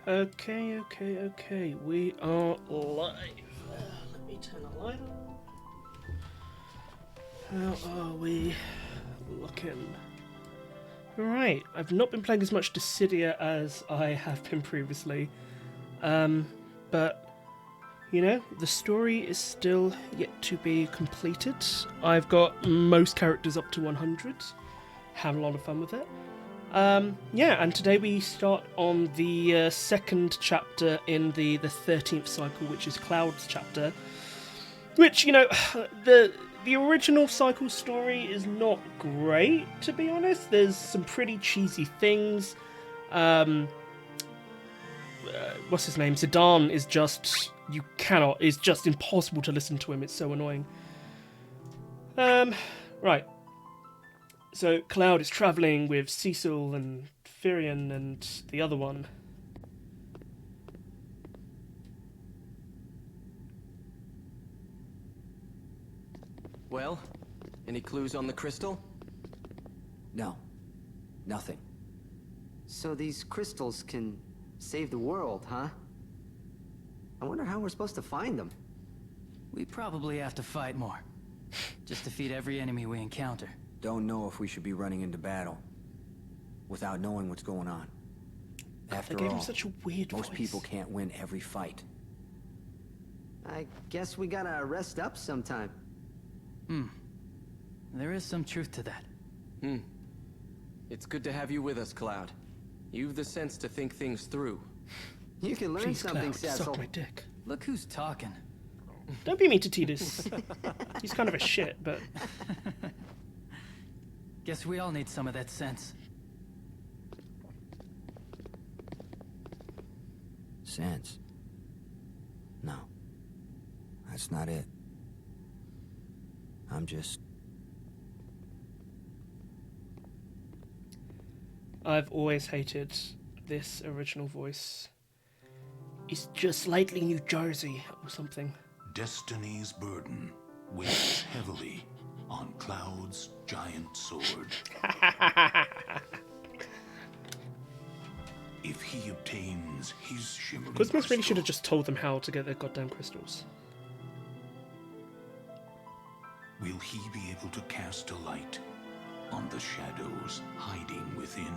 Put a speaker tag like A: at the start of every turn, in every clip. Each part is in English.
A: Okay. We are live. Let me turn the light on. How are we looking? Right, I've not been playing as much Dissidia as I have been previously. But, you know, the story is still yet to be completed. I've got most characters up to 100. Had a lot of fun with it. Yeah, and today we start on the second chapter in the 13th cycle, which is Cloud's chapter. Which, you know, the original cycle story is not great, to be honest. There's some pretty cheesy things. What's his name? Zidane is just... it's just impossible to listen to him. It's so annoying. Right. So Cloud is travelling with Cecil and Firion and the other one.
B: Well, any clues on the crystal?
C: No, nothing. So these crystals can save the world, huh? I wonder how we're supposed to find them.
D: We probably have to fight more. Just defeat every enemy we encounter.
C: Don't know if we should be running into battle without knowing what's going on. After
A: They gave
C: all,
A: him such a weird
C: most
A: voice.
C: people can't win every fight. I guess we gotta rest up sometime.
D: There is some truth to that.
B: It's good to have you with us, Cloud. You've the sense to think things through.
C: You can learn
A: Please,
C: something,
A: Cloud,
C: Cecil.
A: suck my dick.
D: Look who's talking.
A: Don't be mean to Tidus. He's kind of a shit, but...
D: Guess we all need some of that sense.
C: Sense? No. That's not it. I'm just...
A: I've always hated this original voice. It's just lately New Jersey or something.
E: Destiny's burden weighs heavily on Cloud's giant sword. If he obtains his shimmering
A: Christmas really
E: crystal,
A: should have just told them how to get their goddamn crystals.
E: will he be able to cast a light on the shadows hiding within?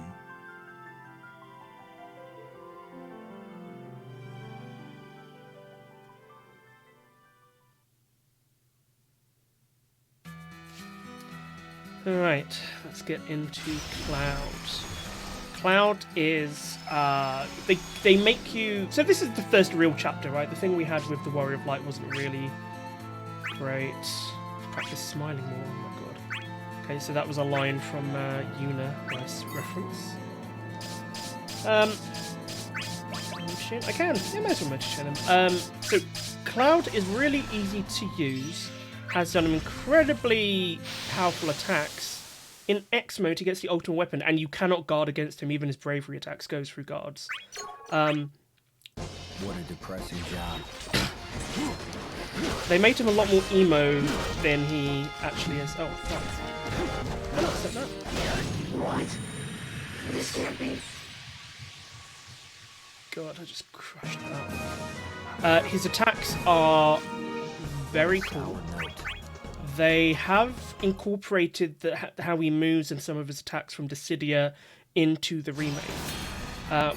A: Alright, let's get into Cloud. Cloud is, they make you... So this is the first real chapter, right? The thing we had with the Warrior of Light wasn't really great. Practice smiling more, oh my god. Okay, so that was a line from Yuna, nice reference. Motion? I can, yeah, might as well motion him. So Cloud is really easy to use, has done incredibly powerful attacks. In X mode, he gets the ultimate weapon, and you cannot guard against him. Even his bravery attacks goes through guards.
C: What a depressing job.
A: They made him a lot more emo than he actually is. Oh, fuck. I not said that.
F: What? This can't be.
A: God, I just crushed that. His attacks are very cool. They have incorporated how he moves and some of his attacks from Dissidia into the remake.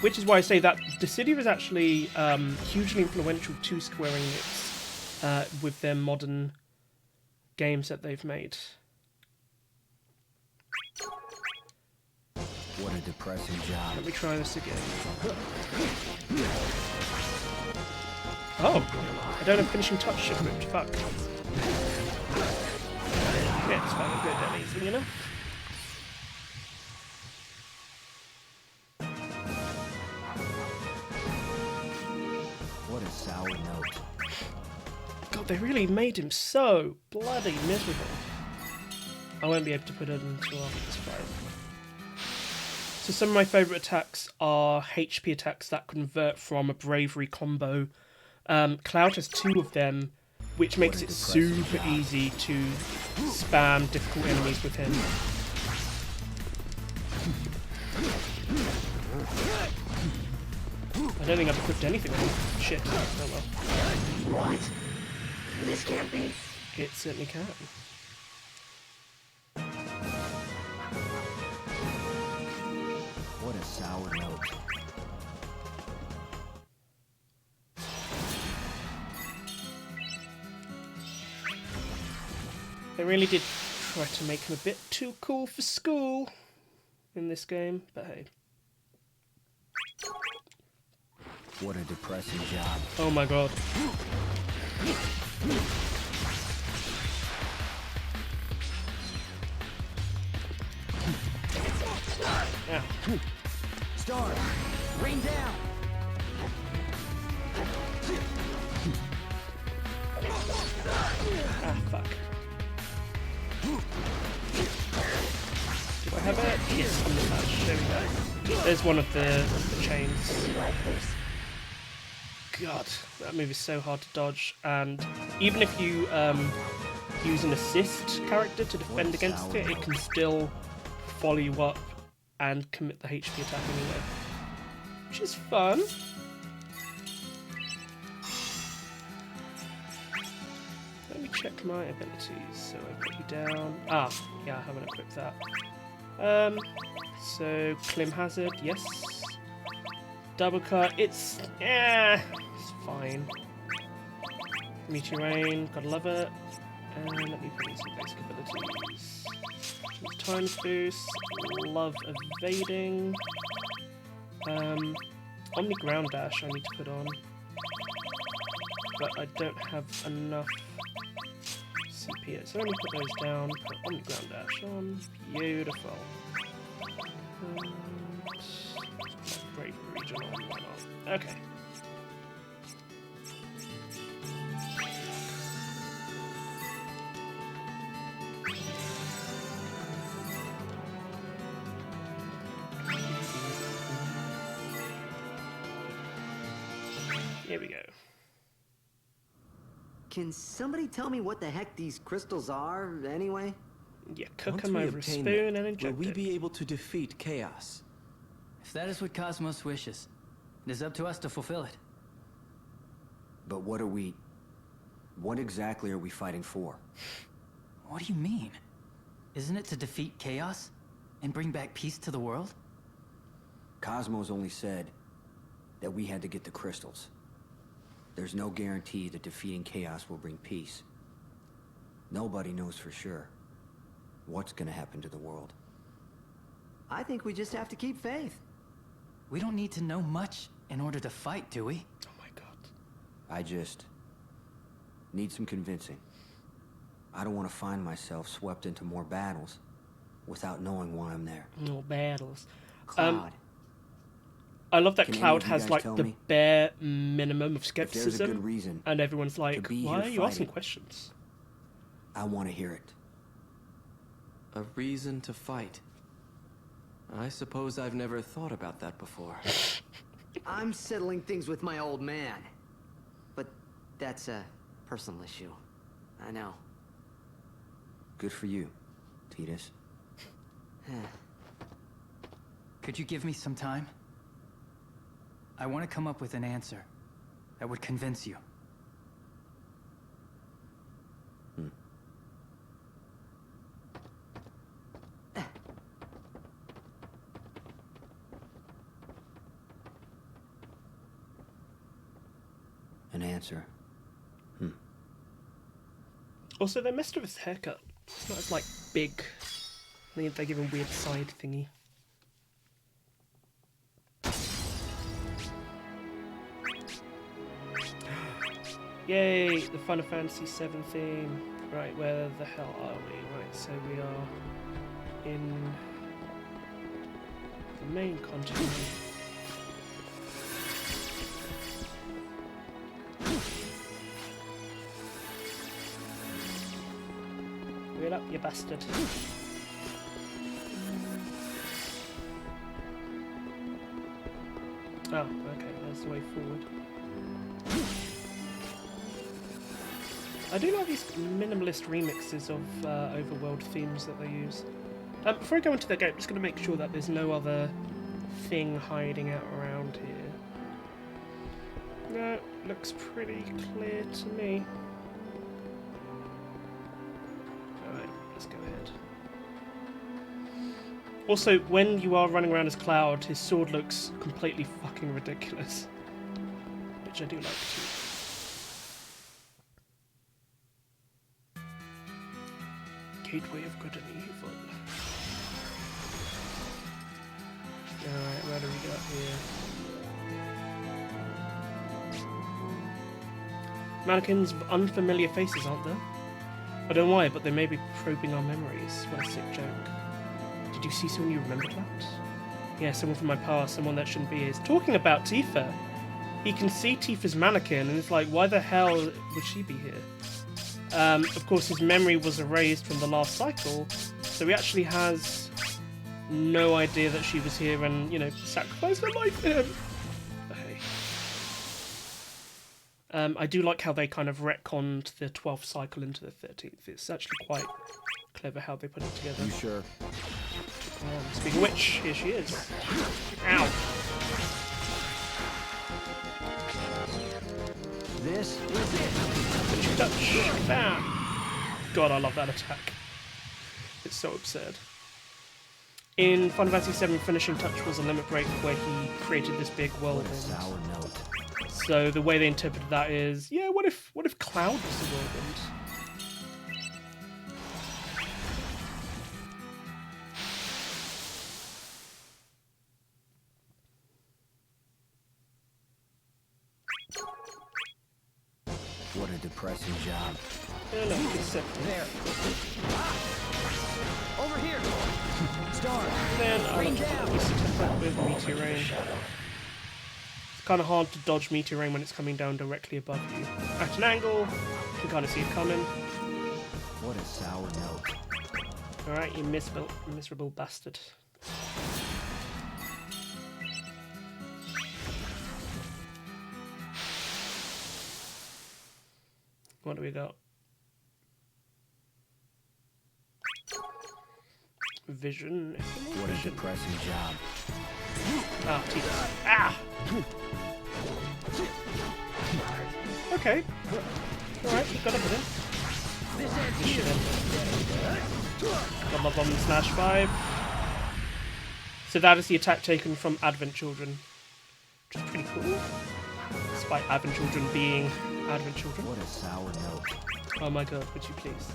A: Which is why I say that Dissidia is actually hugely influential to Square Enix with their modern games that they've made.
C: What a depressing job.
A: Let me try this again. Oh, I don't have finishing touch shipment. Fuck. Yeah, it's fine. Good that easily enough.
C: What a sour note.
A: God, they really made him so bloody miserable. I won't be able to put it until after this fight. So some of my favourite attacks are HP attacks that convert from a bravery combo. Cloud has 2 of them, which makes it super easy to spam difficult enemies with him. I don't think I've equipped anything on this. Shit. Oh well.
F: What? This can't be.
A: It certainly can.
D: What a sour note.
A: They really did try to make him a bit too cool for school in this game, but hey.
D: What a depressing job.
A: Oh my god. Yeah.
D: Start! Rain down!
A: Ah, fuck. Do I have it? Yes, on the patch. There we go. There's one of the chains. God, that move is so hard to dodge, and even if you use an assist character to defend against it, it can still follow you up and commit the HP attack anyway, which is fun. Let me check my abilities. So I put you down. Ah, yeah, I haven't equipped that. So Clim Hazard, yes. Double cut, it's fine. Meteor Rain, gotta love it. And let me put in some basic abilities. Times boost, love evading. Omni Ground Dash I need to put on, but I don't have enough CP yet, so let me put those down. Put Omni Ground Dash on. Beautiful. Brave region on, why not? Okay. Here we go.
C: Can somebody tell me what the heck these crystals are, anyway?
A: Yeah, cook
B: Once
A: them
B: we
A: over a
B: obtain
A: spoon
B: them,
A: and inject
B: will we
A: it.
B: be able to defeat chaos?
D: If that is what Cosmos wishes, it is up to us to fulfill it.
C: But what exactly are we fighting for?
D: What do you mean? Isn't it to defeat chaos and bring back peace to the world?
C: Cosmos only said that we had to get the crystals. There's no guarantee that defeating chaos will bring peace. Nobody knows for sure what's gonna happen to the world. I think we just have to keep faith.
D: We don't need to know much in order to fight, do we?
A: Oh my god.
C: I just need some convincing. I don't want to find myself swept into more battles without knowing why I'm there.
A: No battles.
C: Cloud,
A: I love that
C: Can any
A: Cloud
C: of you
A: has
C: guys
A: like
C: tell
A: the
C: me?
A: bare minimum of
C: if there's a good
A: skepticism,
C: reason,
A: and everyone's like,
C: be
A: "Why
C: here
A: are you asking
C: fighting."
A: questions?"
C: I want to hear it.
B: A reason to fight. I suppose I've never thought about that before.
C: I'm settling things with my old man. But that's a personal issue. I know. Good for you, Titus.
D: Could you give me some time? I want to come up with an answer that would convince you.
C: An answer.
A: Also, they messed up his haircut. It's not as like big. They give him a weird side thingy. Yay! The Final Fantasy VII theme. Right, where the hell are we? Right, so we are in the main continent. Wheel up, you bastard. Oh, okay, there's the way forward. I do like these minimalist remixes of overworld themes that they use. Before I go into the game, I'm just going to make sure that there's no other thing hiding out around here. No, looks pretty clear to me. Alright, let's go ahead. Also, when you are running around as Cloud, his sword looks completely fucking ridiculous. Which I do like too. Gateway of good and evil. Alright, where do we got here? Mannequins of unfamiliar faces, aren't there? I don't know why, but they may be probing our memories. What a sick joke. Did you see someone you remember, Cloud? Yeah, someone from my past, someone that shouldn't be here. He's talking about Tifa. He can see Tifa's mannequin, and it's like, why the hell would she be here? Of course, his memory was erased from the last cycle, so he actually has no idea that she was here and, you know, sacrificed her life for him. But hey. I do like how they kind of retconned the 12th cycle into the 13th. It's actually quite clever how they put it together.
C: You sure?
A: Speaking of which, here she is. Ow.
C: This is it.
A: Finish touch. Bam. God, I love that attack. It's so absurd. In Final Fantasy VII, finishing touch was a limit break where he created this big whirlwind.
C: What a sour note.
A: So the way they interpreted that is, yeah, what if Cloud was the whirlwind?
C: What a depressing job.
A: Yeah, no, it's set.
D: There. Over here. Star.
A: Then I'll attack that with Meteor Rain. It's kind of hard to dodge Meteor Rain when it's coming down directly above you. At an angle, you can kind of see it coming.
C: What a sour note.
A: Alright, you miserable bastard. What do we got? Vision.
C: What a depressing job.
A: Ah, Tifa. Ah! Okay. Alright, you've got a bit. Got my bomb and slash 5. So that is the attack taken from Advent Children. Which is pretty cool. Despite Advent Children being Advent Children.
C: What a sour note.
A: Oh my god, would you please?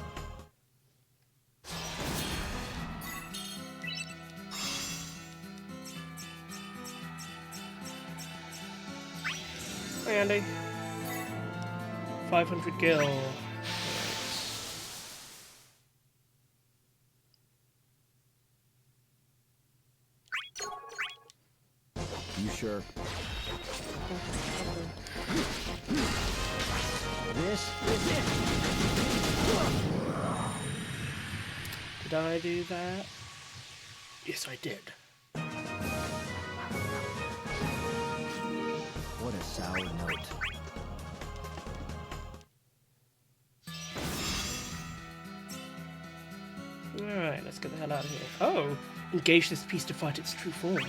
A: Hi Andy. 500 gil. Right.
C: You sure? This is it.
A: Did I do that? Yes, I did.
C: What a sour note.
A: Alright, let's get the hell out of here. Oh! Engage this piece to fight its true form.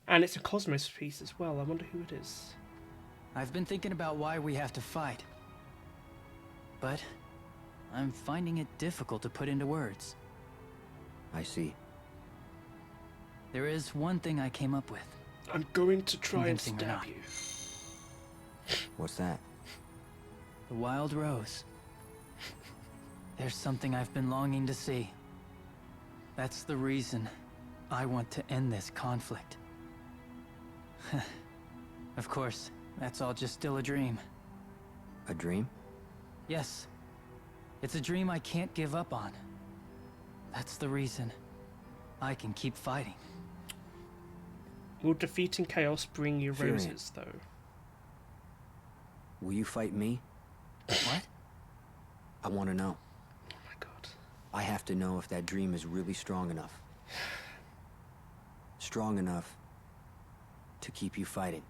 A: And it's a Cosmos piece as well. I wonder who it is.
D: I've been thinking about why we have to fight. But I'm finding it difficult to put into words.
C: I see.
D: There is one thing I came up with.
A: I'm going to try and
D: Convincing or
A: stab
D: not.
A: you.
C: What's that?
D: The Wild Rose. There's something I've been longing to see. That's the reason I want to end this conflict. Of course, that's all just still a dream.
C: A dream?
D: Yes. It's a dream I can't give up on. That's the reason I can keep fighting.
A: Will defeating Chaos bring you
C: Furion.
A: roses, though?
C: Will you fight me?
D: What?
C: I want to know.
A: Oh my god.
C: I have to know if that dream is really strong enough. Strong enough to keep you fighting.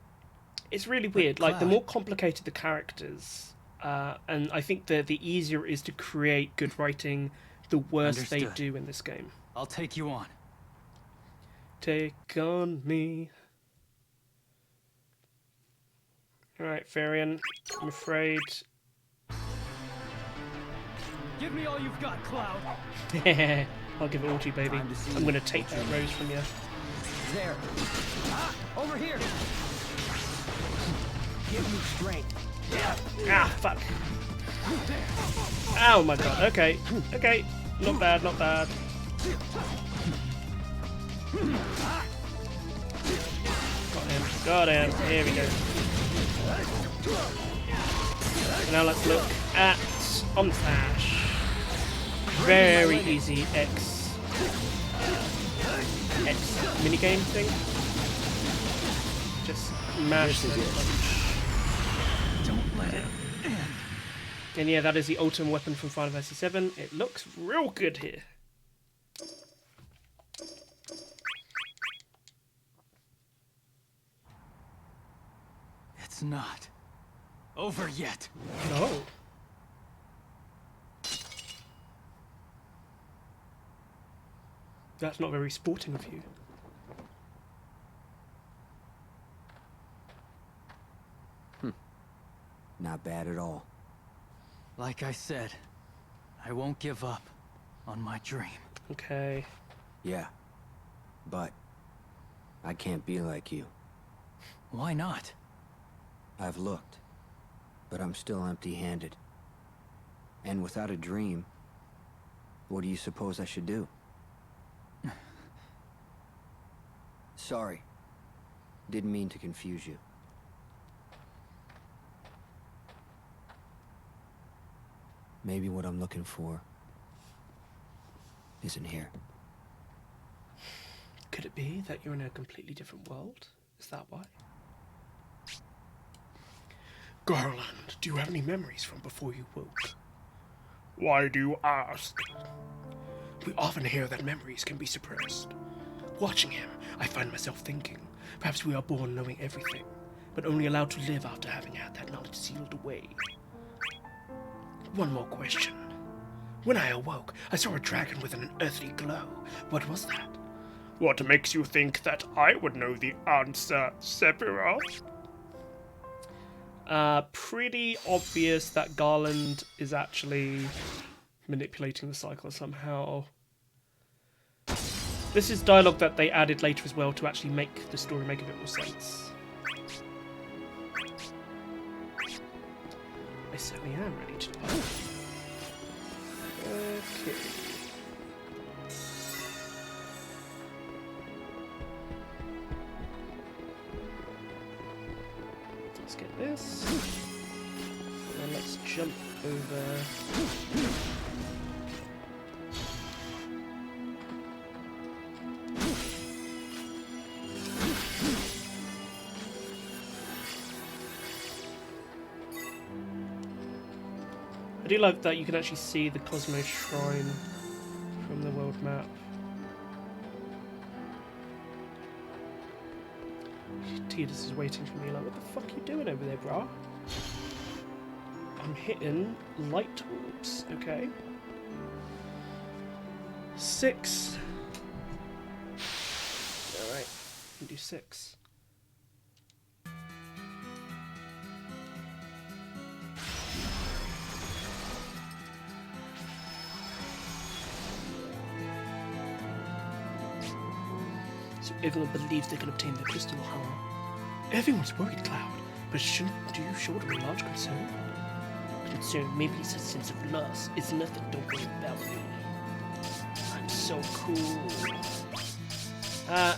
A: It's really weird. Like, the
D: Cloud.
A: more complicated the characters, and I think the easier it is to create good writing, the worse they
D: Understood.
A: do in this game.
D: I'll take you on.
A: Take on me. Alright, Varian, I'm afraid.
D: Give me all you've got, Cloud.
A: I'll give it all to you, baby. I'm gonna take that rose from you.
D: There. Ah, over here. Give me strength.
A: Ah, fuck. Oh my god, okay. Okay. Not bad, not bad. Got him. Here we go. Now let's look at Omnislash. Very easy X minigame thing. Just mash the punch.
D: Don't let it.
A: And yeah, that is the ultimate weapon from Final Fantasy VII. It looks real good here.
D: It's not over yet.
A: No. That's not very sporting of you.
C: Not bad at all.
D: Like I said, I won't give up on my dream.
A: Okay.
C: Yeah. But I can't be like you.
D: Why not?
C: I've looked, but I'm still empty-handed. And without a dream, what do you suppose I should do? Sorry. Didn't mean to confuse you. Maybe what I'm looking for isn't here.
A: Could it be that you're in a completely different world? Is that why? Garland, do you have any memories from before you woke? Why do you ask? We often hear that memories can be suppressed. Watching him, I find myself thinking, perhaps we are born knowing everything, but only allowed to live after having had that knowledge sealed away. One more question. When I awoke, I saw a dragon with an unearthly glow. What was that? What makes you think that I would know the answer, Sephiroth? Pretty obvious that Garland is actually manipulating the cycle somehow. This is dialogue that they added later as well to actually make the story make a bit more sense. I certainly am ready to depart. Okay. Let's get this. And then let's jump over. I do like that you can actually see the Cosmos Shrine from the world map. Tidus is waiting for me like, what the fuck are you doing over there, brah? I'm hitting light orbs, okay. 6. Alright, can do 6. So everyone believes they can obtain the crystal, huh? Everyone's worried, Cloud, but shouldn't you shoulder a large concern? Concern maybe it's a sense of loss. It's nothing, don't worry about me. I'm so cool.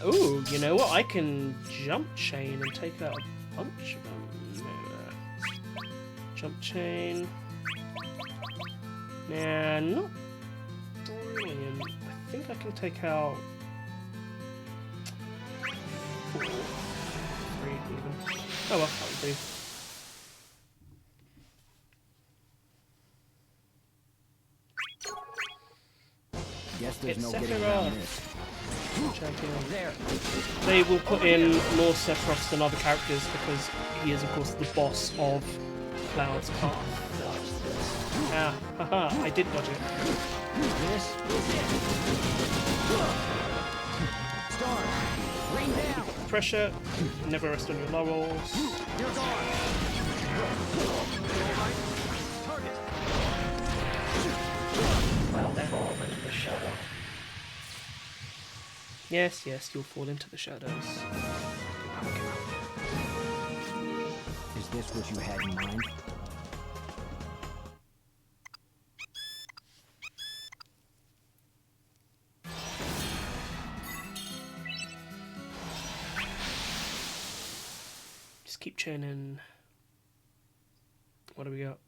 A: Ooh, you know what? I can jump chain and take out a bunch of them. Jump chain. Nah, not brilliant. I think I can take out 4, 3 even. Oh well, that would do.
C: Guess there's
A: It's
C: no getting
A: Sephiroth.
C: around this.
A: Champion.
D: There.
A: They will put in more Sephiroths than other characters because he is, of course, the boss of Cloud's path. Ah, haha, I did dodge it.
D: This is it. Storm, rain down.
A: Pressure, never rest on your laurels.
D: You're gone.
A: Well, then fall into the shadow. Yes, yes, you'll fall into the shadows.
C: Is this what you had in mind?
A: Just keep churning. What do we got?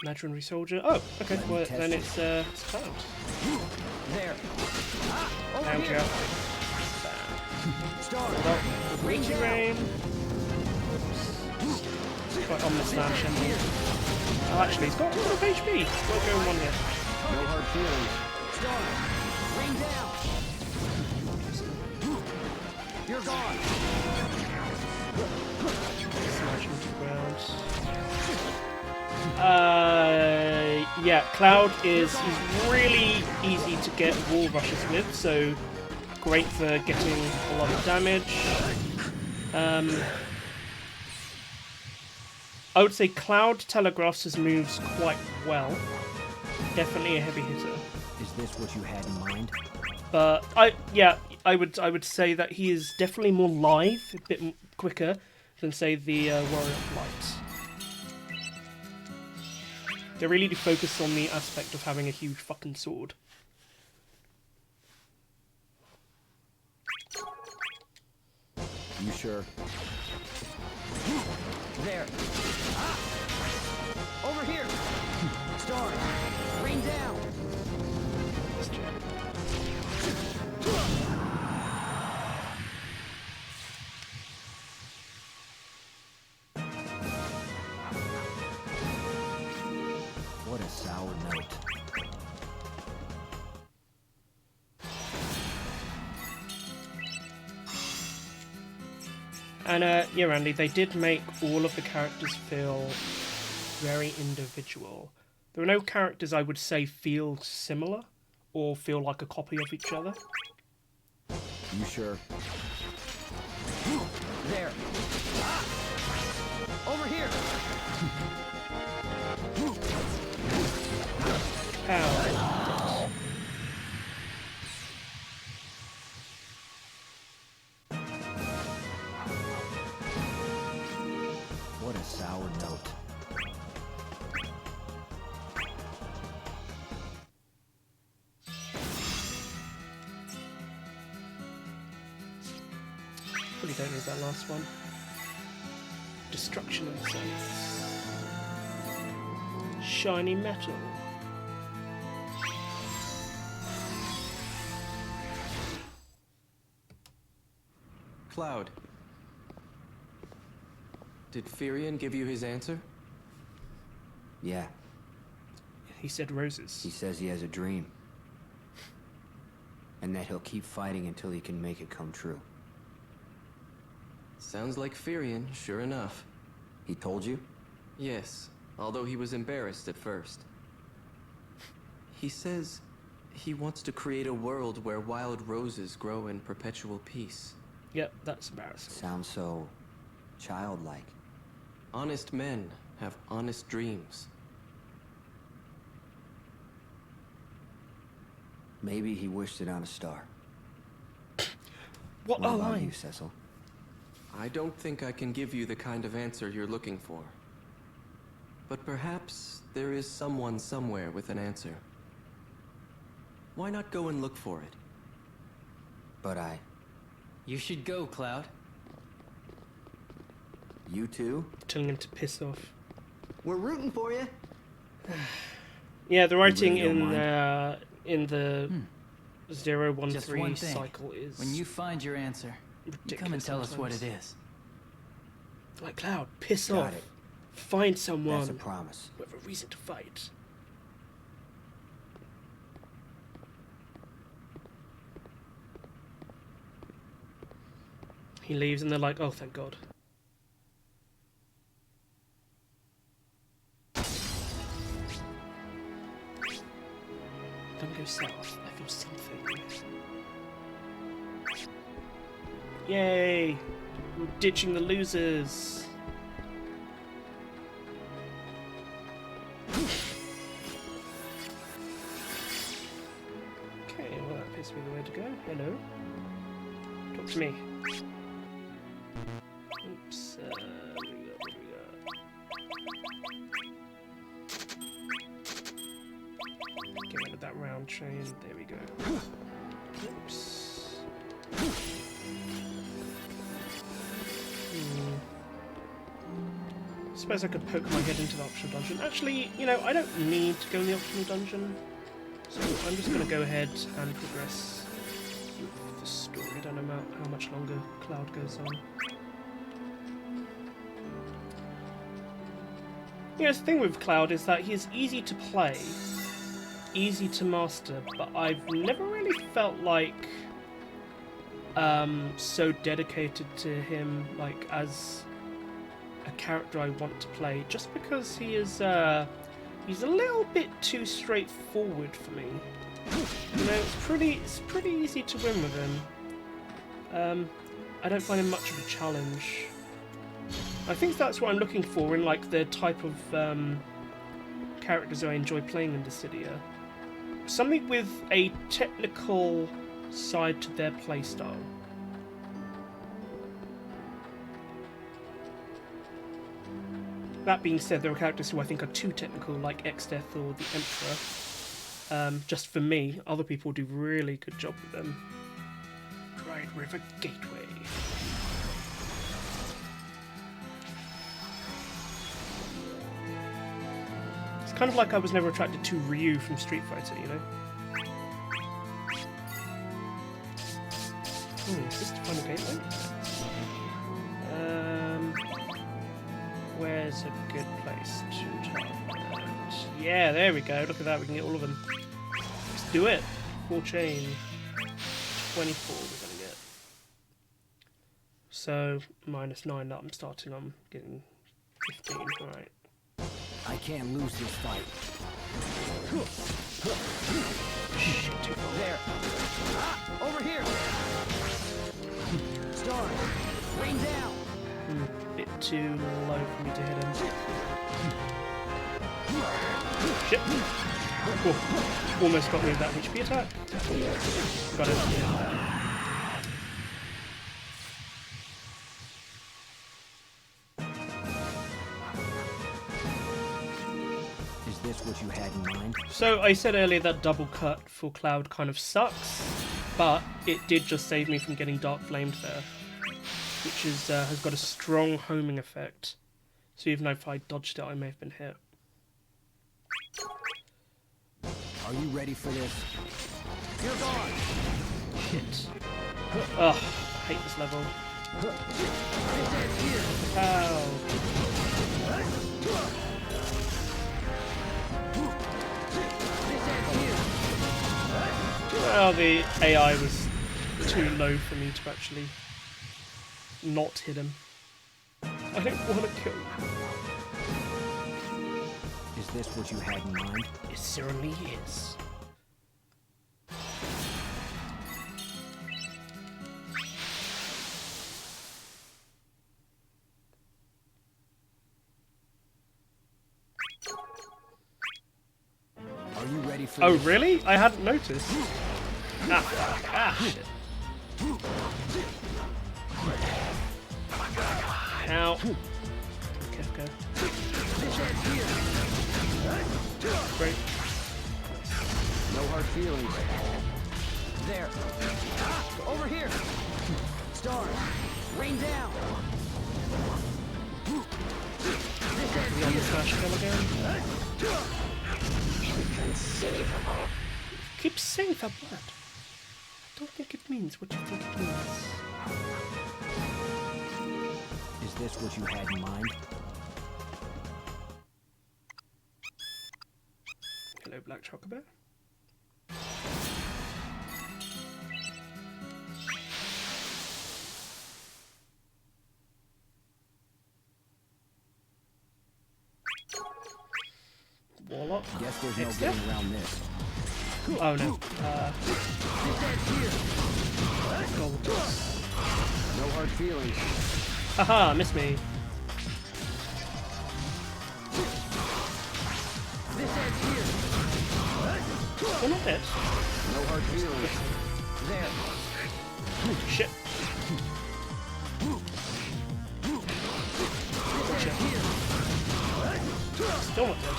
A: Imaginary soldier. Oh, okay. Well, then it's Cloud.
D: There.
A: Down here. Well, reaching rain. Quite ominous slash ending. Oh, actually, he's got a lot of HP. What's going on here?
C: No hard feelings.
D: Rain down. You're gone.
A: Smash into the ground. Yeah, Cloud he's really easy to get wall rushes with, so great for getting a lot of damage. I would say Cloud telegraphs his moves quite well. Definitely a heavy hitter.
C: Is this what you had in mind?
A: But I would say that he is definitely more live, a bit quicker than say the Warrior of Light. They really do focus on the aspect of having a huge fucking sword.
C: You sure?
D: There. Over here. Storm. Rain down.
C: What a sour note.
A: And yeah, Randy, they did make all of the characters feel very individual. There are no characters I would say feel similar or feel like a copy of each other.
C: You sure?
D: There. Over here.
A: Pow.
C: What a sour note.
A: Really don't need that last one. Destruction incense. Shiny metal.
B: Cloud. Did Firion give you his answer?
C: Yeah,
A: He said roses.
C: he says he has a dream. And that he'll keep fighting until he can make it come true.
B: Sounds like Firion, sure enough.
C: He told you?
B: Yes, although he was embarrassed at first. He says he wants to create a world where wild roses grow in perpetual peace.
A: Yep, that's embarrassing.
C: Sounds so childlike.
B: Honest men have honest dreams.
C: Maybe he wished it on a star.
A: What a
C: What about
A: line!
C: you, Cecil?
B: I don't think I can give you the kind of answer you're looking for. But perhaps there is someone somewhere with an answer. Why not go and look for it?
C: But
D: You should go, Cloud.
C: you too?
A: Telling him to piss off.
C: We're rooting for you.
A: Yeah, the writing
C: really don't
A: in the 013
D: Just one thing.
A: cycle is
D: When you find your answer, you come and
A: ridiculous
D: tell us what it
A: sometimes.
D: is.
A: Like Cloud, piss
C: Got
A: off.
C: it.
A: Find someone
C: That's a promise.
A: with a reason to fight. He leaves and they're like, oh, thank God. Don't go south. I feel something. Yay! I'm ditching the losers. Okay, well that appears to be the way to go. Hello. Talk to me. Oops. What do we got? Get rid of that round chain. There we go. Oops. I suppose I could poke my head into the optional dungeon. Actually, you know, I don't need to go in the optional dungeon. So I'm just going to go ahead and progress with the story. I don't know how much longer Cloud goes on. You know, the thing with Cloud is that he is easy to play, easy to master, but I've never really felt like so dedicated to him, like as a character I want to play, just because he is he's a little bit too straightforward for me. You know, it's pretty easy to win with him. I don't find him much of a challenge. I think that's what I'm looking for in like the type of characters I enjoy playing in Dissidia. Something with a technical side to their playstyle. That being said, there are characters who I think are too technical, like X-Death or the Emperor. Just for me, other people do a really good job with them. Bright River Gateway. It's kind of like I was never attracted to Ryu from Street Fighter, you know? Is this the final gateway? Where's a good place to try that? Yeah, there we go. Look at that. We can get all of them. Let's do it. Full chain. 24 we're going to get. So, -9 that I'm starting on. Getting 15. Alright.
C: I can't lose this fight.
A: Shit, too far.
C: There. Over here. Star. Rain down.
A: Bit too low for me to hit him. Shit. Oh, almost got me with that HP attack. Got it.
C: Is this what you had in mind?
A: So I said earlier that double cut for Cloud kind of sucks, but it did just save me from getting Dark Flamed there, which is has got a strong homing effect. So even if I dodged it, I may have been hit.
C: Are you ready for this?
A: You're gone! Shit. Ugh, I hate this level. Ow. Well, the AI was too low for me to actually not hit him. I don't want to kill him.
C: Is this what you had in mind?
A: It certainly is.
C: Are you ready for
A: Oh,
C: this?
A: really? I hadn't noticed. Ah, fuck. Ah, shit. Ow. Okay, okay. Great.
C: No hard feelings. There. Over here. Star. Rain down.
A: We on the smash kill again? Keep saying that word. I don't think it means what you think it means.
C: Is this what you had in mind?
A: Hello, Black Chocobo. Warlock.
C: Guess there's no
A: X-Death?
C: getting around this.
A: Oh no. Gold.
C: No No hard feelings.
A: Haha, missed me.
C: This ends here.
A: We're not dead.
C: No hard feelings. There.
A: Shit. Gotcha. Still not dead.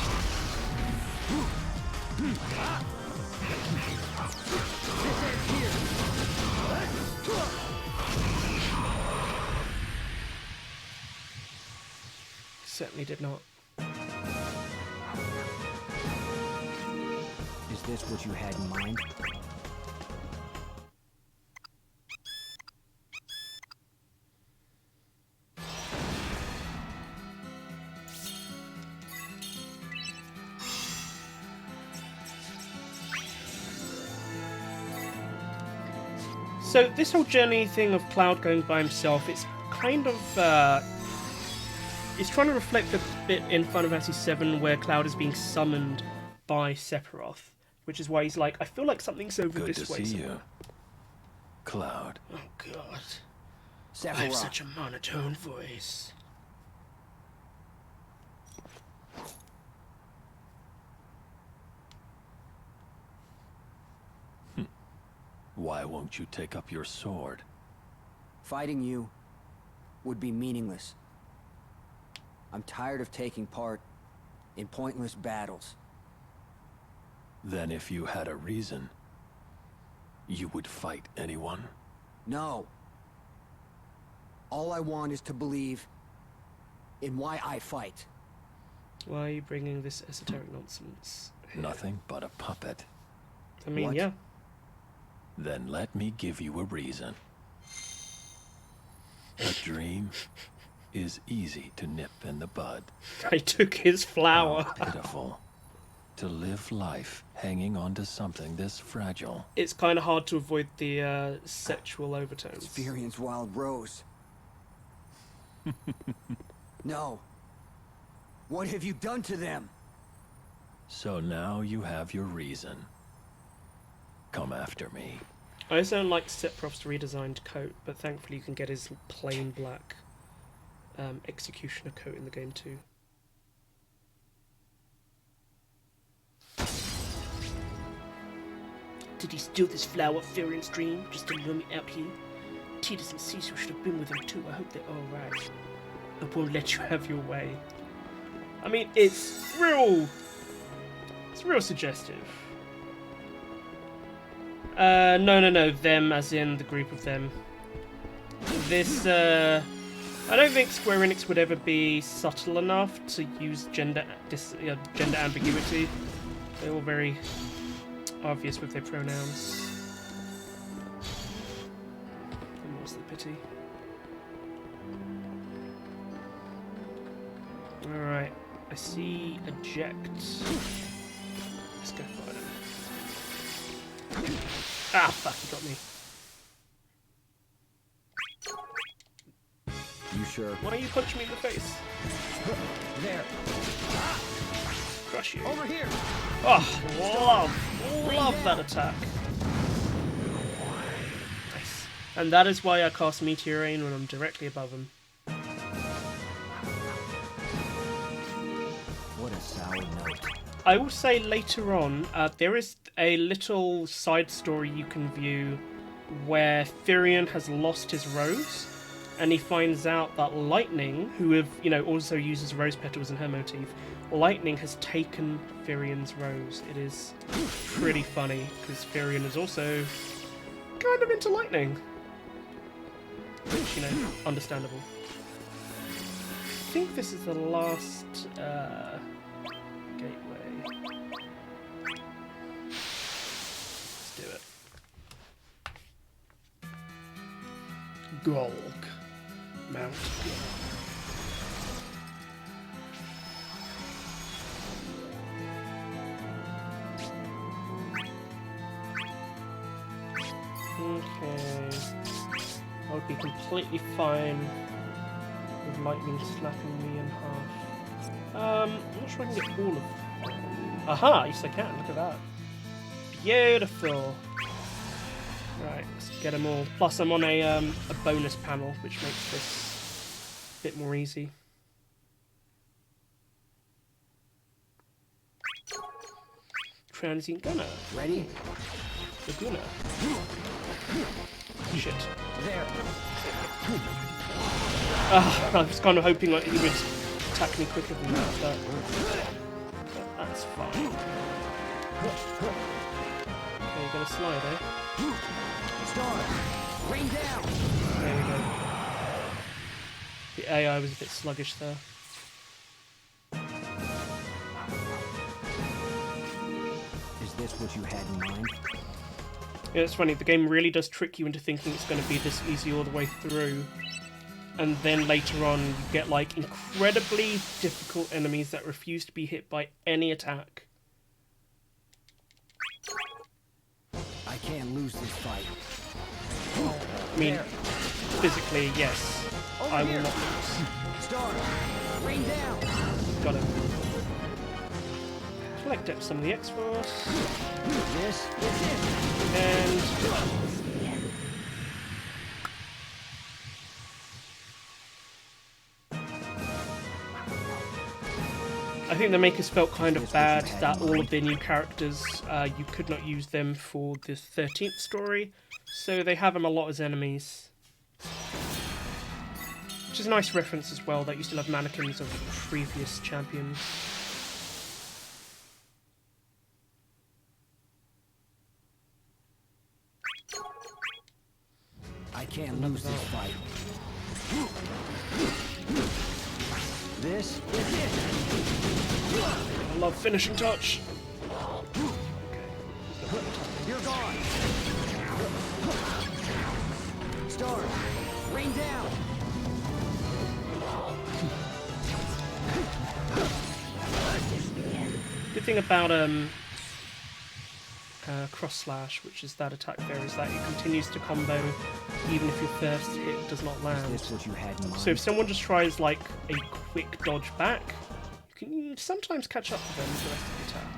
A: Certainly did not.
C: Is this what you had in mind?
A: So this whole journey thing of Cloud going by himself, it's kind of it's trying to reflect a bit in Final Fantasy VII where Cloud is being summoned by Sephiroth, which is why he's like, I feel like something's over
G: Good
A: this
G: to
A: way
G: see
A: somewhere.
G: you, Cloud.
A: Oh god, I have
C: Sephiroth.
A: such a monotone voice.
G: Why won't you take up your sword?
C: Fighting you would be meaningless. I'm tired of taking part in pointless battles.
G: Then if you had a reason, you would fight anyone?
C: No. All I want is to believe in why I fight.
A: Why are you bringing this esoteric nonsense here?
G: Nothing but a puppet.
A: I mean,
C: What?
A: yeah.
G: Then let me give you a reason. A dream is easy to nip in the bud.
A: I took his flower.
G: How pitiful. To live life hanging on to something this fragile.
A: It's kind of hard to avoid the sexual overtones.
C: Experience Wild Rose. No. What have you done to them?
G: So now you have your reason. Come after me.
A: I also don't like Sephiroth's redesigned coat, but thankfully you can get his plain black executioner coat in the game too. Did he steal this flower off Firian's dream just to lure me out here? Tidus and Cecil should have been with him too. I hope they're alright. I won't let you have your way. I mean, it's real suggestive. No, them as in the group of them. This, I don't think Square Enix would ever be subtle enough to use gender ambiguity. They're all very obvious with their pronouns. And what's the pity? Alright, I see eject. Let's go for it. Ah, fuck, he got me.
C: You sure?
A: Why don't you punch me in the face?
C: There.
A: Crush you.
C: Over here.
A: Oh, love that attack. Nice. And that is why I cast Meteor Rain when I'm directly above him.
C: What a sour note.
A: I will say later on, there is a little side story you can view where Firion has lost his rose, and he finds out that Lightning, who also uses rose petals in her motif, Lightning has taken Firion's rose. It is pretty funny because Firion is also kind of into lightning, which understandable. I think this is the last gateway. Let's do it. Golg. Mount Golg. Okay. I would be completely fine with lightning slapping me in half. I'm not sure I can get all of them. Aha! Yes, I can. Look at that. Beautiful. Right, let's get them all. Plus, I'm on a bonus panel, which makes this a bit more easy. Transient Gunner.
C: Ready?
A: Laguna. Shit.
C: There.
A: I was kind of hoping like he would attack me quicker than that, but that's fine. Okay, you're gonna slide, eh?
C: Star, rain down.
A: There we go. The AI was a bit sluggish there.
C: Is this what you had in mind?
A: Yeah, it's funny, the game really does trick you into thinking it's going to be this easy all the way through. And then later on, you get like incredibly difficult enemies that refuse to be hit by any attack.
C: I can't lose this fight.
A: I mean, physically, yes. I will not lose.
C: Star, rain down.
A: Got him. Collect up some of the X-Force.
C: This is it.
A: And... I think the makers felt kind of bad that all of their new characters, you could not use them for this 13th story, so they have them a lot as enemies. Which is a nice reference as well, that you still have mannequins of previous champions.
C: I can't lose this fight. This is it.
A: I love finishing touch.
C: You're gone. Star, rain down.
A: Good thing about cross slash, which is that attack there, is that it continues to combo even if your first hit does not land.
C: Is this what you had in mind?
A: So if someone just tries like a quick dodge back, you can sometimes catch up with them with the rest of the attack.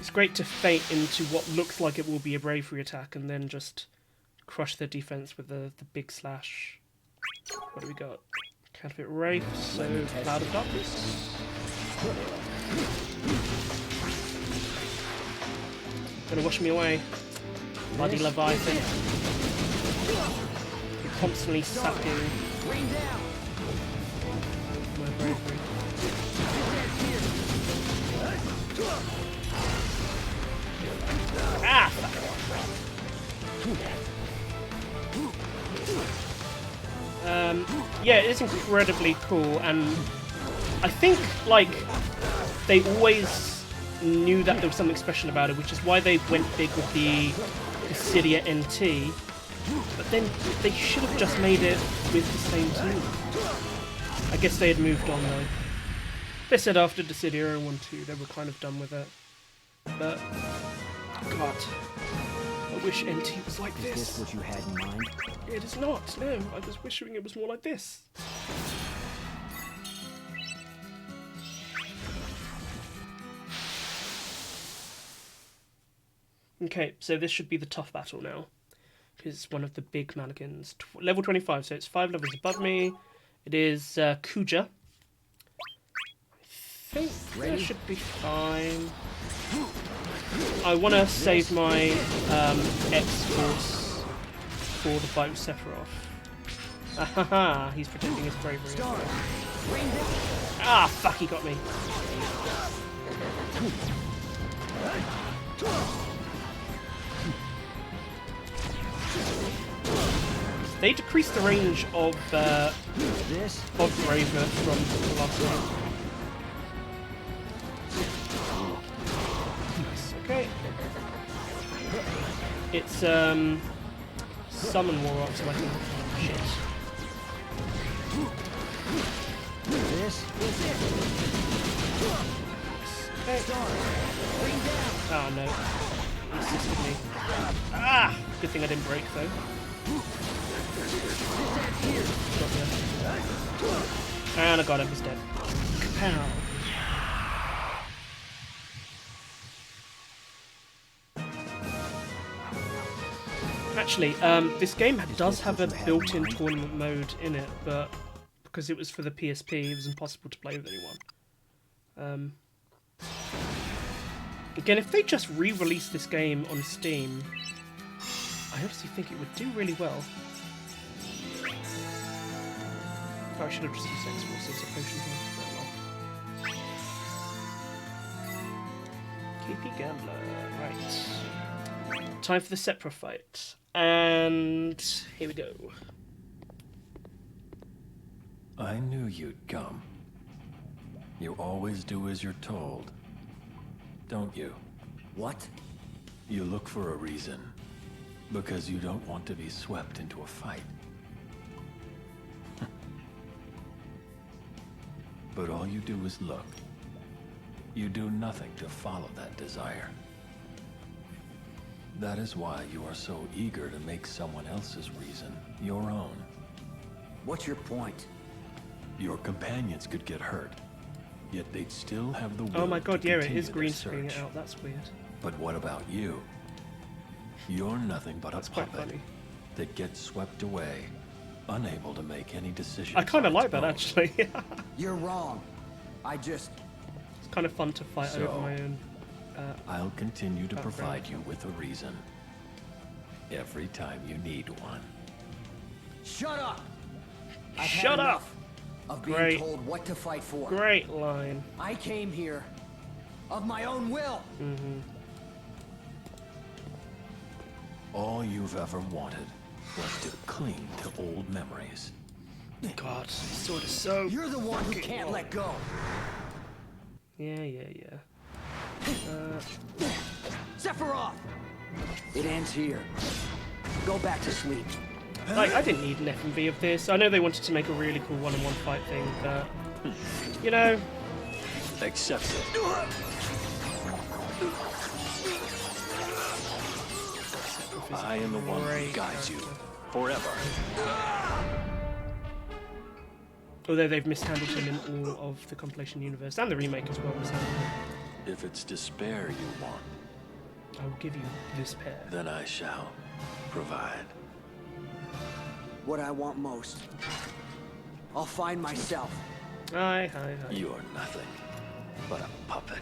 A: It's great to feint into what looks like it will be a bravery attack and then just crush their defense with the big slash. What do we got? Counterfeit Wraith, so Cloud of Darkness. Gonna wash me away. Bloody Leviathan. You're constantly sapping my bravery. Ah! Yeah, it is incredibly cool, and I think, like, they always knew that there was something special about it, which is why they went big with the Dissidia NT, but then they should have just made it with the same team. I guess they had moved on, though. They said after Dissidia 1-2 they were kind of done with it, but, God, I wish NT was like this.
C: Is this what you had in mind?
A: It is not, no, I was wishing it was more like this. Okay, so this should be the tough battle now, because it's one of the big mannequins. Level 25, so it's 5 levels above me. It is Kuja. I think that should be fine. I want to save my X-Force for the fight with Sephiroth. Ahaha, he's protecting his bravery. Ah, fuck, he got me. They decreased the range of Braver from the last one. Nice, okay. It's Summon War Up, so I can shit.
C: This is it.
A: Okay. Oh no. He assisted me. Ah! Good thing I didn't break though. And I got him, he's dead. Kapow. Actually, this game does have a built-in tournament mode in it, but because it was for the PSP, it was impossible to play with anyone. Again, if they just re-released this game on Steam, I honestly think it would do really well. Oh, I should have just used X-Force as a potion here. KP Gambler, right. Time for the Sepra fight. And here we go.
G: I knew you'd come. You always do as you're told, don't you?
C: What?
G: You look for a reason, because you don't want to be swept into a fight. But all you do is look. You do nothing to follow that desire. That is why you are so eager to make someone else's reason your own.
C: What's your point?
G: Your companions could get hurt, yet they'd still have the will
A: Oh my god,
G: to
A: yeah, it
G: continue
A: is
G: their
A: green screening it
G: search.
A: out. That's weird.
G: But what about you? You're nothing but
A: That's
G: a
A: quite
G: puppet
A: funny.
G: that gets swept away, unable to make any decisions.
A: I kind of
G: on
A: like
G: its
A: that,
G: own.
A: actually.
C: You're wrong. It's
A: Kind of fun to fight
G: So,
A: over my own.
G: I'll continue to
A: Oh,
G: provide
A: right.
G: you with a reason. Every time you need one.
C: Shut up! I've
A: Shut
C: had
A: up!
C: enough of being
A: Great.
C: told what to fight for.
A: Great line.
C: I came here of my own will.
G: All you've ever wanted was to cling to old memories.
A: God, this sword is so.
C: You're the one who can't let go.
A: Yeah.
C: Sephiroth! It ends here. Go back to sleep.
A: Like, I didn't need an FMV of this. I know they wanted to make a really cool one-on-one fight thing, but you know,
G: Accept it. I am the one who
A: great
G: guides you
A: character.
G: forever.
A: Although they've mishandled him in all of the compilation universe and the remake as well. Mishandled him.
G: If it's despair you want,
A: I will give you this pair.
G: then I shall provide.
C: What I want most. I'll find myself.
A: Hi.
G: You're nothing but a puppet.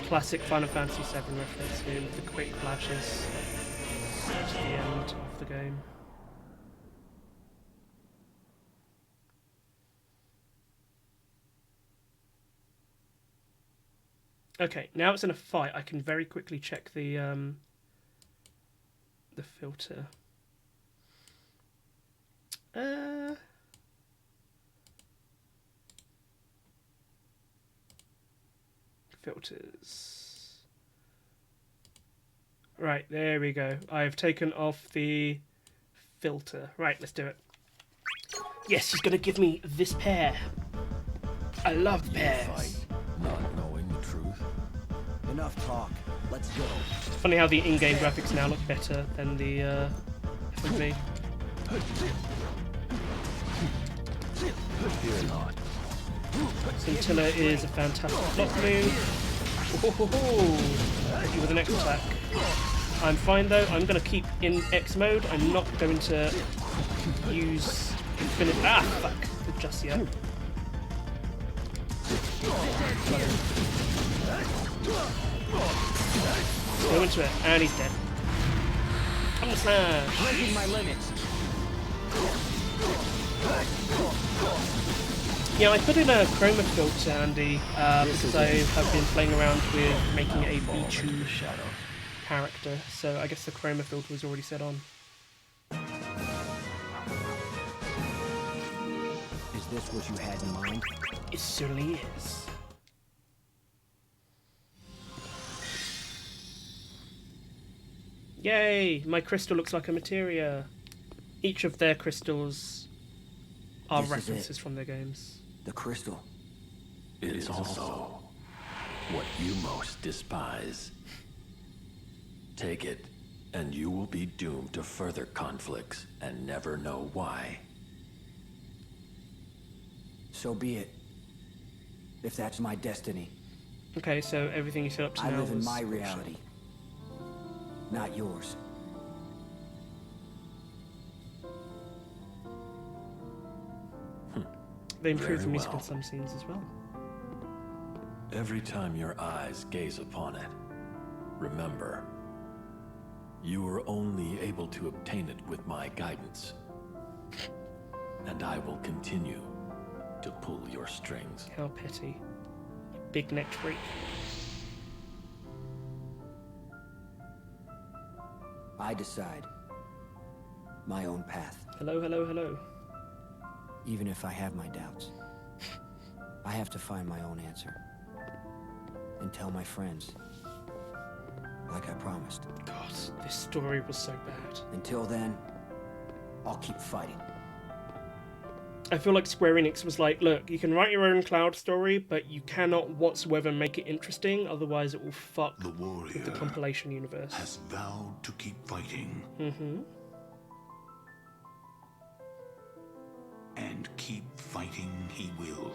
A: Classic Final Fantasy VII reference here with the quick flashes to the end of the game. Okay, now it's in a fight. I can very quickly check the filter. Filters. Right, there we go. I've taken off the filter. Right, let's do it. Yes, he's gonna give me this pair. I love
G: You
A: pairs.
G: fight, not knowing the truth.
C: Enough talk. Let's go.
A: It's funny how the in-game graphics now look better than the FMV.
G: Fear not.
A: Scintilla is a fantastic block move. Hit you with an X attack. I'm fine though. I'm going to keep in X mode. I'm not going to use infinite. Ah, fuck! Just yet. Go into it, and he's dead. I'm gonna smash.
C: Breaking my limits.
A: Yeah, I put in a chroma filter, Andy, because I have been playing around with making a Pichu character, so I guess the chroma filter was already set on.
C: Is this what you had in mind?
A: It certainly is. Yay! My crystal looks like a materia. Each of their crystals are
C: This is
A: references
C: it.
A: from their games.
C: The crystal.
G: It is also what you most despise. Take it, and you will be doomed to further conflicts and never know why.
C: So be it. If that's my destiny.
A: Okay, so everything you said up to
C: I
A: now
C: live in
A: was
C: my
A: bullshit.
C: reality, not yours.
A: They improved
G: Very
A: the music in
G: well.
A: some scenes as well.
G: Every time your eyes gaze upon it, remember, you are only able to obtain it with my guidance. And I will continue to pull your strings.
A: How petty. You big-necked freak.
C: I decide my own path,
A: Hello, hello, hello.
C: even if I have my doubts. I have to find my own answer and tell my friends, like I promised.
A: God, this story was so bad.
C: Until then, I'll keep fighting.
A: I feel like Square Enix was like, look, you can write your own Cloud story, but you cannot whatsoever make it interesting, otherwise it will fuck
E: The warrior
A: with the compilation universe.
E: has vowed to keep fighting.
A: Mm-hmm.
E: And keep fighting he will,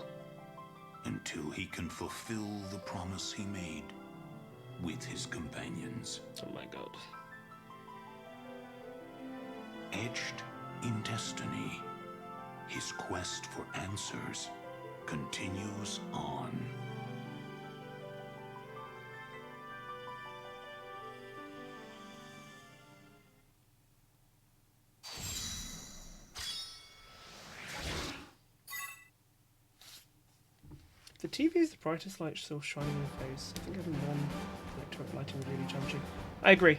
E: until he can fulfill the promise he made with his companions.
A: Oh my god.
E: Etched in destiny, his quest for answers continues on.
A: The TV is the brightest light still shining in your face. I think having one electronic lighting is really challenging. I agree.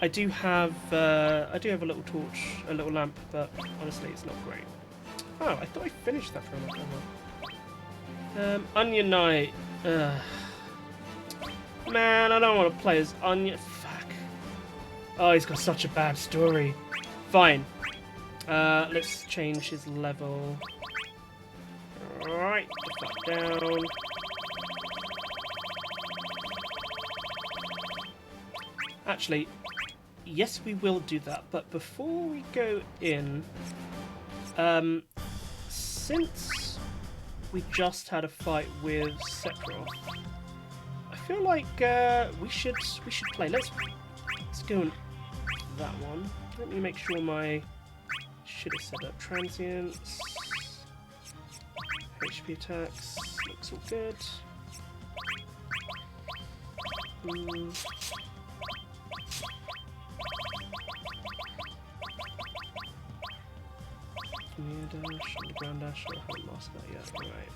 A: I do have a little torch, a little lamp, but honestly, it's not great. Oh, I thought I finished that for a moment. Onion Knight. Man, I don't want to play as Onion. Fuck. Oh, he's got such a bad story. Fine. Let's change his level. Alright, put that down. Actually, yes, we will do that, but before we go in, since we just had a fight with Sephiroth, I feel like we should play. Let's go on that one. Let me make sure my shit is set up. Transients. HP attacks, looks all good. Near dash, underground dash, I haven't mastered that yet, alright.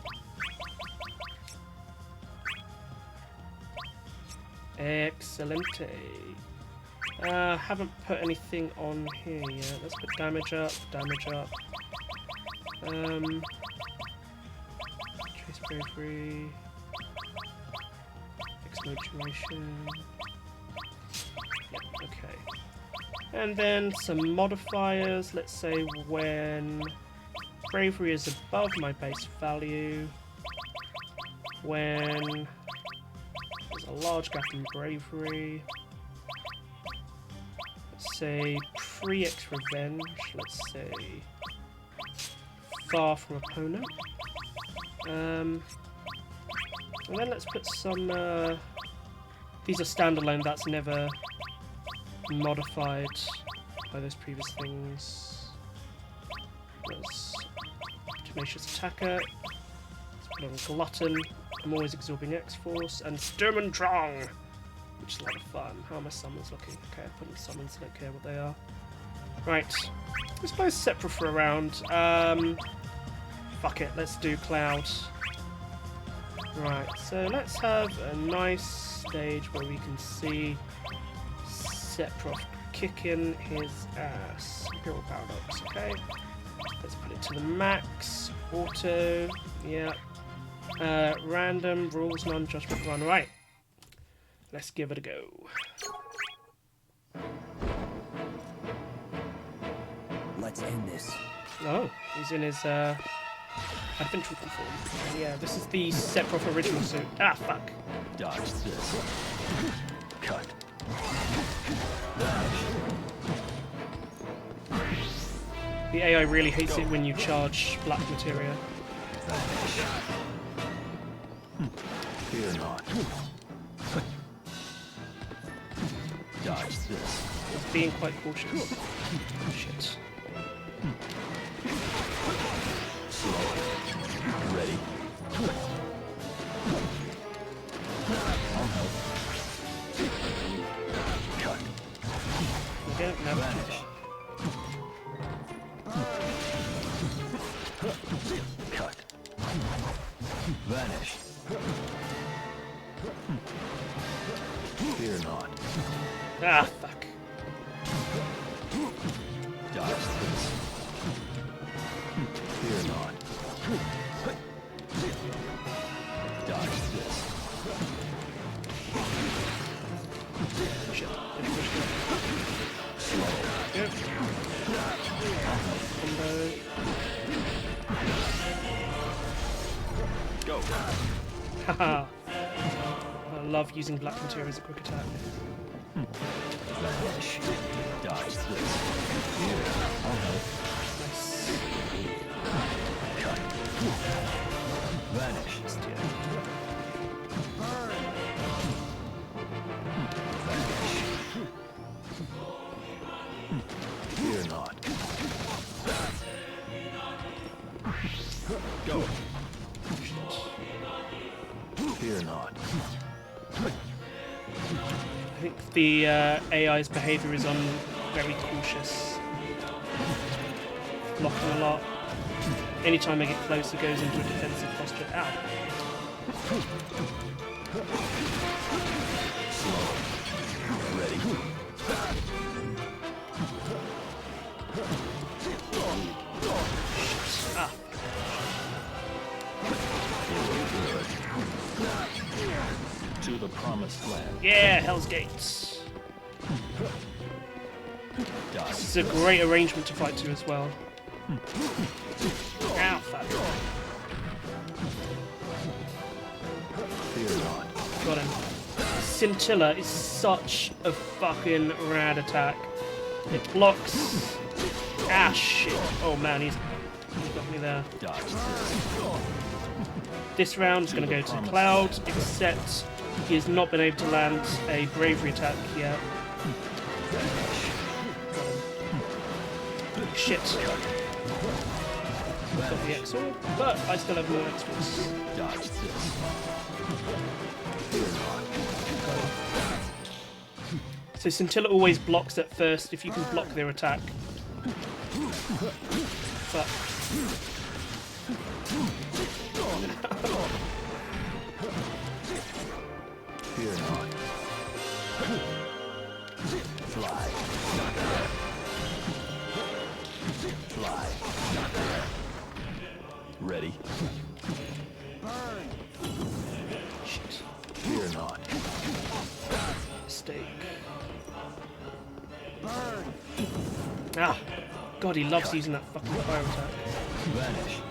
A: Excelente. Haven't put anything on here yet. Let's put damage up, damage up. Chase bravery. Exploration. Yep, okay. And then some modifiers. Let's say when bravery is above my base value. When there's a large gap in bravery. Let's say pre-X revenge. Let's say far from opponent. And then let's put some, these are standalone, that's never modified by those previous things. That's Tenacious Attacker. Let's put on Glutton. I'm always absorbing X-Force. And Sturm und Drang, which is a lot of fun. How are my summons looking? Okay, I put in summons, I don't care what they are. Right, let's play Sephiroth for a round. Fuck it, let's do Cloud. Right, so let's have a nice stage where we can see Sephiroth kicking his ass. Imperial Paradox, okay. Let's put it to the max. Auto, yeah. Random, rules, non-judgment run. Right, let's give it a go.
C: Let's end this.
A: Oh, he's in his adventure form. Yeah, this is the Sephiroth original suit. Ah, fuck.
G: Dodge this. Cut.
A: The AI really hates it when you charge black materia.
G: Fear not. Dodge this.
A: He's being quite cautious. Shit.
G: Slow. Ready. I'll help. Cut.
A: We don't know what to do.
G: Cut. Vanish. Fear not.
A: Ah, fuck.
G: Dodge this. Fear not. Dodge this.
A: Shit.
G: Slow.
A: Yep. Combo.
G: Go.
A: Haha. I love using black material as a quick attack.
G: Vanish. Dodge this. Here. I'll help.
A: Nice.
G: Cut. Vanish.
A: Dissidia.
G: Vanish. Fear not. Go. Fear not.
A: I think the AI's behaviour is on very cautious. Blocking a lot. Anytime I get close, it goes into a defensive posture. Ow.
G: Slow. Ready.
A: Ah.
G: To the promised land.
A: Yeah, Hell's Gates.
G: Dodge.
A: This is a great arrangement to fight to as well. Ow, fuck.
G: Fear not.
A: Got him. Scintilla is such a fucking rad attack. It blocks. Ah, shit. Oh man, he's got me there.
G: Dodge this.
A: This round is going to go to Cloud, except he has not been able to land a bravery attack yet. Shit. Got the XOR, but I still have more extras.
G: Dodge this. Fear not.
A: So Scintilla always blocks at first if you can block their attack. But
G: Fear not. Fly. Fly. Ready.
A: shit.
G: Fear not.
A: Mistake. Ah, God, he loves using that fucking fire attack.
G: Vanish.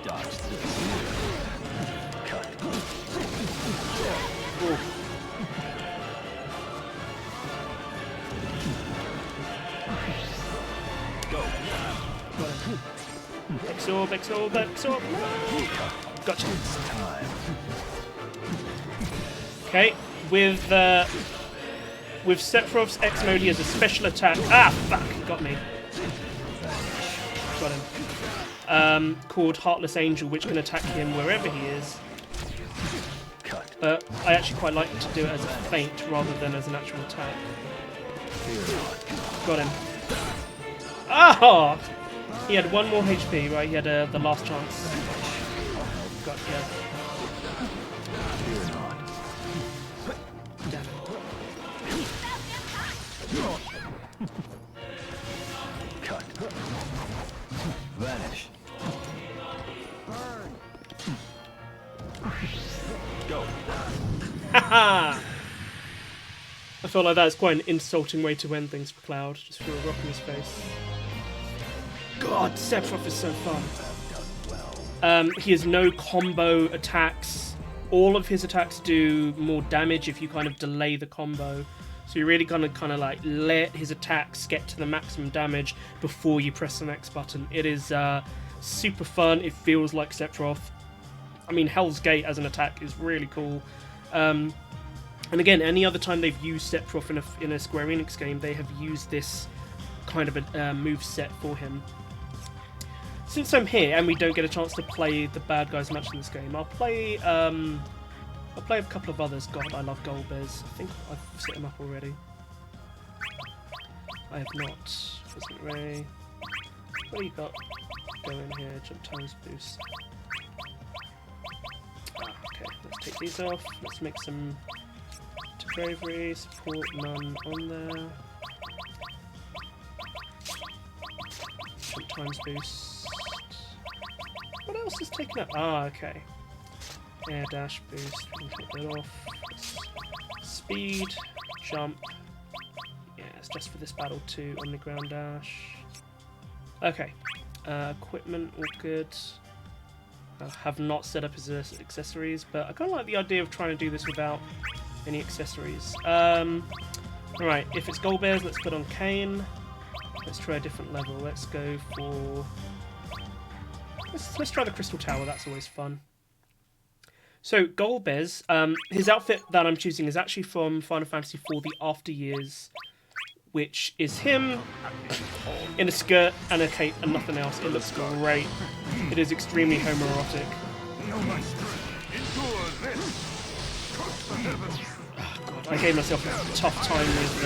G: Dodge this. Cut.
A: Ooh.
G: Go.
A: Exorb, exorb, exorb. Gotcha.
G: Time.
A: Okay, with Sephiroth's X mode, he has a special attack. Ah, fuck, he got me. Got him. Called Heartless Angel, which can attack him wherever he is.
G: Cut.
A: But I actually quite like to do it as a feint rather than as an actual attack.
G: Fear not.
A: Got him. Ah! He had one more HP, right? He had the last chance. Got yeah.
G: Fear not.
A: Damn it.
G: Cut. Vanish. Go.
A: Haha! I feel like that's quite an insulting way to end things for Cloud. Just threw a rock in his face. God, Sephiroth is so fun. He has no combo attacks. All of his attacks do more damage if you kind of delay the combo. So you're really gonna kind of like let his attacks get to the maximum damage before you press the next button. It is super fun. It feels like Sephiroth. I mean, Hell's Gate as an attack is really cool. And again, any other time they've used Sephiroth in a Square Enix game, they have used this kind of a move set for him. Since I'm here and we don't get a chance to play the bad guys much in this game, I'll play a couple of others. God, I love Golbez. I think I've set him up already. I have not. Isn't Ray? What do you got going here? Jump times boost. Okay, let's take these off. Let's make some to bravery, support, none on there. Jump times boost. What else is taken up? Ah, okay. Air dash boost, we can take that off. Speed, jump. Yeah, it's just for this battle too. On the ground dash. Okay. Equipment, all good. I have not set up his accessories, but I kind of like the idea of trying to do this without any accessories. Alright, if it's Golbez, let's put on Kane. Let's try a different level. Let's go for... Let's try the Crystal Tower, that's always fun. So, Golbez, his outfit that I'm choosing is actually from Final Fantasy IV, the After Years, which is him in a skirt and a cape and nothing else. It looks great. It is extremely homoerotic. Oh, God, I gave myself a tough time with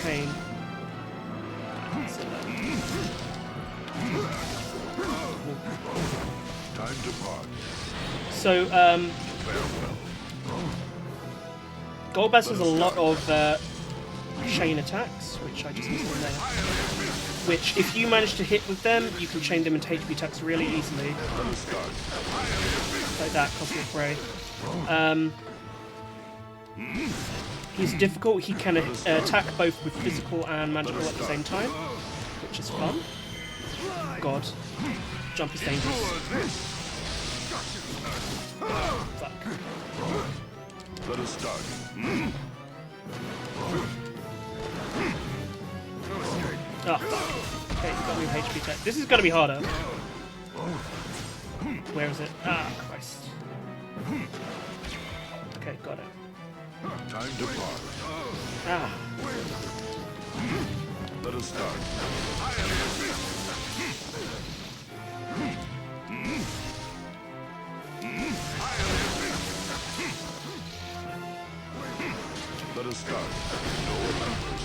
A: Kane. So, Golbez has a lot of chain attacks, which I just missed on there. Which, if you manage to hit with them, you can chain them into HP attacks really easily. Like that, Cosmic Ray. He's difficult. He can attack both with physical and magical at the same time, which is fun. God. Jump is dangerous. Fuck.
H: Let us start.
A: Oh, fuck. Okay, you got me with HP tech. This is going to be harder. Where is it? Ah, Christ. Okay, got it.
H: Time to part.
A: Ah.
H: Let us start. Let us start. No numbers.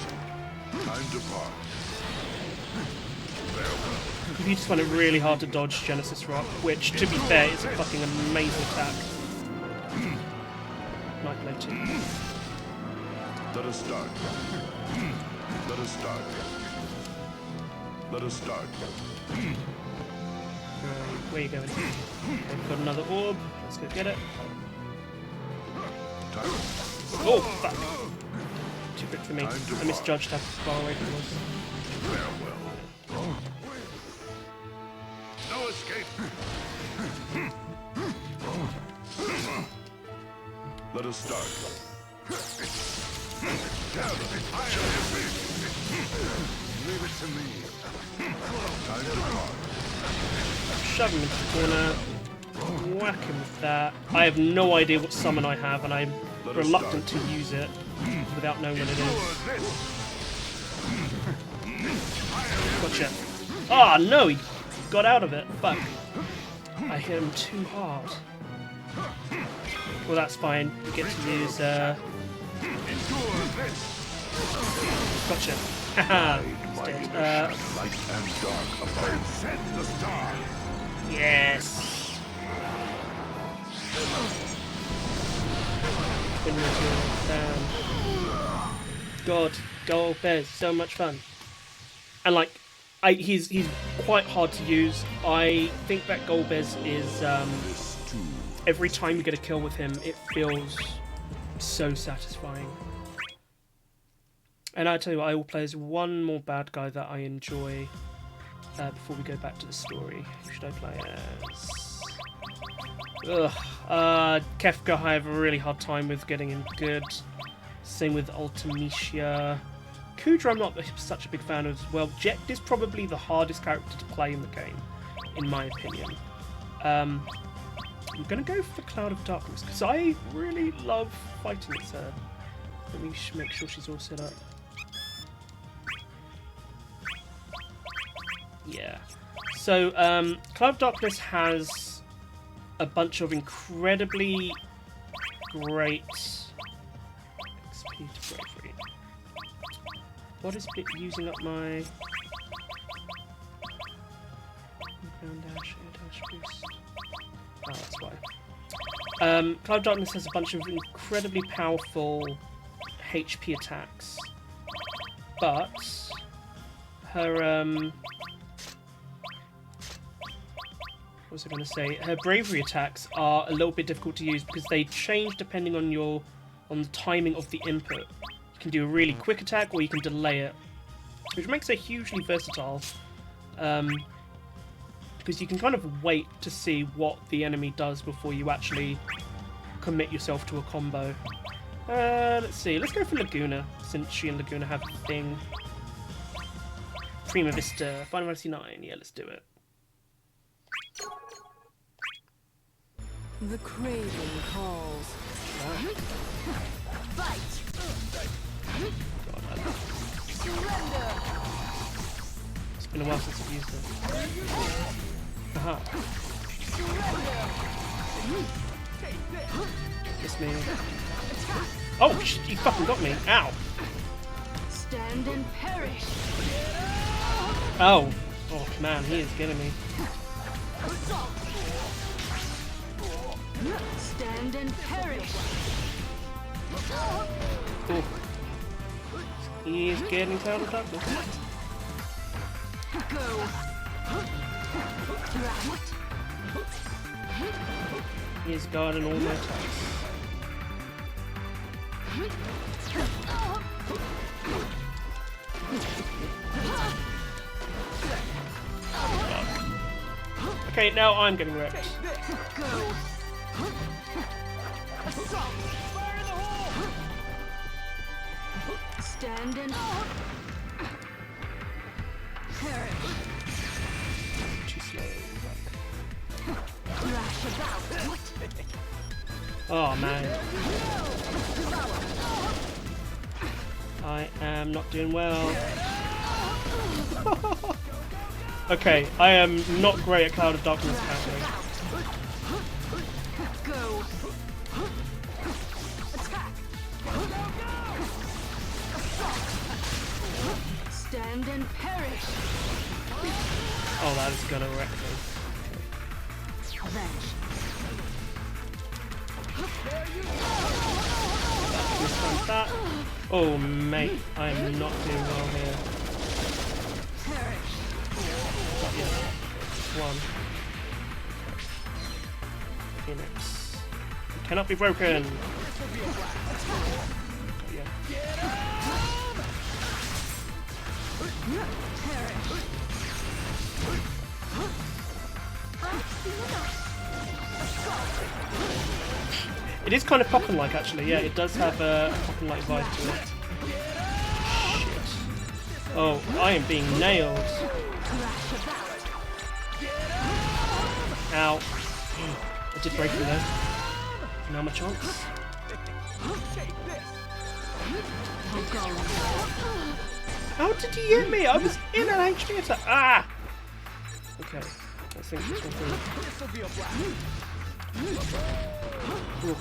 H: Time to part.
A: If you just find it really hard to dodge Genesis Rock, which, to be fair, is a fucking amazing attack. Night Blade 2.
H: Let us start. Let us start. Let us start.
A: Where are you going? Okay, we've got another orb. Let's go get it. Oh, fuck. Too quick for me. I misjudged how far away it was.
H: Farewell. No escape. Let us start. Leave it to me. Time to part.
A: Shove him into the corner. Whack him with that. I have no idea what summon I have, and I'm reluctant to use it without knowing what it is. Gotcha. Ah, no, he got out of it. Fuck. I hit him too hard. Well, that's fine. We get to use, Gotcha. Haha.
H: Light and dark above. Set the star.
A: Yes. God, Golbez, so much fun. And like, he's quite hard to use. I think that Golbez is every time you get a kill with him, it feels so satisfying. And I tell you what, I will play as one more bad guy that I enjoy before we go back to the story. Who should I play as? Kefka, I have a really hard time with getting him good. Same with Ultimecia. Kudra I'm not such a big fan of as well. Jecht is probably the hardest character to play in the game. in my opinion. I'm gonna go for Cloud of Darkness because I really love fighting as her. Let me make sure she's all set up. Yeah. So Cloud of Darkness has a bunch of incredibly great XP to bravery. What is it using up my ground dash, air dash boost? Oh, that's why. Cloud of Darkness has a bunch of incredibly powerful HP attacks, but her what was I going to say? Her bravery attacks are a little bit difficult to use because they change depending on the timing of the input. You can do a really quick attack or you can delay it, which makes her hugely versatile. Because you can kind of wait to see what the enemy does before you actually commit yourself to a combo. Let's see. Let's go for Laguna, since she and Laguna have a thing. Prima Vista, Final Fantasy 9. Yeah, let's do it.
I: The craving calls. Fight! Surrender!
A: It's been a while since I've used it. Aha. Kiss me. Oh, you fucking got me. Ow.
I: Stand and perish.
A: Oh. Oh, man, he is getting me.
I: Stand and perish.
A: Cool. He is getting Cloud of Darkness.
I: Go. Thrust.
A: He is guarding all my attacks. Okay, now I'm getting wrecked.
I: Go. Stand and perish.
A: Too slow.
I: Thrash about.
A: Oh man. I am not doing well. Okay, I am not great at Cloud of Darkness apparently.
I: Go. Attack. Stand and perish.
A: Oh, that is gonna wreck me.
I: Avenge.
A: This one's that. Oh mate, I am not doing well here.
I: Perish.
A: Not yet. One. Phoenix. You cannot be broken. Not yet. It is kind of Pokken-like actually, yeah, it does have a Pokken-like vibe to it. Shit. Oh, I am being nailed. Ow. I did break through though. Now my chance. How did you hit me? I was in an HD attack. Ah! Okay, let's think this one through. Ooh.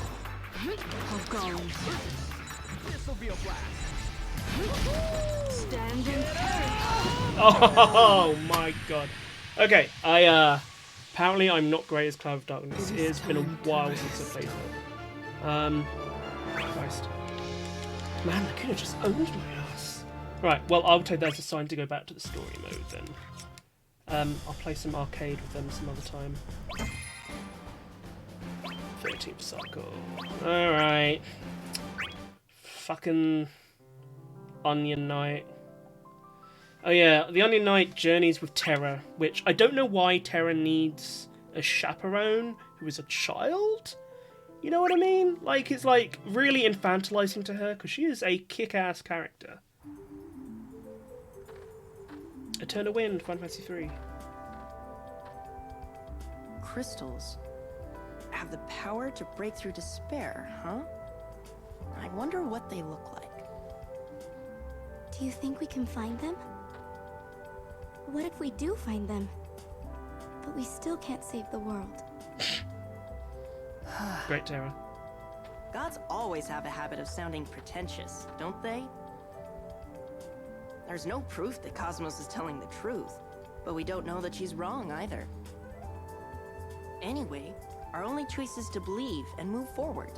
I: Stand and perish.
A: Oh my god. Okay, apparently I'm not great as Cloud of Darkness. It has been a while since I played it. Christ. Man, I could have just owned my ass. Right, well I'll take that as a sign to go back to the story mode then. I'll play some arcade with them some other time. 13th cycle. Alright. Fucking Onion Knight. Oh yeah, the Onion Knight journeys with Terra, which I don't know why Terra needs a chaperone who is a child? You know what I mean? Like, it's like really infantilizing to her, because she is a kick-ass character. Eternal Wind, Final Fantasy 3.
J: crystals have the power to break through despair, huh? I wonder what they look like.
K: Do you think we can find them? What if we do find them, but we still can't save the world?
A: Great, Tara.
J: Gods always have a habit of sounding pretentious, don't they? There's no proof that Cosmos is telling the truth, but we don't know that she's wrong either. Anyway, our only choice is to believe and move forward.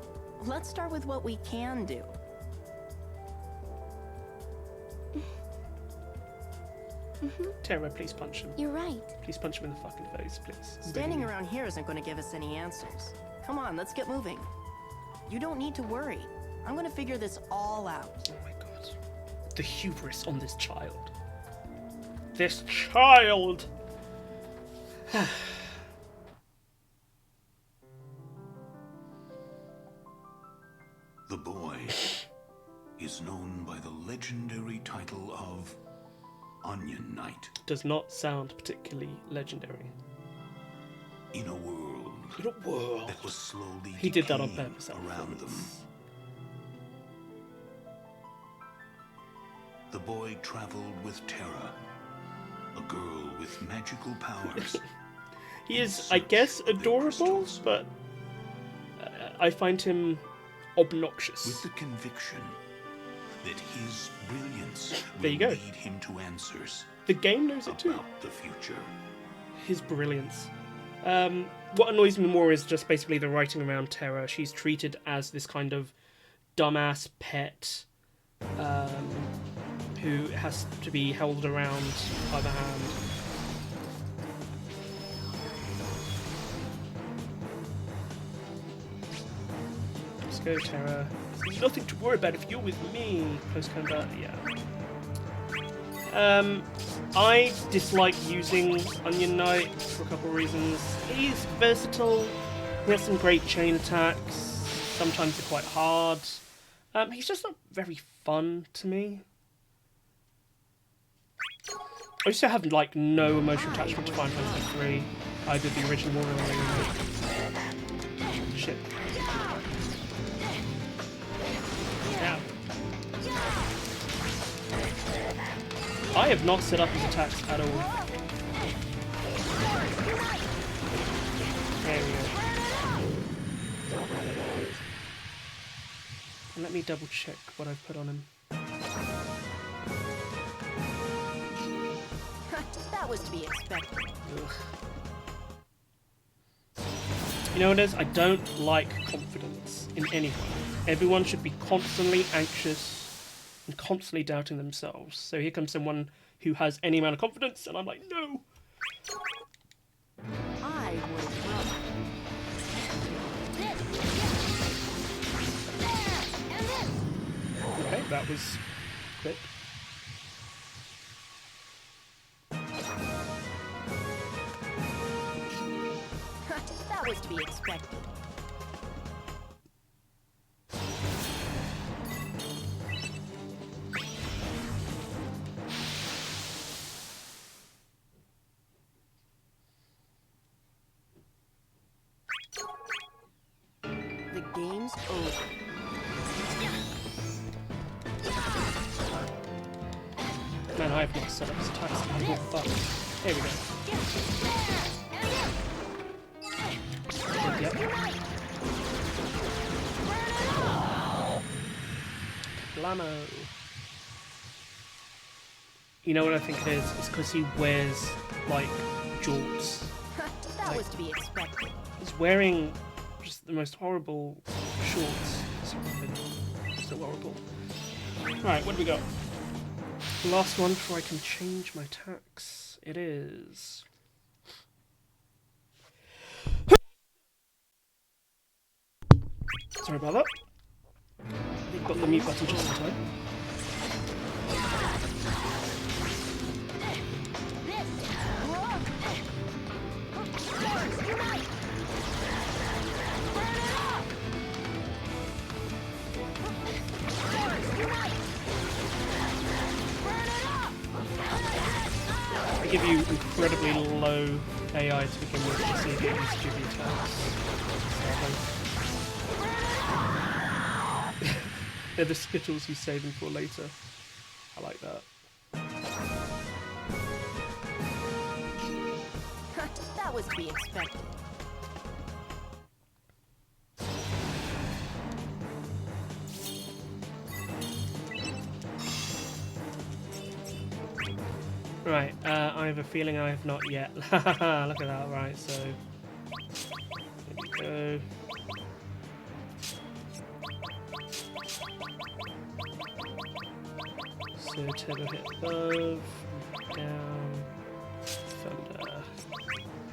J: Let's start with what we can do.
A: Tara, please punch him.
K: You're right.
A: Please punch him in the fucking face, please.
J: Standing around here isn't going to give us any answers. Come on, let's get moving. You don't need to worry. I'm going to figure this all out.
A: Oh my god. The hubris on this child. This child!
E: The boy is known by the legendary title of Onion Knight.
A: Does not sound particularly legendary.
E: In a world that was slowly
A: He did that on
E: decaying
A: purpose.
E: around them. The boy traveled with Terra, a girl with magical powers.
A: He is, I guess, adorable, but I find him obnoxious.
E: With the conviction that his brilliance
A: There
E: will
A: you go.
E: lead him to answers
A: The game knows it too.
E: about the future.
A: His brilliance. What annoys me more is just basically the writing around Terra. She's treated as this kind of dumbass pet who has to be held around by the hand. Let's go, Terra. There's nothing to worry about if you're with me. Close combat, yeah. I dislike using Onion Knight for a couple of reasons. He's versatile, he has some great chain attacks, sometimes they're quite hard. He's just not very fun to me. I used to have like no emotional attachment to Final Fantasy 3, either the original or the remake. Shit. Yeah. I have not set up his attacks at all. There we go. And let me double check what I've put on him.
J: That was to be expected.
A: Ugh. You know what it is? I don't like confidence in anyone. Everyone should be constantly anxious and constantly doubting themselves. So here comes someone who has any amount of confidence, and I'm like, no!
J: I would
A: Okay, that was quick.
J: That was to be expected. The game's over.
A: Man, I have not set up his attacks. Oh, fuck. Here we go. Yep. Blammo. You know what I think it is? It's because he wears, like, jorts.
J: That was to be expected.
A: He's wearing just the most horrible shorts. So horrible. Right, what do we got? The last one before I can change my tax. It is... Sorry about that. Got the mute button just in time. I give you incredibly low AI to begin with to see if it used to be attacks. They're the Skittles he's saving for later. I like that.
J: That was to be expected.
A: Right, I have a feeling I have not yet. Look at that, right, so... There we go. So turbo hit above, down, thunder.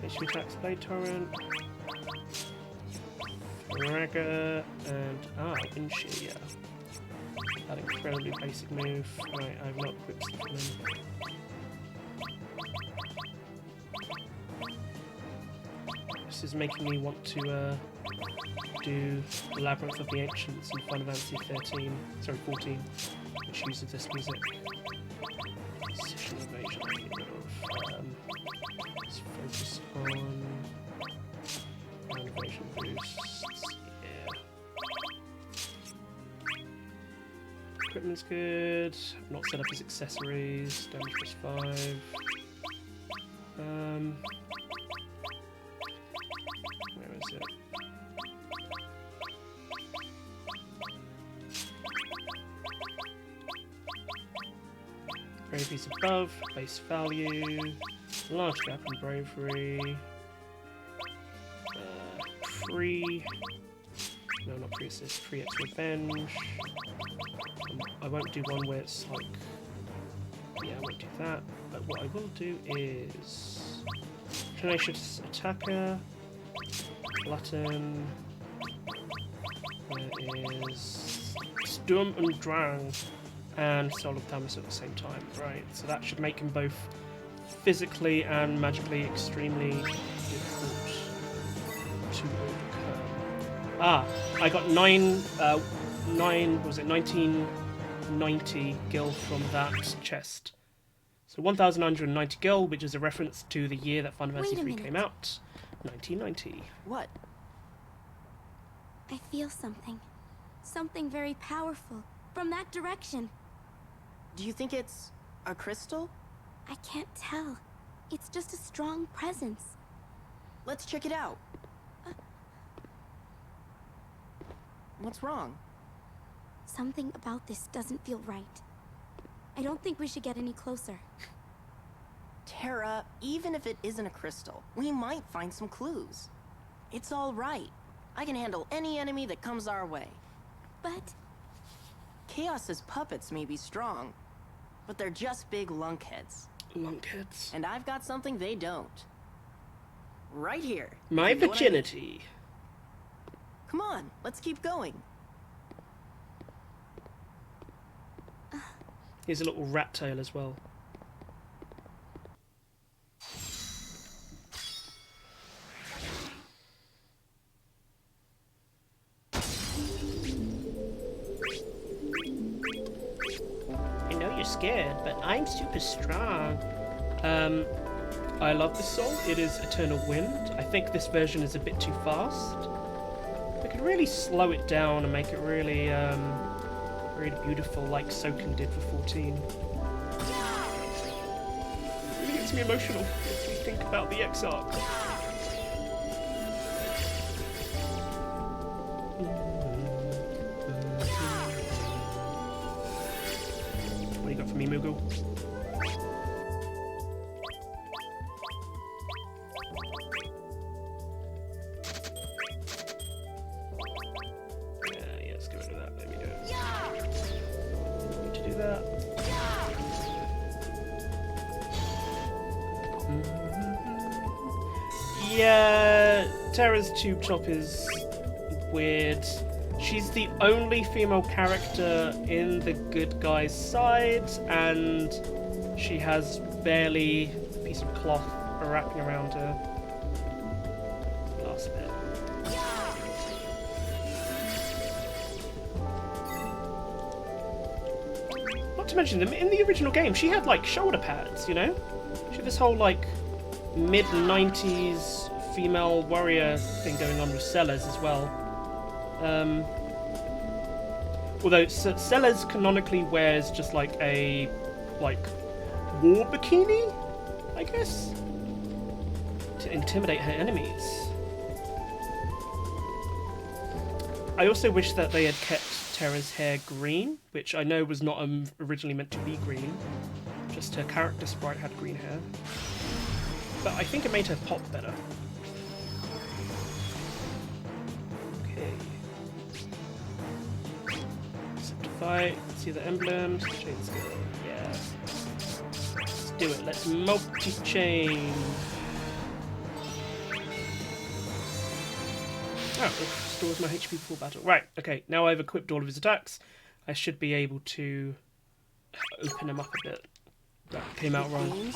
A: HP attacks, blade torrent, Fragger, and wind shear. That incredibly basic move. Right, I've not equipped them. This is making me want to do Labyrinth of the Ancients in Final Fantasy 14, which uses this music. Precision evasion, I get rid of. Let's focus on ground evasion boosts. Yeah. Equipment's good. I've not set up his accessories. Damage plus 5. Where is it? Bravery's above, base value, large gap in bravery, no, not pre-assist, pre-X revenge. I won't do one where it's like, yeah, I won't do that, but what I will do is tenacious attacker, Latin, there is Sturm und Drang, and Soul of Thamus at the same time, right? So that should make him both physically and magically extremely difficult to overcome. I got 1990 gil from that chest. So 1,990 gil, which is a reference to the year that Final Fantasy 3 came out, 1990.
J: What?
K: I feel something. Something very powerful. From that direction.
J: Do you think it's a crystal?
K: I can't tell. It's just a strong presence.
J: Let's check it out. What's wrong?
K: Something about this doesn't feel right. I don't think we should get any closer.
J: Terra, even if it isn't a crystal, we might find some clues. It's all right. I can handle any enemy that comes our way.
K: But...
J: Chaos's puppets may be strong, but they're just big lunkheads.
A: Lunkheads.
J: And I've got something they don't. Right here.
A: My virginity.
J: Come on, let's keep going.
A: Here's a little rat tail as well. Scared, but I'm super strong. I love this song. It is Eternal Wind. I think this version is a bit too fast. I could really slow it down and make it really, really beautiful, like Soken did for 14. It really gets me emotional if we think about the Exarch. What do you got for me, Moogle? Yeah, let's get rid of that. Let me do it. Need to do that. Yeah, Terra's tube top is weird. She's the only female character in the good guy's side, and she has barely a piece of cloth wrapping around her. Last bit. Not to mention, in the original game, she had like shoulder pads, you know? She had this whole like mid-90s female warrior thing going on with Sellers as well. Although Sellers canonically wears just like a war bikini, I guess, to intimidate her enemies. I also wish that they had kept Terra's hair green, which I know was not originally meant to be green. Just her character sprite had green hair. But I think it made her pop better. Okay. Set to fight. See the emblems. Chain skill. Yeah. Let's do it. Let's multi-chain. Oh, it restores my HP before battle. Right, okay, now I've equipped all of his attacks. I should be able to open him up a bit. That came out wrong.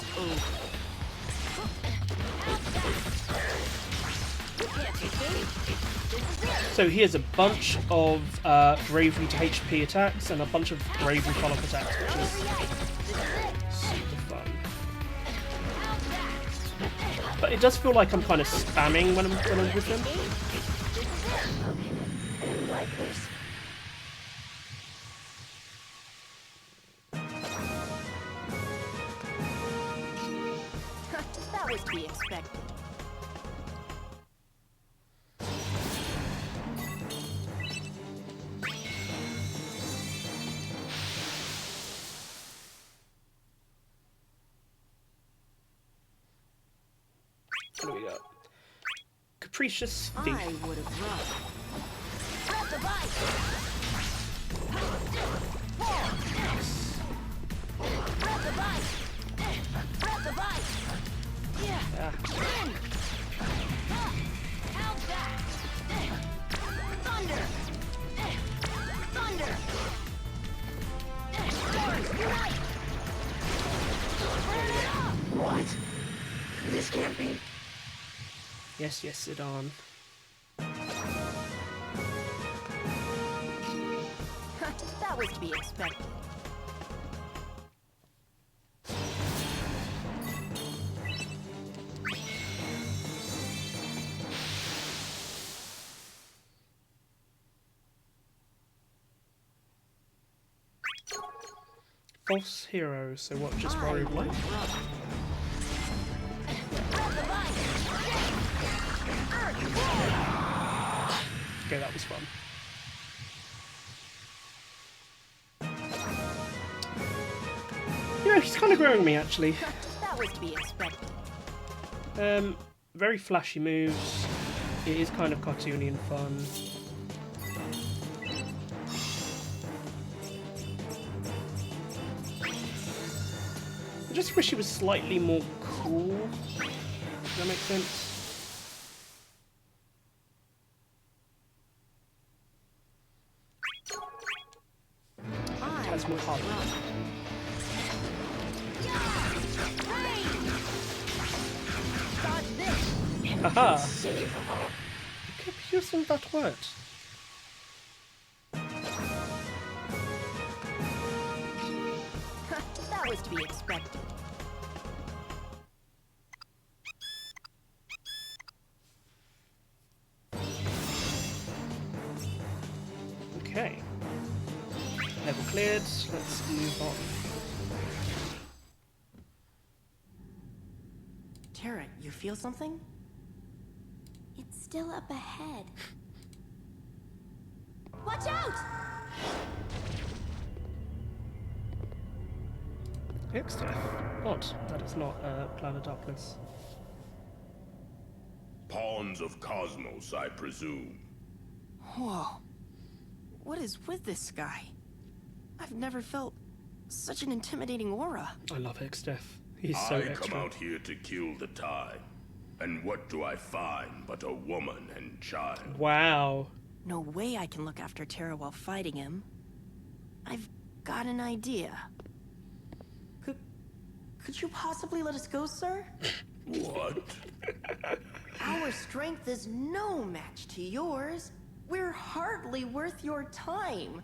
A: So he has a bunch of bravery to HP attacks and a bunch of bravery follow-up attacks, which is super fun. But it does feel like I'm kind of spamming when I'm with him.
J: That was to be expected.
A: What do we got? Capricious Thief.
J: I would have run.
A: Ah.
F: What? This can't be.
A: Yes, Sidon.
J: That was to be expected.
A: False hero, so what, just worry one? Okay, that was fun. You know, he's kind of growing me, actually.
J: That was to be expected.
A: Very flashy moves. It is kind of cartoony and fun. I just wish he was slightly more cool. Does that make sense? Has more heart. Haha! You kept using that word.
J: That was to be expected.
A: Okay. Level cleared. Let's move on.
J: Tara, you feel something?
K: It's still up ahead. Watch out!
A: Extra. What? That is not Cloud of Darkness.
H: Pawns of Cosmos, I presume.
J: Whoa. What is with this guy? I've never felt such an intimidating aura.
A: I love Hexteth. He's so
H: I
A: extra.
H: come out here to kill the time. And what do I find but a woman and child?
A: Wow.
J: No way I can look after Tara while fighting him. I've got an idea. Could you possibly let us go, sir?
H: What?
J: Our strength is no match to yours. We're hardly worth your time.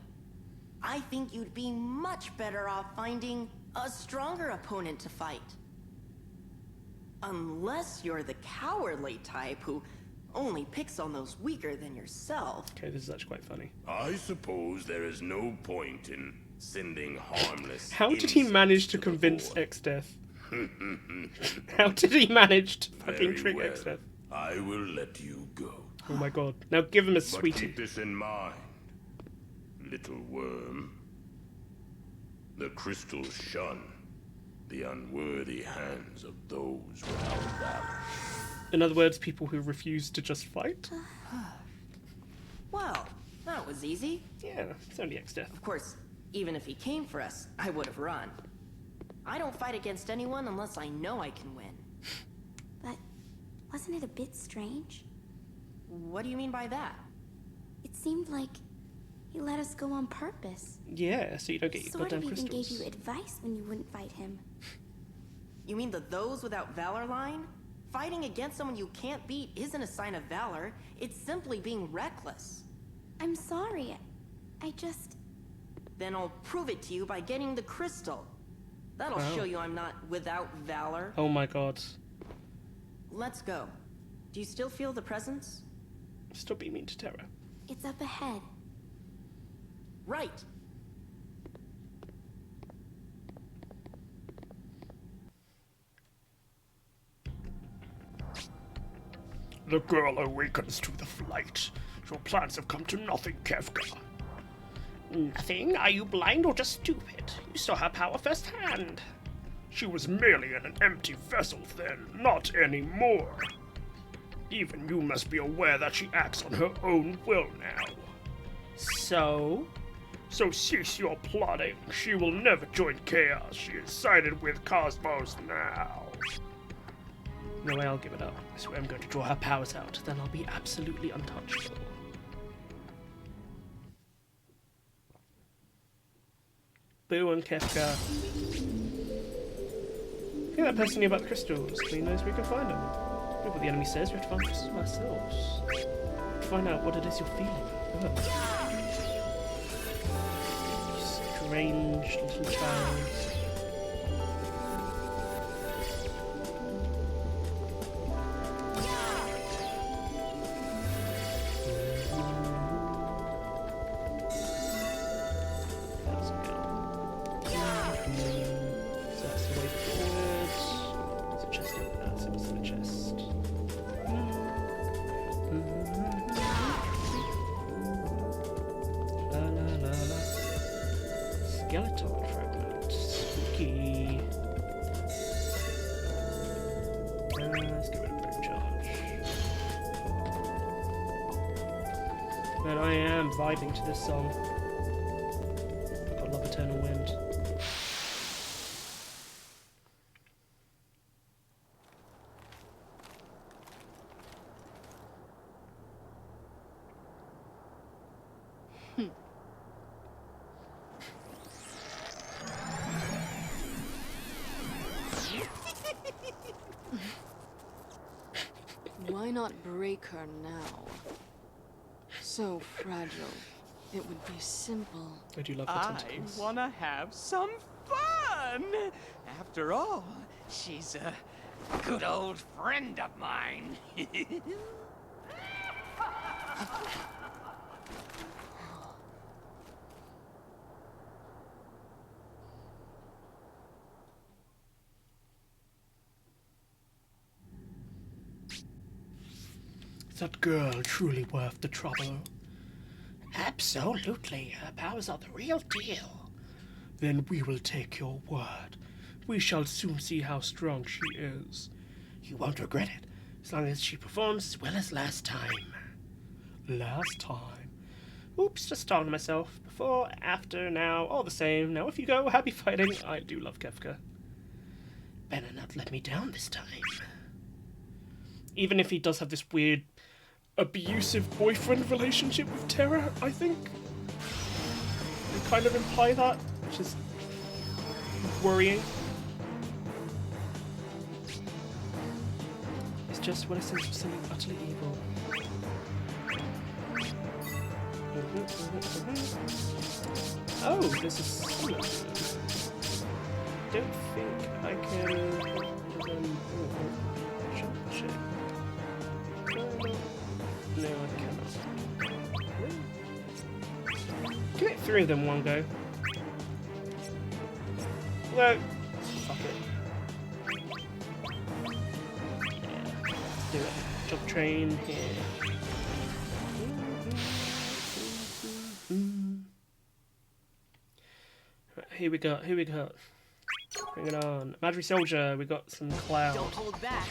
J: I think you'd be much better off finding a stronger opponent to fight. Unless you're the cowardly type who only picks on those weaker than yourself.
A: Okay, this is actually quite funny.
H: I suppose there is no point in sending harmless.
A: How did he manage to convince X-Death? How did he manage to fucking trick
H: well.
A: X-Death?
H: I will let you go.
A: Oh my god. Now give him a
H: But
A: sweetie.
H: keep this in mind, little worm. The crystals shun the unworthy hands of those without valor.
A: In other words, people who refuse to just fight?
J: Well, that was easy.
A: Yeah, it's only X-Death.
J: Of course, even if he came for us, I would have run. I don't fight against anyone unless I know I can win.
K: But wasn't it a bit strange?
J: What do you mean by that?
K: It seemed like he let us go on purpose.
A: Yeah, so you don't get your
K: Sort
A: goddamn
K: of even
A: crystals.
K: gave you advice when you wouldn't fight him.
J: You mean the those without valor line? Fighting against someone you can't beat isn't a sign of valor. It's simply being reckless.
K: I'm sorry. I just...
J: Then I'll prove it to you by getting the crystal. That'll
A: Wow.
J: show you I'm not without valor.
A: Oh my god.
J: Let's go. Do you still feel the presence?
A: Stop being mean to Terra.
K: It's up ahead.
J: Right.
L: The girl awakens to the flight. Your plans have come to nothing, Kefka.
A: Nothing? Are you blind or just stupid? You saw her power firsthand.
L: She was merely in an empty vessel then, not anymore. Even you must be aware that she acts on her own will now.
A: So?
L: So cease your plotting. She will never join Chaos. She is sided with Cosmos now.
A: No way I'll give it up. I swear I'm going to draw her powers out. Then I'll be absolutely untouchable. Boo and Kefka. I think that person knew about the crystals. He knows where we can find them. Look what the enemy says. We have to find crystals ourselves. Find out what it is you're feeling. Ugh. Strange little child. Skeleton fragment. Spooky. Let's get rid of brute charge. Man, I am vibing to this song. I love Eternal Wind.
I: Why not break her now? So fragile. It would be simple.
A: I do love the
M: I
A: tentacles.
M: wanna have some fun! After all, she's a good old friend of mine.
L: Is that girl truly worth the trouble?
A: Absolutely. Her powers are the real deal.
L: Then we will take your word. We shall soon see how strong she is.
A: You won't regret it, as long as she performs as well as last time.
L: Last time?
A: Oops, just startled myself. Before, after, now, all the same. Now if you go, happy fighting. I do love Kefka. Better not let me down this time. Even if he does have this weird, abusive boyfriend relationship with Terra, I think. They kind of imply that, which is worrying. It's just what I sense of something utterly evil. Oh, this is similar. Don't think I can... 3 of them in one go. Although, fuck it. Yeah, do it. Jump train here. Right, here we go. Here we go. Bring it on. Imaginary soldier. We got some cloud.
J: Don't hold back.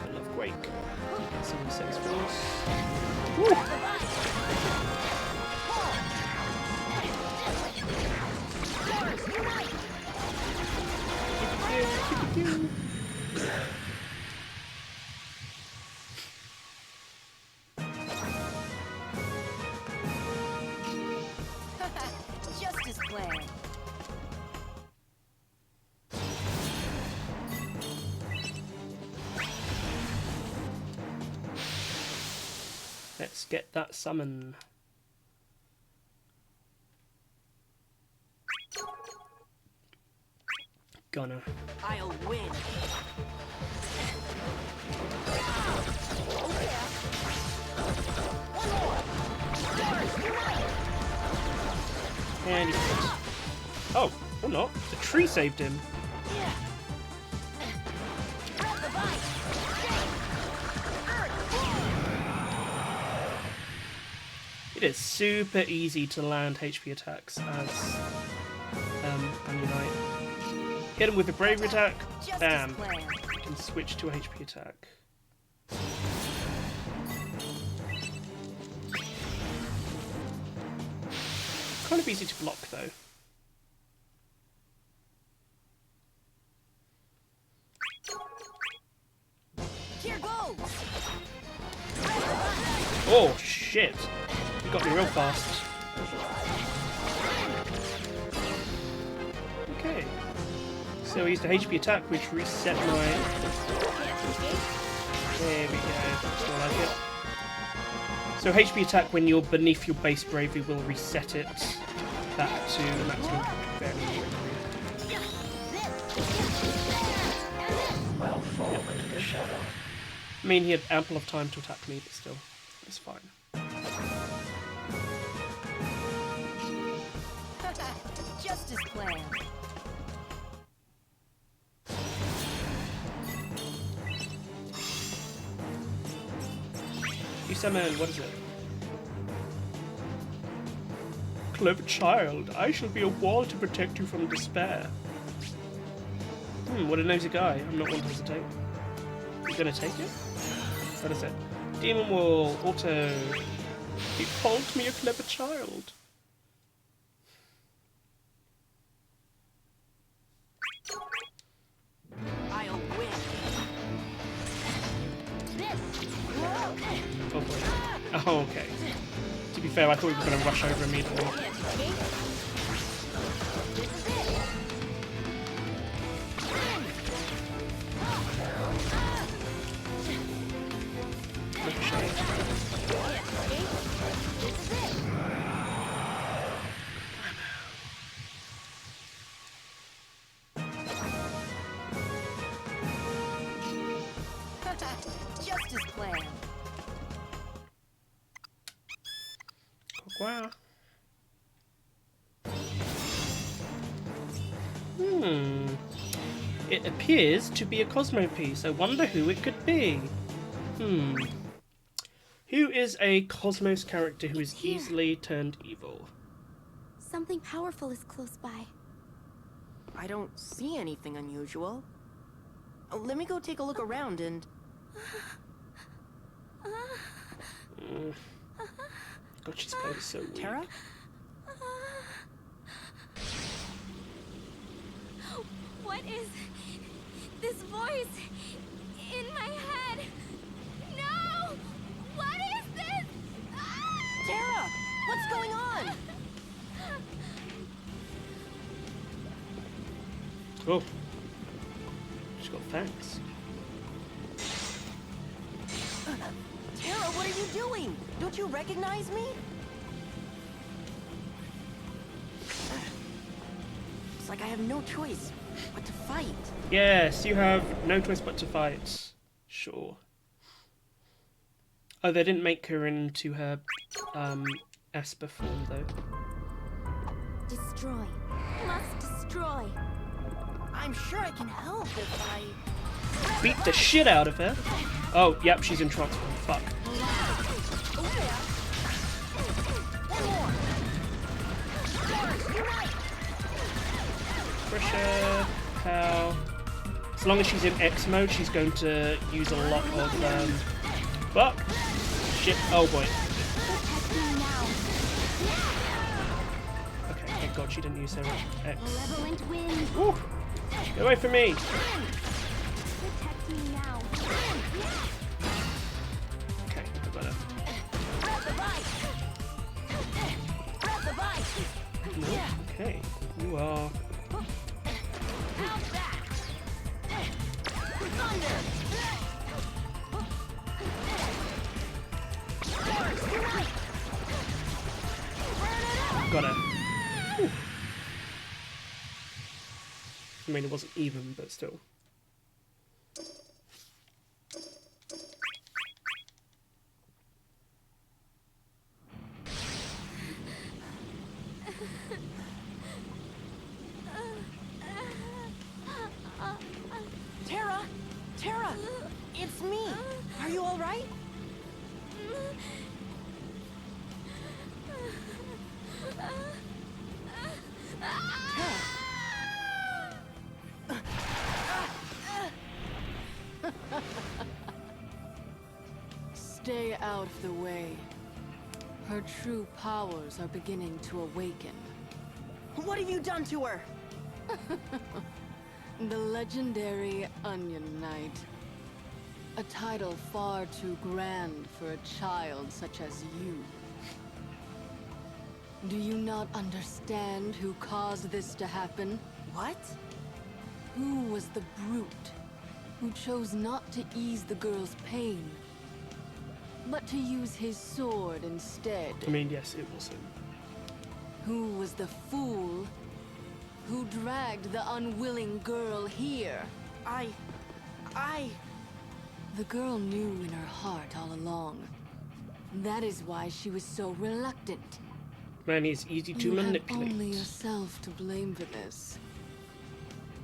A: I love Quake. Some sex force. Woo!
J: Just as planned.
A: Let's get that summon. Gonna.
J: I'll win.
A: And he falls. Oh, or not. The tree saved him. It is super easy to land HP attacks as Unite. Hit him with the bravery attack, bam. You can switch to a HP attack. Kind of easy to block though.
J: Here goes.
A: Oh shit! You got me real fast. Okay. So I used a HP attack which reset my... There we go, that's more like it. So HP attack when you're beneath your base bravery will reset it back to maximum value.
G: Well, fall into the shadow.
A: I mean, he had ample of time to attack me, but still, it's fine.
J: Just as planned.
A: You summon, what is it? Clever child, I shall be a wall to protect you from despair. What a nosy guy. I'm not one to hesitate. You gonna take it? What is it? Demon Wall, auto. You called me a clever child.
J: I'll win.
A: Oh boy. Oh, okay. To be fair, I thought we were going to rush over immediately.
J: Just as planned.
A: Wow. It appears to be a Cosmo piece. I wonder who it could be. Who is a Cosmos character who is easily turned evil?
K: Something powerful is close by.
J: I don't see anything unusual. Let me go take a look around and...
A: God, she's playing so weak.
J: Tara?
K: What is this voice in my head? No! What is this?
J: Tara! What's going on?
A: Oh. She's got fangs.
J: Tara, what are you doing? Don't you recognize me? It's like I have no choice. but to fight.
A: Yes, you have no choice but to fight. Sure. Oh, they didn't make her into her Esper form though.
K: Destroy. Must destroy.
J: I'm sure I can help if I...
A: Beat the shit out of her. Oh, yep, she's in trance form. Fuck. Pressure. Pow. As long as she's in X mode, she's going to use a lot of but shit. Oh boy. Okay, thank God she didn't use her X. Woo! Get away from me! Okay, I better. Okay, you are. Got her. Whew. I mean, it wasn't even, but still.
J: Terra! Terra! It's me! Are you alright?
I: Stay out of the way. Her true powers are beginning to awaken.
J: What have you done to her?
I: The legendary Onion Knight. A title far too grand for a child such as you. Do you not understand who caused this to happen?
J: What?
I: Who was the brute who chose not to ease the girl's pain, but to use his sword instead?
A: I mean, yes, it was him.
I: Who was the fool who dragged the unwilling girl here? The girl knew in her heart all along. That is why she was so reluctant.
A: Man, he's easy to manipulate.
I: You have only yourself to blame for this.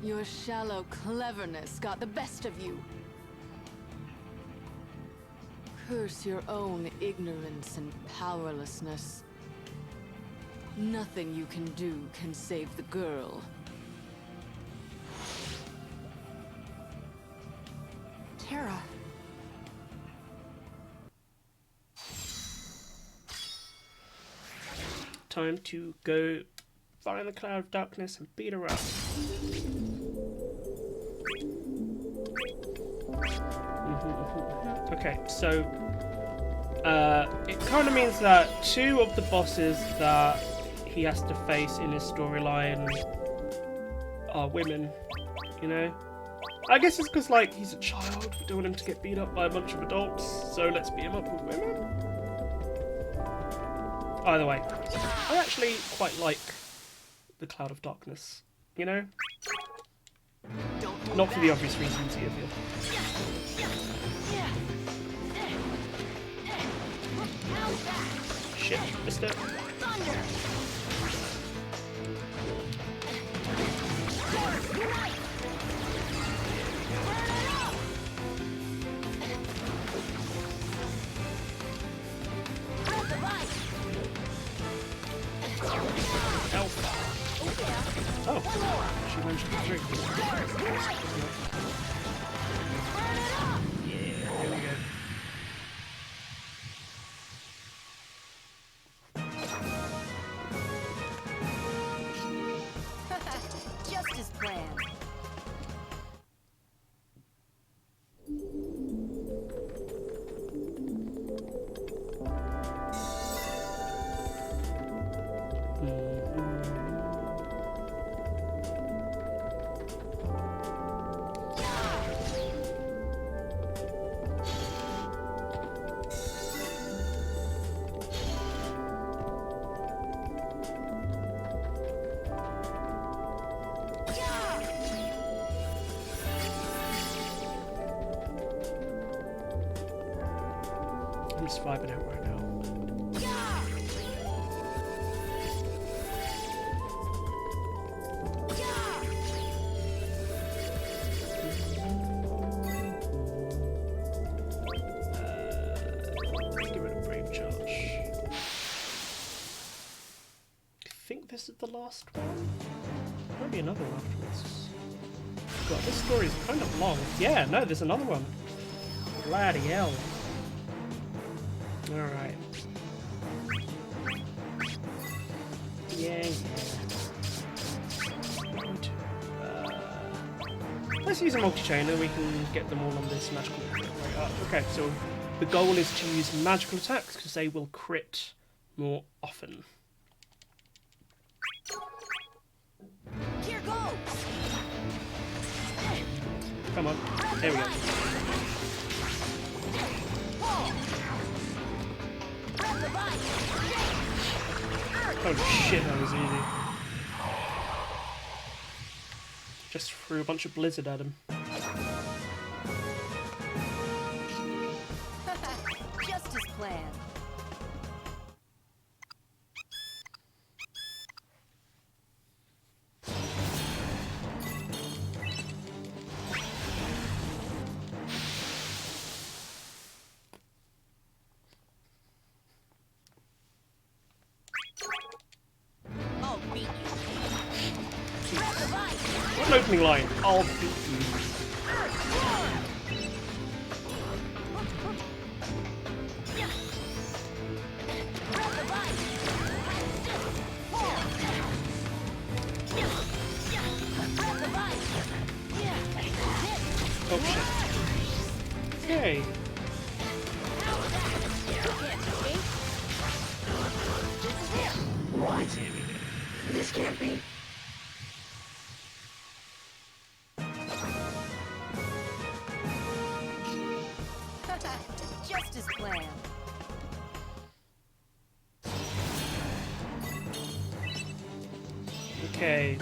I: Your shallow cleverness got the best of you. Curse your own ignorance and powerlessness. Nothing you can do can save the girl.
J: Terra.
A: Time to go find the Cloud of Darkness and beat her up. Okay, so it kind of means that two of the bosses that he has to face in his storyline are women, you know? I guess it's because, like, he's a child. We don't want him to get beat up by a bunch of adults, so let's beat him up with women. Either way, I actually quite like the Cloud of Darkness, you know? Not for the obvious reasons either. Shit, missed it. Oh, she managed to get through. Yeah, here we go.
J: Just as planned.
A: I'm just vibing out right now. Get rid of Brave Charge. I think this is the last one? Maybe another one afterwards. God, this story is kind of long. Yeah, no, there's another one. Bloody hell. Alright. Yeah. Let's use a multi-chain and we can get them all on this magical crit right up. Okay, so the goal is to use magical attacks because they will crit more often.
J: Here goes.
A: Come on. There we go. Holy shit, that was easy. Just threw a bunch of blizzard at him.
J: Just as planned. I'll beat you.
A: What an opening line. I'll beat you. Oh shit. Okay.
F: What? This can't be.
J: Just as planned.
A: Okay.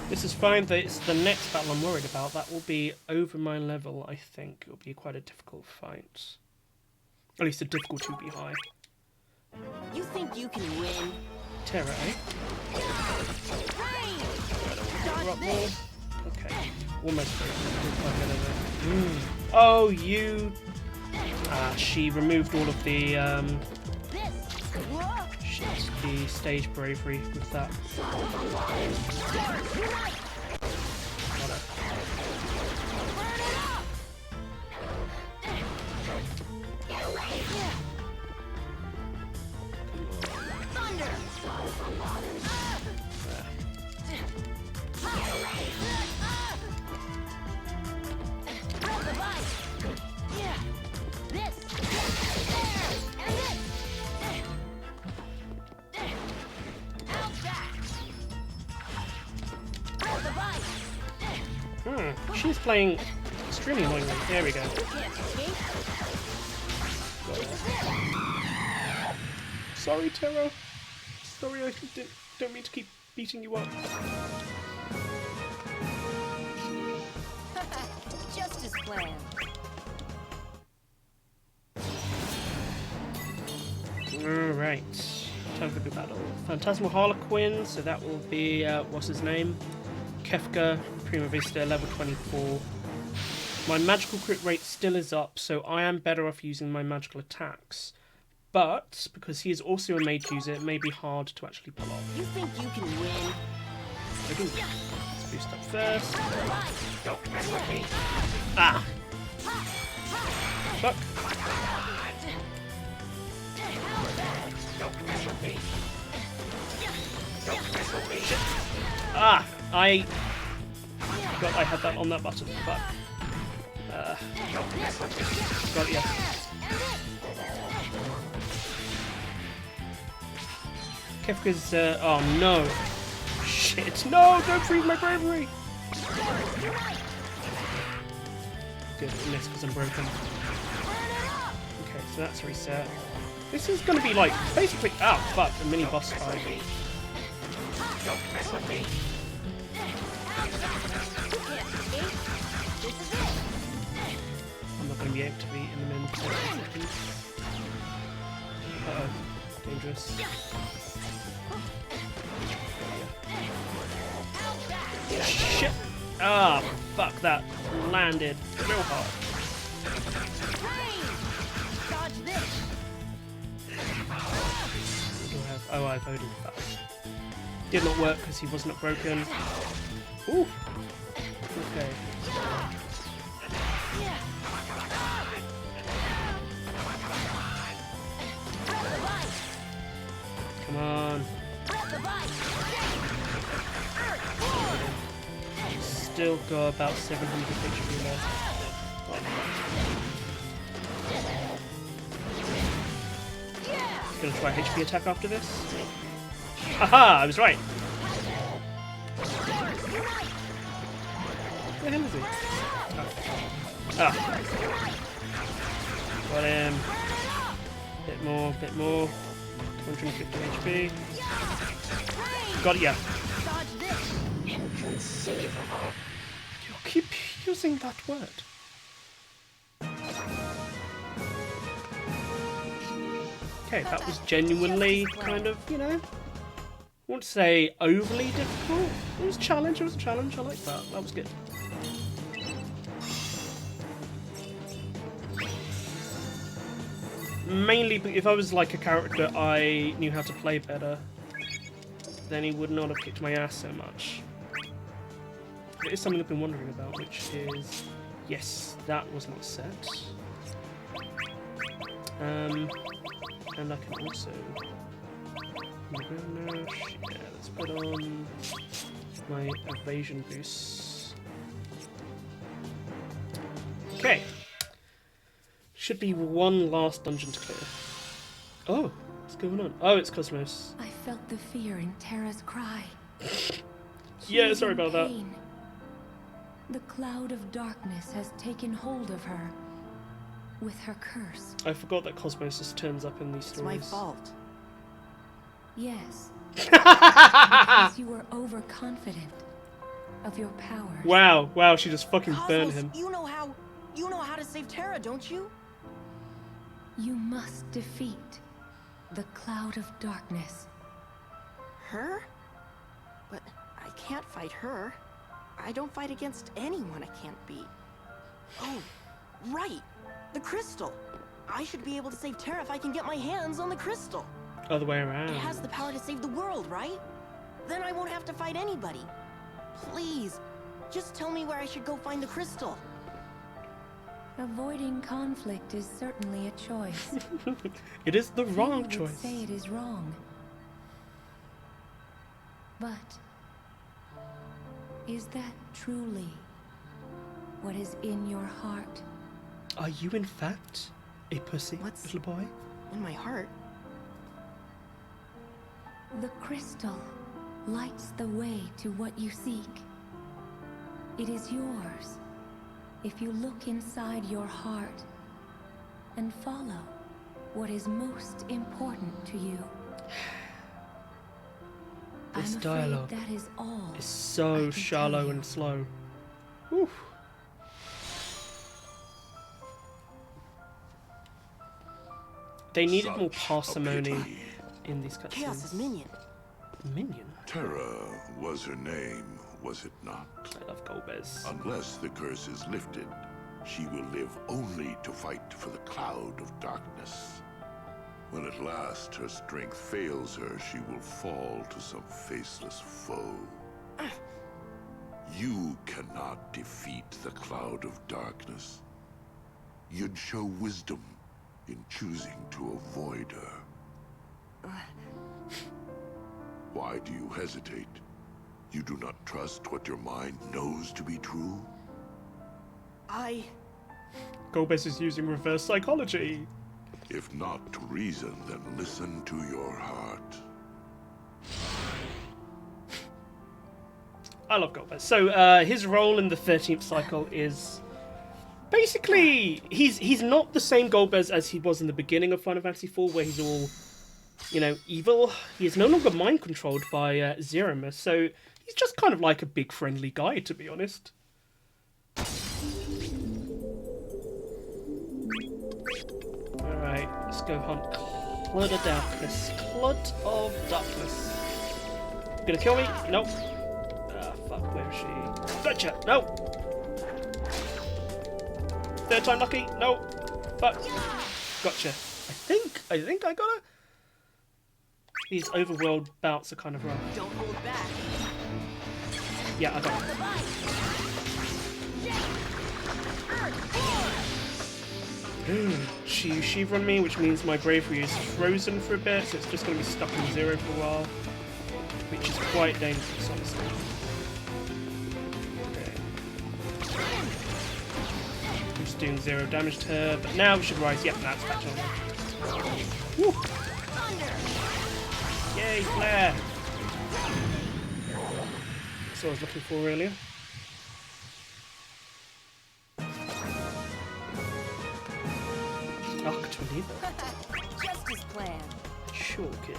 A: This is fine. It's the next battle I'm worried about. That will be over my level, I think. It will be quite a difficult fight. At least the difficulty will be high.
J: You think you can win?
A: Terra, eh? Okay. Almost there. Oh, you... she removed all of the, shit, the stage bravery with that. She's playing extremely annoyingly. There we go. Sorry, Terra. Sorry, I don't mean to keep beating you up.
J: Just as planned.
A: Alright. Time for the battle. Phantasmal Harlequin, so that will be, what's his name? Kefka, Prima Vista, level 24. My magical crit rate still is up, so I am better off using my magical attacks. But, because he is also a mage user, it may be hard to actually pull off.
J: You think you can win?
A: I do. Let's boost up first. Ah! Fuck. Ah! I forgot I had that on that button. Fuck. Got ya. Kefka's, oh no. Shit, no, don't freeze my bravery! Good, I missed because I'm broken. Okay, so that's reset. This is gonna be like, basically, oh fuck, a mini boss fight. On the going to be able to beat him in 10 seconds. Uh-oh. Dangerous. Shit! Ah, fuck, that landed real hard. Oh, I voted that. Did not work because he was not broken. Ooh. Okay. Come on. Still got about 700 HP left. Gonna try HP attack after this. Haha! I was right. Where the hell is he? Oh. Ah. Got him. Bit more, bit more. 250 HP. Got it, yeah. You keep using that word. Okay, that was genuinely kind of, you know, I won't say overly difficult. It was a challenge, I like that. That was good. Mainly, if I was like a character I knew how to play better, then he would not have kicked my ass so much. It is something I've been wondering about, which is... Yes, that was not set. And I can also... Yeah, let's put on my evasion boost. Okay. Should be one last dungeon to clear. Oh, what's going on? Oh, it's Cosmos.
I: I felt the fear in Terra's cry.
A: Yeah, sorry about that.
I: The cloud of darkness has taken hold of her with her curse.
A: I forgot that Cosmos just turns up in these stories.
J: It's my fault.
I: Yes. Because you were overconfident of your powers.
A: Wow, she just fucking burned him.
J: You know how to save Terra, don't you?
I: You must defeat the cloud of darkness.
J: Her? But I can't fight her. I don't fight against anyone I can't beat. Oh, right. The crystal. I should be able to save Terra if I can get my hands on the crystal.
A: Other way around.
J: It has the power to save the world, right? Then I won't have to fight anybody. Please, just tell me where I should go find the crystal.
I: Avoiding conflict is certainly a choice.
A: It is the wrong
I: Few would
A: choice.
I: say it is wrong. But is that truly what is in your heart?
A: Are you in fact a pussy, little boy?
J: In my heart?
I: The crystal lights the way to what you seek. It is yours if you look inside your heart and follow what is most important to you.
A: This
I: I'm
A: dialogue
I: afraid that is all
A: is so shallow and slow. Oof. They needed more parsimony in these cutscenes.
J: Chaos's minion.
A: Minion?
H: Terra was her name, was it not?
A: I love Golbez.
H: Unless the curse is lifted, she will live only to fight for the cloud of darkness. When at last her strength fails her, she will fall to some faceless foe. You cannot defeat the cloud of darkness. You'd show wisdom in choosing to avoid her. Why do you hesitate? You do not trust what your mind knows to be true?
A: Golbez is using reverse psychology.
H: If not to reason, then listen to your heart.
A: I love Golbez. So his role in the 13th cycle is basically he's not the same Golbez as he was in the beginning of Final Fantasy IV, where he's all, you know, evil. He is no longer mind controlled by Zeramus, so he's just kind of like a big friendly guy, to be honest. Let's go hunt Cloud of Darkness. Cloud of Darkness. Gonna kill me? Nope. Ah, fuck, where is she? Gotcha! No! Third time lucky? No! Fuck. Gotcha. I think I got her. These overworld bouts are kind of rough.
J: Don't hold back.
A: Yeah, I got it. She Shiva on me, which means my bravery is frozen for a bit, so it's just going to be stuck in 0 for a while, which is quite dangerous, honestly. Okay. I'm just doing 0 damage to her, but now we should rise. Yep, now it's back to normal. Woo! Yay, flare! That's what I was looking for earlier. Arc to leave it.
J: Just as planned.
A: Sure, kid.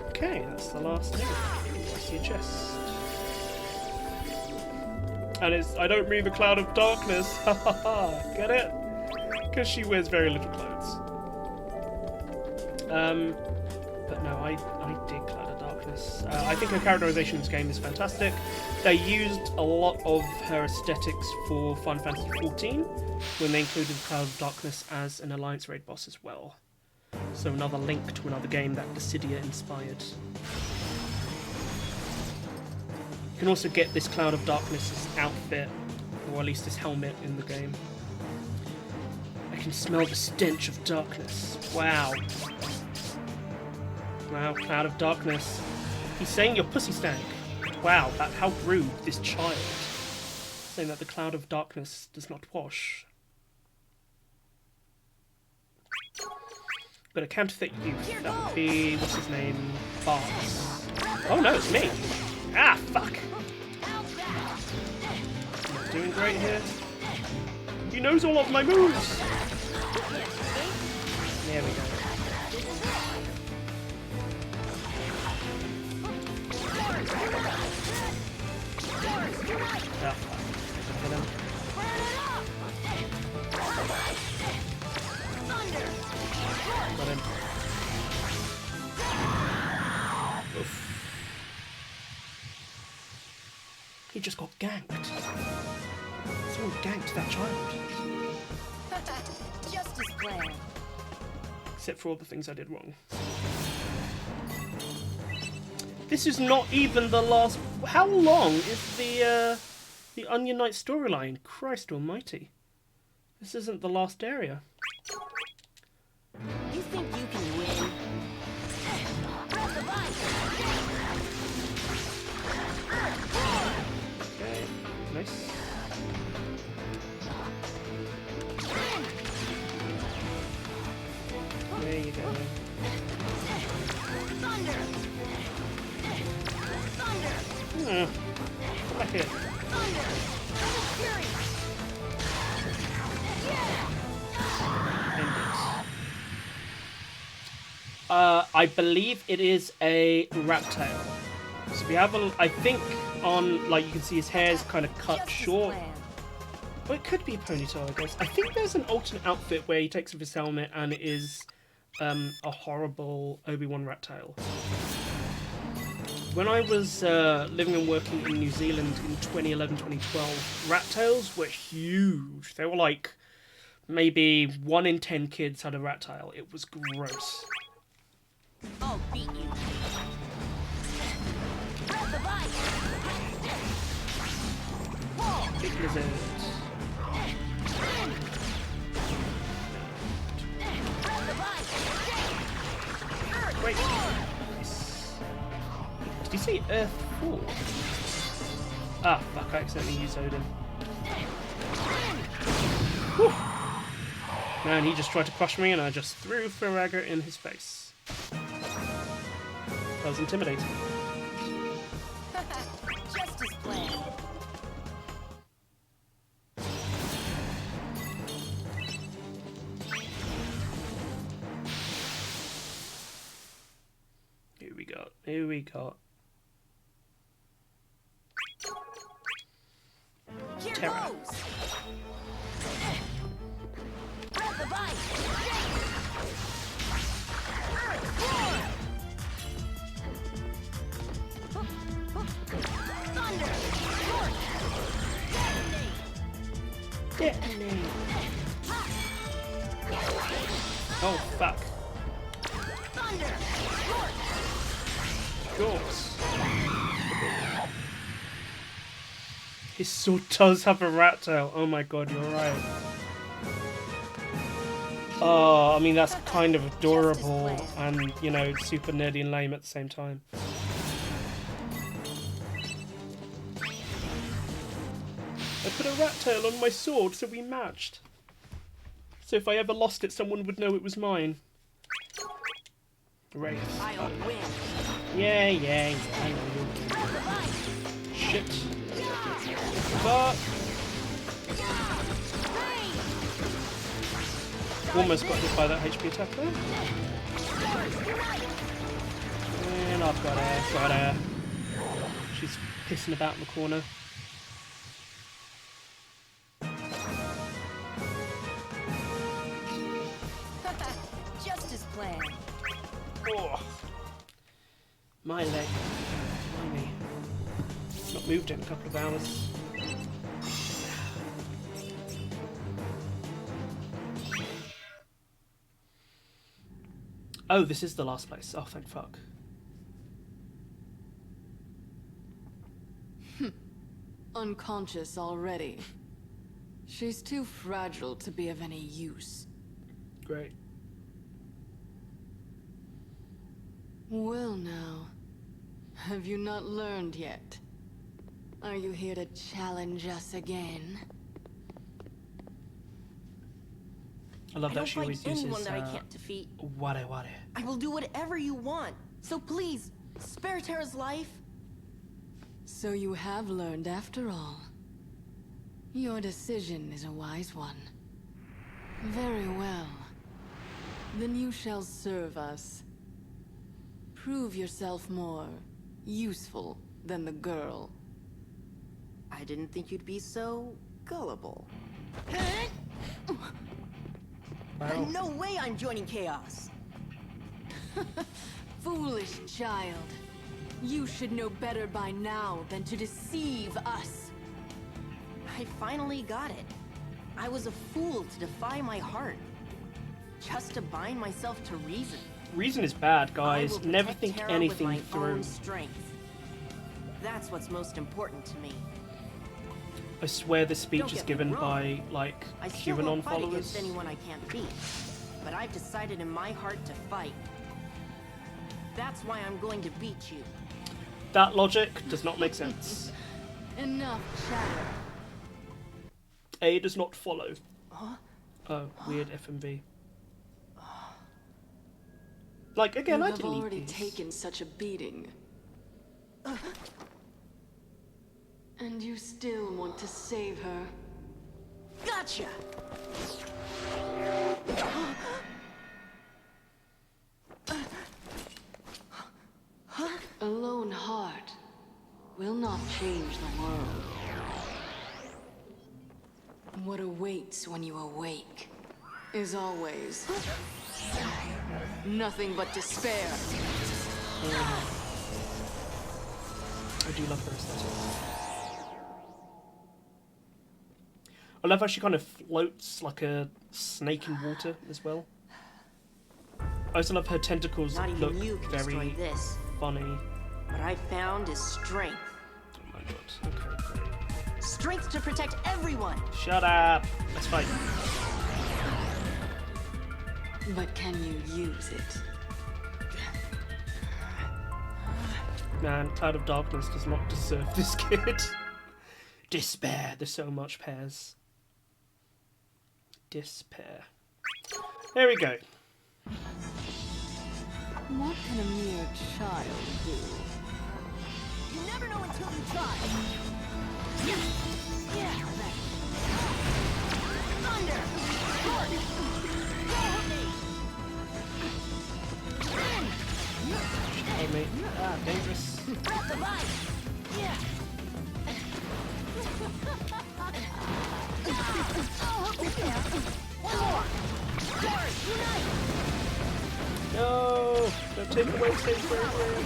A: Okay, that's the last thing. I see a chest. And it's, I don't mean the Cloud of Darkness, ha ha ha, get it? Because she wears very little clothes. But no, I dig Cloud of Darkness. I think her characterization in this game is fantastic. They used a lot of her aesthetics for Final Fantasy XIV when they included Cloud of Darkness as an Alliance raid boss as well. So another link to another game that Dissidia inspired. You can also get this Cloud of Darkness' outfit, or at least his helmet, in the game. I can smell the stench of darkness. Wow. Wow, Cloud of Darkness. He's saying your pussy stank. Wow, how rude, this child. Saying that the Cloud of Darkness does not wash. But a counterfeit youth, that would be, what's his name? Bart's. Oh no, it's me! Ah, fuck! Not doing great here. He knows all of my moves! There we go. Ah, fuck. Hit him. Got him. Oof. He just got ganked. Someone ganked that child.
J: Just as planned.
A: Except for all the things I did wrong. This is not even the last... How long is the Onion Knight storyline? Christ almighty. This isn't the last area.
J: You think you can win?
A: Okay, nice. There you go. Come back here. End it. I believe it is a rat tail. So we have a, I think on, like, you can see his hair's kind of cut short. Well, it could be a ponytail, I guess. I think there's an alternate outfit where he takes off his helmet and it is a horrible Obi-Wan rat tail. When I was living and working in New Zealand in 2011-2012, rat tails were huge. They were like, maybe 1 in 10 kids had a rat tail. It was gross.
J: I'll beat you.
A: Big lizard. Wait. Nice. Did you say Earth 4? Ah, fuck, I accidentally used Odin. Whew. Man, he just tried to crush me and I just threw Farraga in his face. That was intimidating.
J: Just as planned.
A: Who we got?
J: Here
A: Terra.
J: goes. Grab the bike. Thunder.
A: Detonate. Oh fuck.
J: Thunder.
A: Gorse. His sword does have a rat tail. Oh my god, you're right. Oh, I mean, that's kind of adorable and, you know, super nerdy and lame at the same time. I put a rat tail on my sword so we matched. So if I ever lost it, someone would know it was mine. Wraith.
J: I'll win.
A: Yeah, I know you. Shit. Fuck. Almost got hit by that HP attack there. And I've got her. She's pissing about in the corner.
J: Just as planned.
A: Oh. My leg. Blimey. Not moved in a couple of hours. Oh, this is the last place. Oh, thank fuck.
N: Unconscious already. She's too fragile to be of any use.
A: Great.
N: Well now, have you not learned yet? Are you here to challenge us again?
A: I love that she always uses
J: anyone that I can't defeat.
A: Ware.
J: I will do whatever you want. So please, spare Terra's life.
N: So you have learned after all. Your decision is a wise one. Very well. Then you shall serve us. Prove yourself more useful than the girl.
J: I didn't think you'd be so gullible.
A: Wow.
J: No way I'm joining Chaos.
N: Foolish child. You should know better by now than to deceive us.
J: I finally got it. I was a fool to defy my heart. Just to bind myself to reason.
A: Reason is bad, guys.
J: I will
A: Never
J: protect
A: think
J: Terra
A: anything
J: with my
A: through.
J: own strength. That's what's most important to me.
A: I swear this speech
J: Don't
A: is
J: get me
A: given
J: wrong.
A: by, like,
J: I still
A: QAnon
J: won't fight
A: followers.
J: against anyone I can't beat. But I've decided in my heart to fight. That's why I'm going to beat you.
A: That logic does not make sense.
N: Enough chatter.
A: A does not follow.
J: Huh?
A: Oh, weird FMV. Like, again, I
N: You have
A: didn't
N: already
A: need these.
N: taken such a beating. And you still want to save her.
J: Gotcha!
N: A lone heart will not change the world. What awaits when you awake is always nothing but despair.
A: I do love her aesthetic. I love how she kind of floats like a snake in water as well. I also love her tentacles
J: Not even
A: look
J: you can destroy
A: very
J: this.
A: funny.
J: What I found is strength.
A: Oh my god. Okay, great.
J: Strength to protect everyone.
A: Shut up. Let's fight.
N: But can you use it?
A: Man, Cloud of Darkness does not deserve this kid. Despair. There's so much pairs. Despair. There we go.
N: What can a mere child do?
J: You never know until you try. Thunder!
A: Oh, mate. Ah, No! Don't take away Sage's bravery.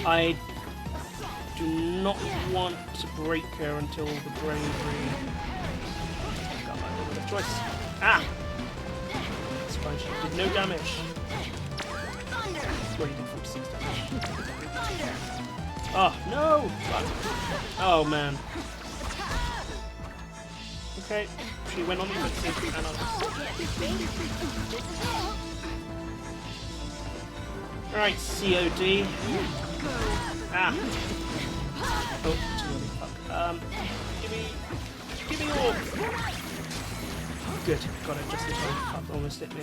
A: I do not want to break her until the bravery. God, I don't have a choice. Ah! That's fine, she did no damage. Well, you did 46 damage. Oh, no! Oh, man. Okay, she went on the offensive and Alright, COD. Ah. Oh, too early, fuck. Give me your... Good, got it just in time. Fuck, almost hit me.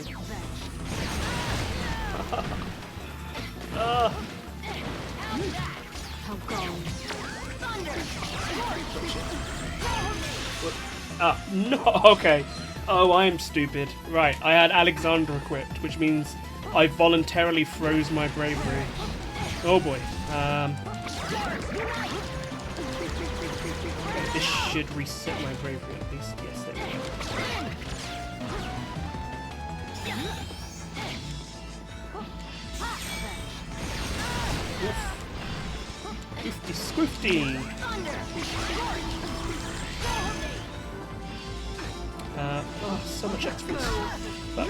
A: Ah, no, okay. Oh, I'm stupid. Right, I had Alexander equipped, which means I voluntarily froze my bravery. Oh boy. This should reset my bravery at least. Yes, there we go. Oofty squifty. Oh, so much XP. But...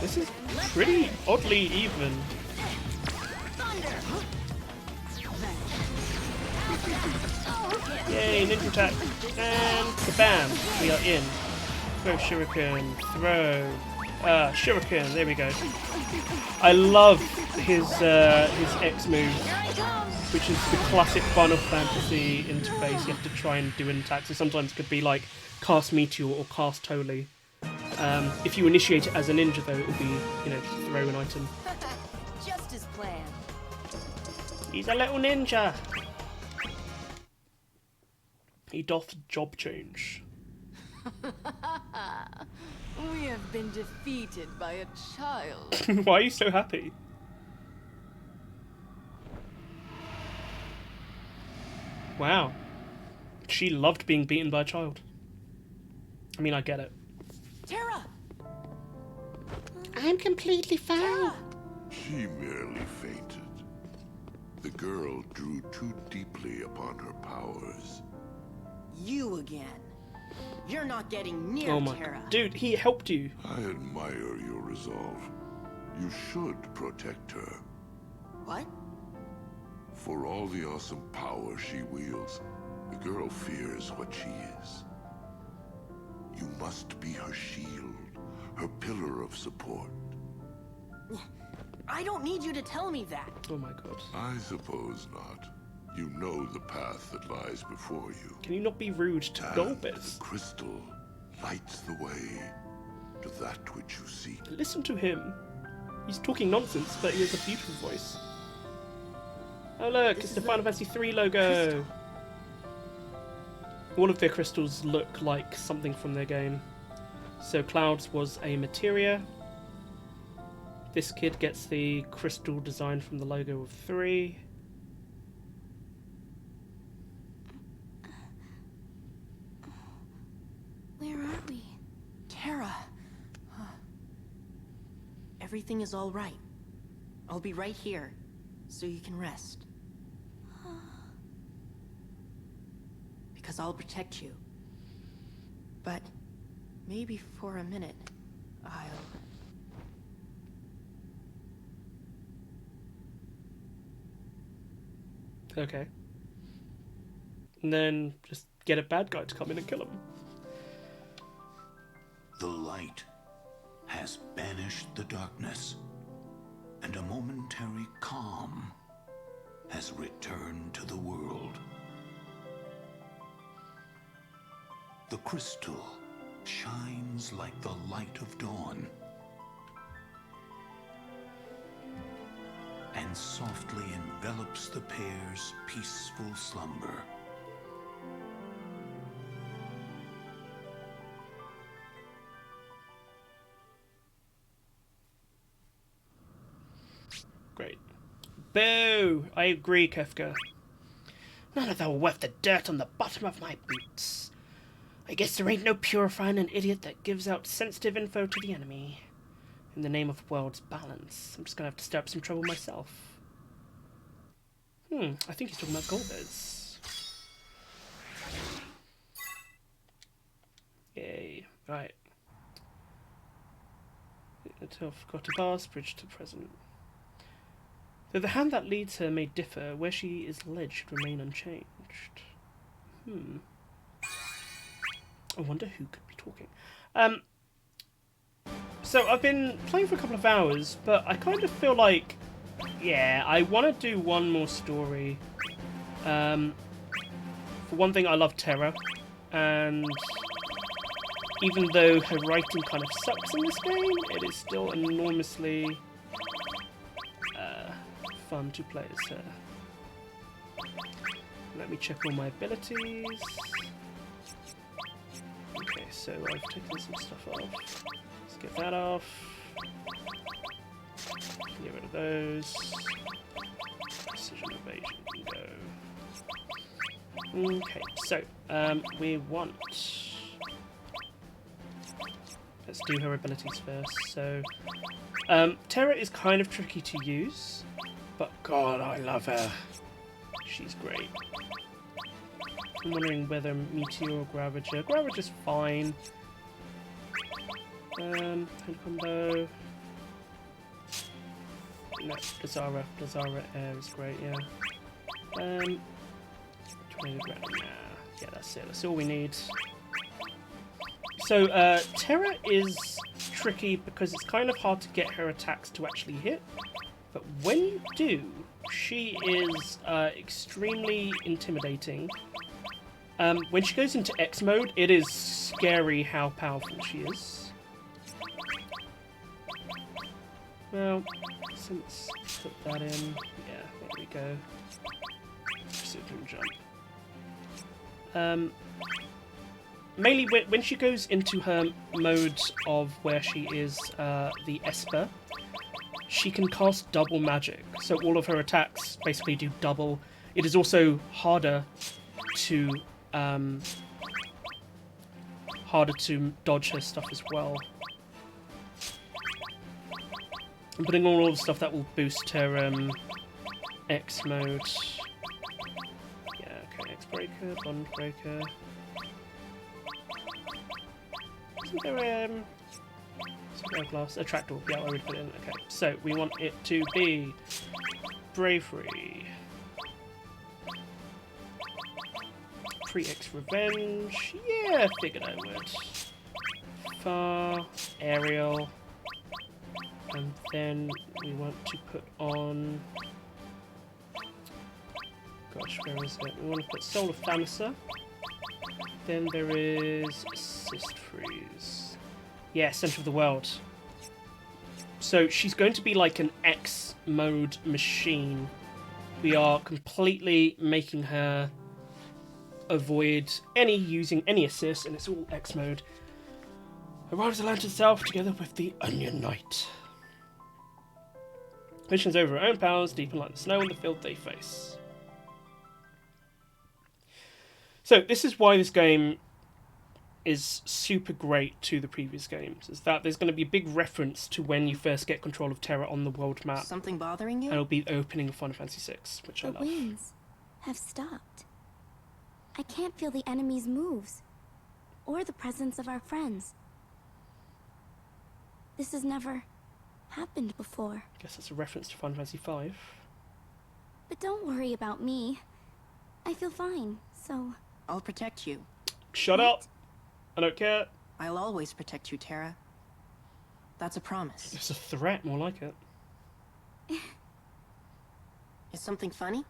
A: This is pretty oddly even. Yay, ninja attack! And kabam! We are in. Throw shuriken, throw... shuriken, there we go. I love his X move, which is the classic Final Fantasy interface. You have to try and do an attack, so sometimes it could be like cast Meteor or cast Holy. If you initiate it as a ninja, though, it will be, you know, throw an item.
J: Just as planned.
A: He's a little ninja. He doth job change.
N: We have been defeated by a child.
A: Why are you so happy? Wow. She loved being beaten by a child. I mean, I get it.
J: Terra!
A: I'm completely fine. Terra!
H: She merely fainted. The girl drew too deeply upon her powers.
J: You again. You're not getting near
A: Oh my
J: Terra.
A: God. Dude, he helped you.
H: I admire your resolve. You should protect her.
J: What?
H: For all the awesome power she wields, the girl fears what she is. You must be her shield, her pillar of support.
J: I don't need you to tell me that.
A: Oh my God.
H: I suppose not. You know the path that lies before you.
A: Can you not be rude to Golbez?
H: The crystal lights the way to that which you seek.
A: Listen to him. He's talking nonsense, but he has a beautiful voice. Oh look, it's the Final Fantasy 3 logo. Crystal. All of their crystals look like something from their game. So Cloud's was a materia. This kid gets the crystal design from the logo of 3.
K: Where are we?
J: Terra. Everything is all right. I'll be right here, so you can rest. Because I'll protect you. But maybe for a minute, I'll...
A: Okay. And then just get a bad guy to come in and kill him.
E: The light has banished the darkness, and a momentary calm has returned to the world. The crystal shines like the light of dawn, and softly envelops the pair's peaceful slumber.
A: Boo! I agree, Kefka. None of that will worth the dirt on the bottom of my boots. I guess there ain't no purifying an idiot that gives out sensitive info to the enemy. In the name of the world's balance. I'm just gonna have to stir up some trouble myself. I think he's talking about gold beds. Yay. Right. I've got a vast bridge to the present. Though the hand that leads her may differ, where she is led should remain unchanged. I wonder who could be talking. So I've been playing for a couple of hours, but I kind of feel like, yeah, I want to do one more story. For one thing, I love Terra, and even though her writing kind of sucks in this game, it is still enormously fun to play as her. Let me check all my abilities. Okay, so I've taken some stuff off. Let's get that off. Get rid of those. Precision evasion can go. Okay, so we want. Let's do her abilities first. So Terra is kind of tricky to use, but God, I love her. She's great. I'm wondering whether Meteor or Gravager. Gravager's fine. Hand combo. No, Blazara. Blazara Air is great, yeah. 20 grand. Yeah, that's it. That's all we need. So, Terra is tricky because it's kind of hard to get her attacks to actually hit. But when you do, she is extremely intimidating. When she goes into X mode, it is scary how powerful she is. Well, since put that in, yeah, there we go. Precision jump. Mainly when she goes into her mode of where she is the Esper, she can cast double magic. So all of her attacks basically do double. It is also harder to dodge her stuff as well. I'm putting on all the stuff that will boost her X mode. Yeah, okay, X breaker, bond breaker. Isn't there glass? Attractor. Yeah, I already put it in. Okay, so we want it to be bravery. Pre-X revenge. Yeah, figured I would. Far, aerial. And then we want to put on... Gosh, where is it? We want to put Soul of Thamasa. Then there is Assist Freeze. Yeah, Center of the World. So she's going to be like an X mode machine. We are completely making her avoid using any assist, and it's all X mode. Arrives at land itself together with the Onion Knight. Missions over her own powers, deepen like the snow in the field they face. So this is why this game is super great to the previous games, is that there's going to be a big reference to when you first get control of Terra on the world map.
J: Something bothering you?
A: And it'll be the opening of Final Fantasy VI, which I love.
K: The winds have stopped. I can't feel the enemy's moves, or the presence of our friends. This has never happened before.
A: I guess that's a reference to Final Fantasy V.
K: But don't worry about me. I feel fine, so...
J: I'll protect you.
A: Shut up! I don't care.
J: I'll always protect you, Terra. That's a promise.
A: It's a threat, more like it.
J: Is something funny?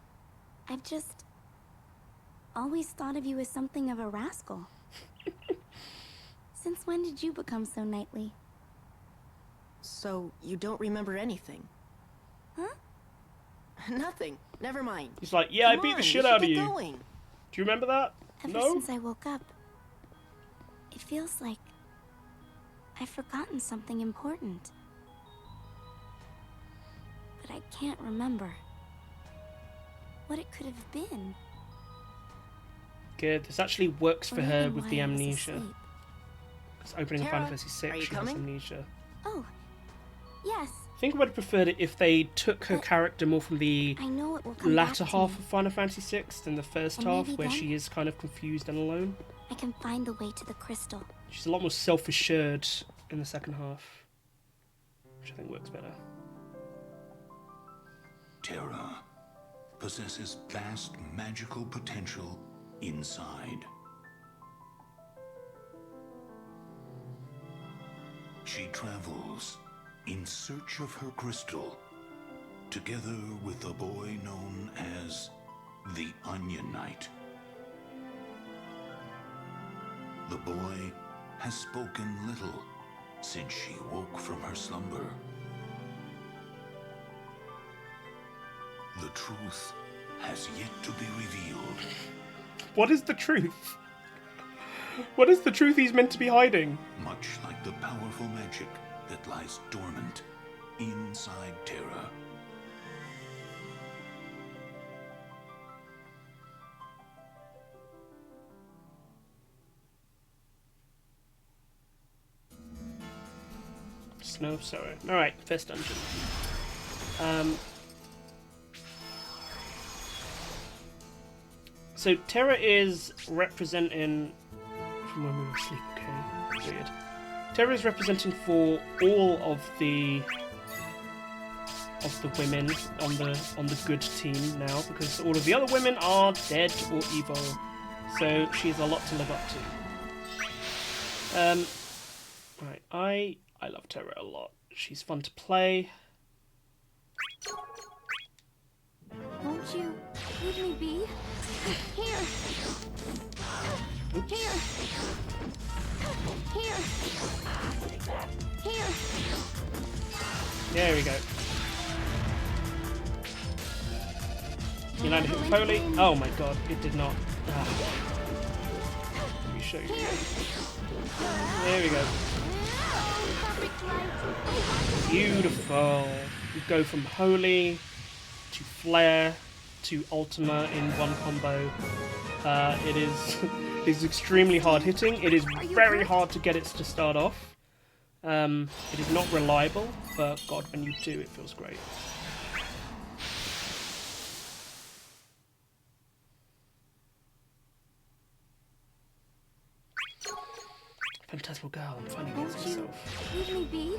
K: I've just... always thought of you as something of a rascal. Since when did you become so knightly?
J: So, you don't remember anything?
K: Huh?
J: Nothing. Never mind.
A: He's like, yeah, I beat the shit out of you.
J: Going.
A: Do you remember that?
K: Ever since I woke up, it feels like I've forgotten something important. But I can't remember. what it could have been.
A: Good. This actually works for
K: Or
A: her
K: even
A: with
K: why
A: the
K: I was
A: amnesia.
K: asleep.
A: Because opening a
J: Tara,
A: Final Fantasy
J: are
A: VI,
J: you
A: she has
J: coming?
A: amnesia.
K: Oh, yes.
A: I think I would have preferred it if they took her character more from the
K: I know it will come
A: latter
K: back to
A: half
K: me.
A: of Final Fantasy VI than the first
K: And
A: half,
K: maybe
A: where
K: then
A: she is kind of confused and alone.
K: I can find the way to the crystal.
A: She's a lot more self-assured in the second half, which I think works better.
E: Terra possesses vast magical potential inside. She travels in search of her crystal, together with a boy known as the Onion Knight. The boy has spoken little since she woke from her slumber. The truth has yet to be revealed.
A: What is the truth? What is the truth he's meant to be hiding?
E: Much like the powerful magic that lies dormant inside Terra.
A: Snow of Sorrow. Alright, first dungeon. So Terra is representing from when we were asleep, okay. Weird. Terra is representing for all of the women on the good team now, because all of the other women are dead or evil. So she has a lot to live up to. Right, I love Terra a lot. She's fun to play.
K: Won't you leave me be? Here.
A: Oops.
K: Here. Here. Here.
A: There we go. You landed hit Foley. Oh my god, it did not. Let me show you. There we go. Beautiful. You go from Holy to Flare to Ultima in one combo. It is extremely hard hitting. It is very hard to get it to start off. It is not reliable, but god, when you do, it feels great. Phantasmal Girl, I'm fighting against myself.
K: Leave me be.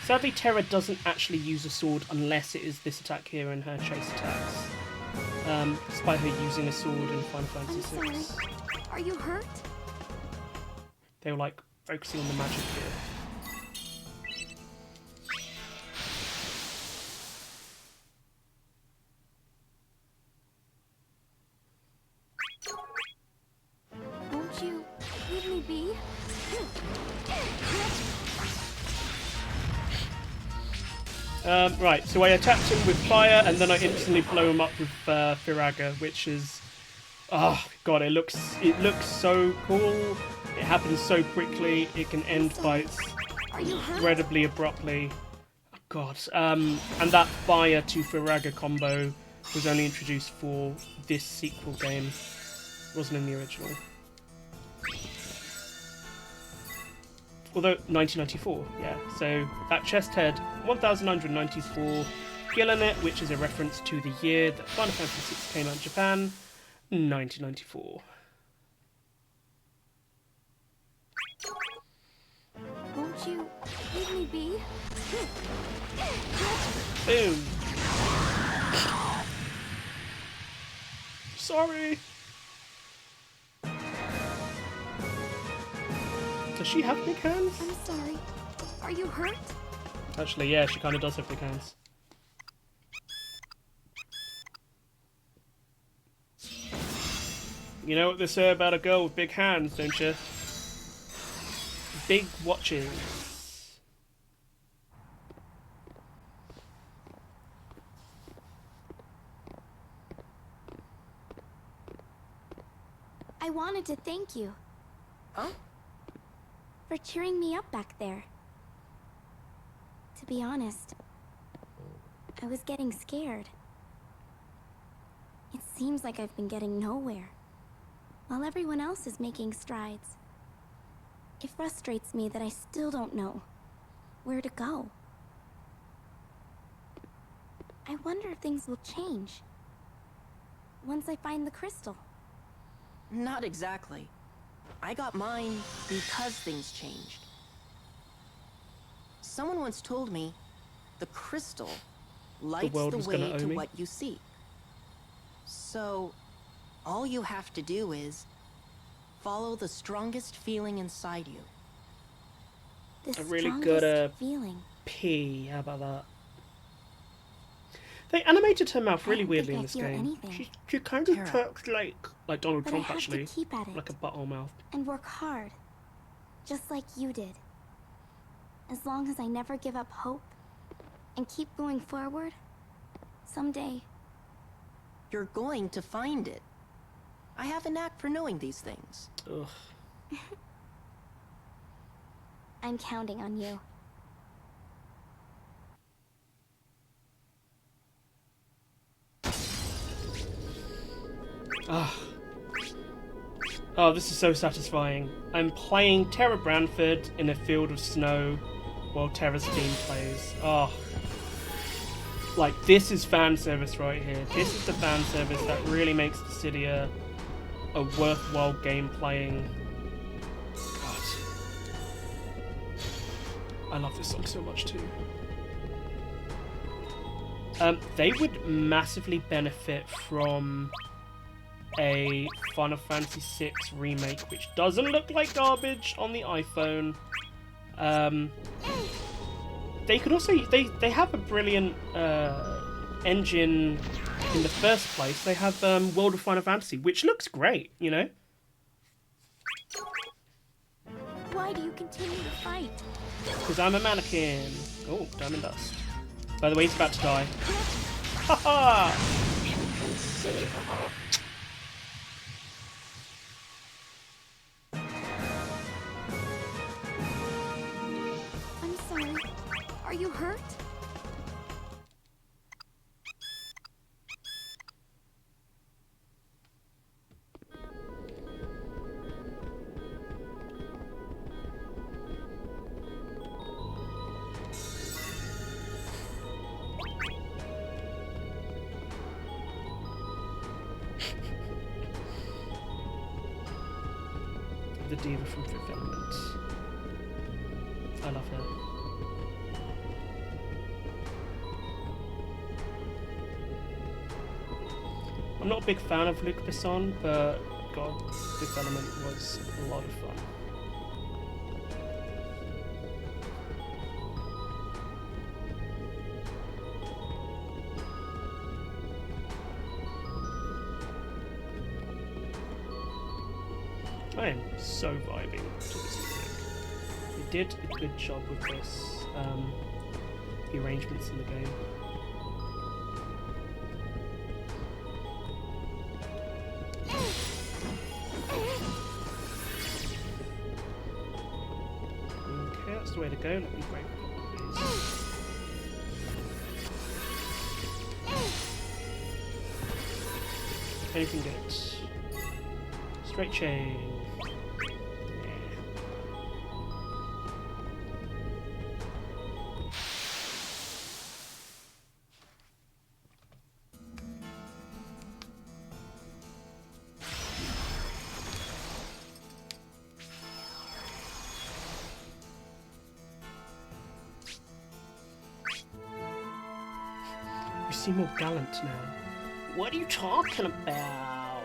A: Sadly, Terra doesn't actually use a sword unless it is this attack here and her chase attacks. Despite her using a sword in Final Fantasy VI.
K: Sorry. Are you hurt?
A: They were like focusing on the magic here.
K: Won't you leave me be?
A: Right, so I attacked him with fire and then I instantly blow him up with Firaga, which is... Oh god, it looks so cool. It happens so quickly. It can end fights incredibly abruptly. Oh god. And that fire to Firaga combo was only introduced for this sequel game. It wasn't in the original. Although, 1994, yeah. So, that chest head, 1994, killing it, which is a reference to the year that Final Fantasy VI came out in Japan, 1994.
K: Won't you leave me be?
A: Boom! Sorry! Does she have big hands?
K: I'm sorry. Are you hurt?
A: Actually, yeah, she kind of does have big hands. You know what they say about a girl with big hands, don't you? Big watches.
K: I wanted to thank you.
J: Huh?
K: for cheering me up back there. To be honest, I was getting scared. It seems like I've been getting nowhere, while everyone else is making strides. It frustrates me that I still don't know where to go. I wonder if things will change once I find the crystal.
J: Not exactly. I got mine because things changed. Someone once told me the crystal lights the way to what you seek. So, all you have to do is follow the strongest feeling inside you.
K: The
A: I really
K: strongest
A: gotta
K: feeling.
A: pee. How about that? They animated her mouth really weirdly in this game. She kind of talks like Donald Trump, actually.
K: Keep at it
A: like a butthole mouth.
K: and work hard, just like you did. As long as I never give up hope and keep going forward, someday
J: you're going to find it. I have a knack for knowing these things.
A: Ugh.
K: I'm counting on you.
A: Ah. Oh, this is so satisfying. I'm playing Tara Branford in a field of snow while Tara's theme plays. Oh. Like, this is fan service right here. This is the fan service that really makes Dissidia a worthwhile game playing. God. I love this song so much too. They would massively benefit from a Final Fantasy VI remake, which doesn't look like garbage on the iPhone. They could also they have a brilliant engine in the first place. They have World of Final Fantasy, which looks great, you know.
K: Why do you continue to fight?
A: Because I'm a mannequin. Oh, diamond dust. By the way, he's about to die. Haha!
K: I'm sorry. Are you hurt?
A: The diva from Fifth Element. I love her. I'm not a big fan of Luc Besson, but God, Fifth Element was a lot of fun. I am so vibing to this music. They did a good job with this, the arrangements in the game. Okay, that's the way to go. Let me break a couple of these. Anything good? Straight chain. You seem more gallant now. What are you talking about?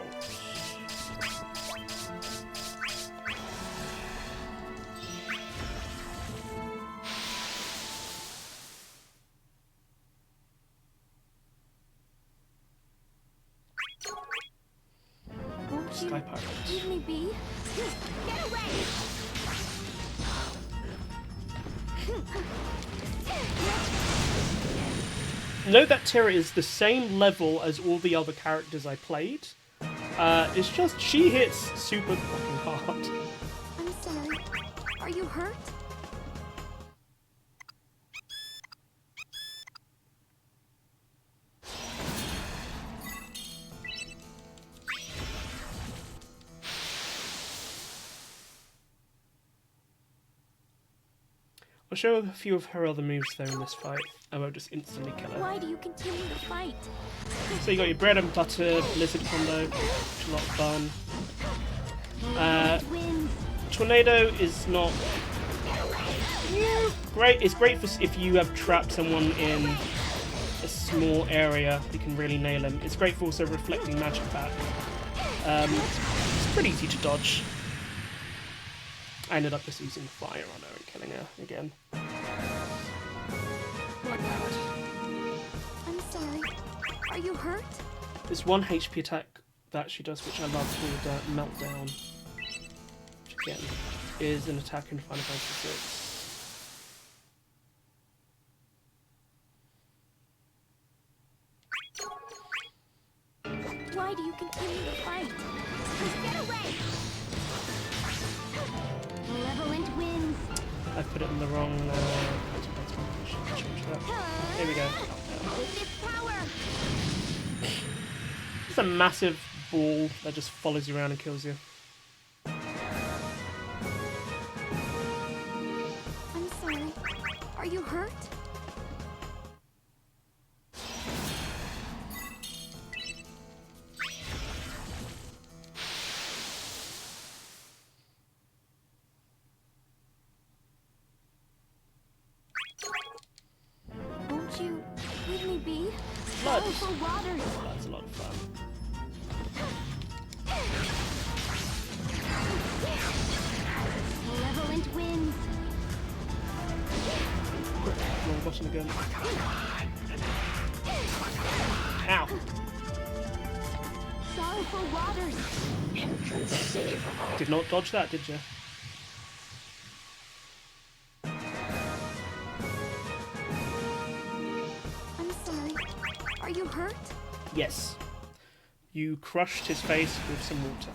K: Won't
A: Sky
K: you
A: Pirates.
K: leave me be? Get away!
A: Know that Tira is the same level as all the other characters I played. It's just she hits super fucking hard.
K: I'm sorry. Are Are you hurt?
A: I'll show a few of her other moves though in this fight. I won't just instantly kill her.
K: Why do you continue to fight?
A: So you got your bread and butter blizzard combo, which is a lot of fun. Tornado is not great. It's great for if you have trapped someone in a small area. You can really nail them. It's great for also reflecting magic back. It's pretty easy to dodge. I ended up just using fire on her and killing her again.
K: I'm sorry. Are you hurt?
A: There's one HP attack that she does, which I love, called Meltdown. Which again is an attack in Final Fantasy VI.
K: Why do you continue to fight? Get away! Malevolent winds.
A: I put it in the wrong. Should change that. There we go. It's a massive ball that just follows you around and kills you.
K: I'm sorry. Are you hurt? Won't you leave me be?
A: Blood.
K: Powerful waters.
A: That's a lot of fun.
K: Malevolent winds.
A: Wrong button again. Ow.
K: Sorrowful waters. Inconceivable.
A: Did not dodge that, did you?
K: I'm sorry. Are you hurt?
A: Yes. You crushed his face with some water.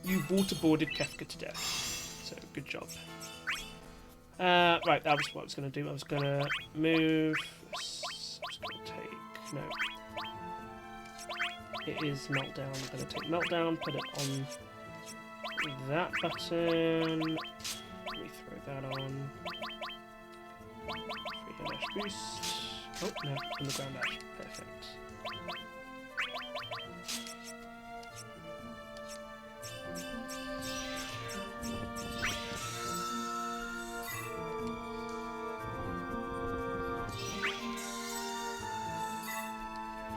A: You waterboarded Kefka to death. So, good job. Right, that was what I was going to do. I was going to move... I was going to take... No. It is Meltdown. I'm going to take Meltdown, put it on that button. Let me throw that on. Free dash boost. Oh, no, on the ground dash. Perfect.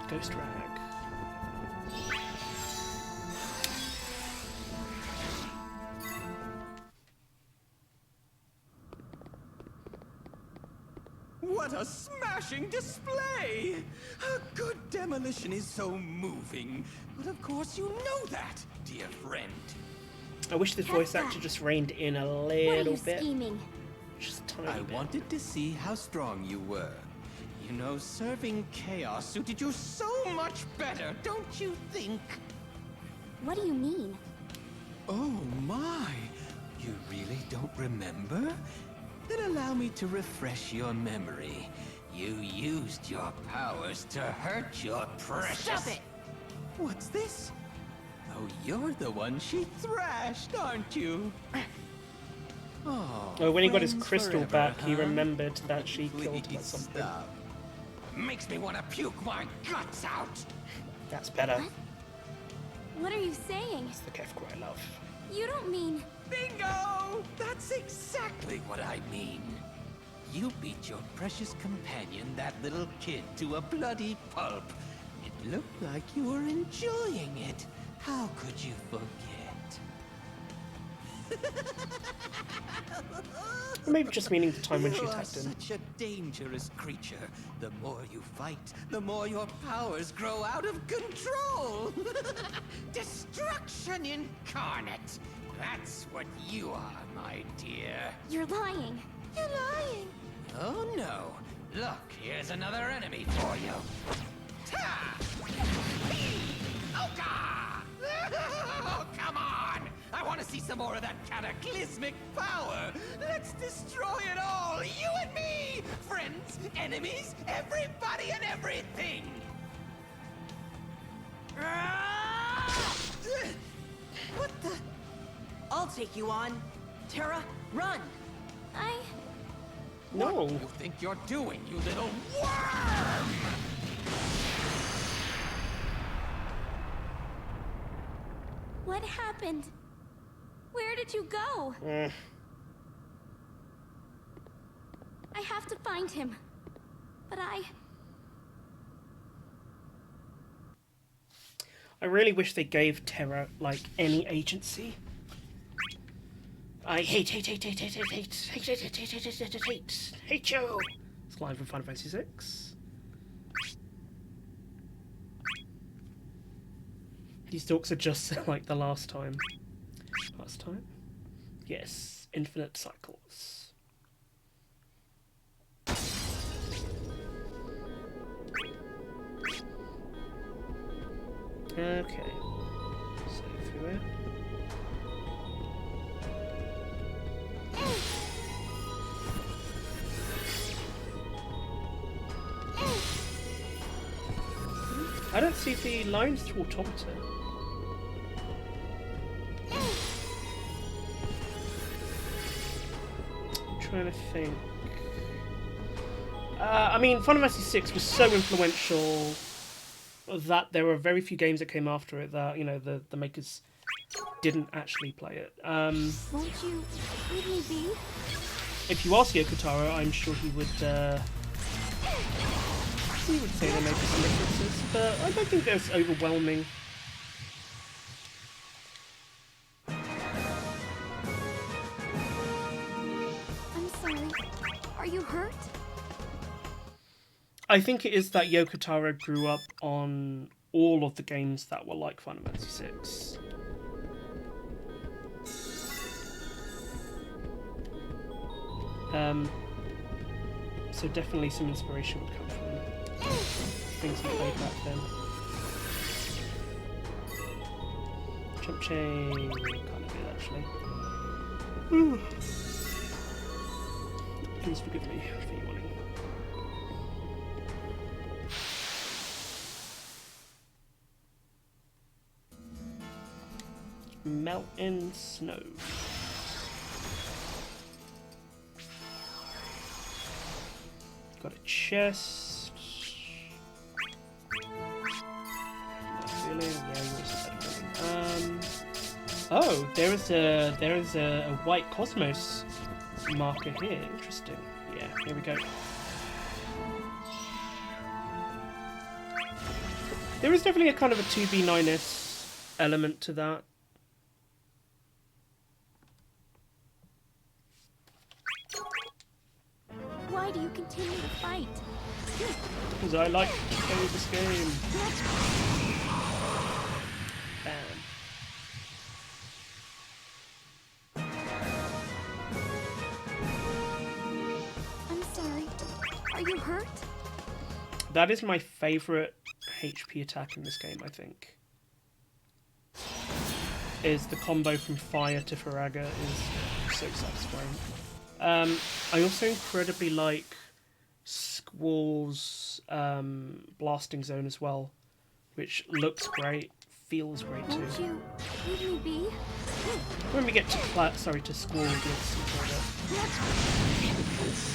A: Ghost Rag.
M: What a smashing display! A good demolition is so moving. But of course you know that, dear friend.
A: I wish the voice actor just reined in a
K: What are
A: little
K: you
A: bit.
K: scheming?
A: Just a tiny
M: I
A: bit.
M: wanted to see how strong you were. You know, serving chaos suited you so much better, don't you think?
K: What do you mean?
M: Oh my! You really don't remember? Then allow me to refresh your memory. You used your powers to hurt your precious...
K: Stop it!
M: What's this? Oh, you're the one she thrashed, aren't you? Oh,
A: When he got his
M: friends
A: crystal
M: forever,
A: back, he
M: huh?
A: remembered that she killed him or
M: Please
A: something.
M: stop. Makes me want to puke my guts out.
A: That's better.
K: What are you saying?
A: That's the Kefka I love.
K: You don't mean...
M: Bingo! That's exactly what I mean. You beat your precious companion, that little kid, to a bloody pulp. It looked like you were enjoying it. How could you forget?
A: Or maybe just meaning the time when she
M: You are
A: attacked him.
M: such a dangerous creature. The more you fight, the more your powers grow out of control. Destruction incarnate. That's what you are, my dear.
K: You're lying. You're lying.
M: Oh no. Look, here's another enemy for you. Ta! Oka! Oh, come on! I want to see some more of that cataclysmic power. Let's destroy it all, you and me! Friends, enemies, everybody and everything!
J: What the? I'll take you on. Terra, run!
A: No.
M: What do you think you're doing, you little worm?
K: What happened? Where did you go? I have to find him. But
A: I really wish they gave Terra, like, any agency. I hate you! It's line from Final Fantasy VI. These talks are just like the last time. Last time? Yes, infinite cycles. Okay. Save through it. I don't see the lines to automata. I'm trying to think. I mean, Final Fantasy VI was so influential that there were very few games that came after it that, you know, the makers didn't actually play it.
K: Won't you leave me be?
A: If you ask Yoko Taro, I'm sure he would say there may be some differences, but I don't think there's overwhelming.
K: I'm sorry. Are you hurt?
A: I think it is that Yoko Taro grew up on all of the games that were like Final Fantasy VI. So definitely some inspiration would come from things he played back then. Jump chain, can't do it actually. Please forgive me for yawning. Melting snow. Got a chest. That feeling, yeah, yours is that feeling. Oh, there is a white cosmos marker here. Interesting. Yeah, here we go. There is definitely a kind of a 2B9S element to that.
K: Why do you continue to fight?
A: Because I like to play this game. Bam.
K: I'm sorry. Are you hurt?
A: That is my favourite HP attack in this game, I think. Is the combo from fire to Faraga is so satisfying. I also incredibly like Squall's blasting zone as well, which looks great, feels great too.
K: Won't you leave me be?
A: When we get to Squall, we'll see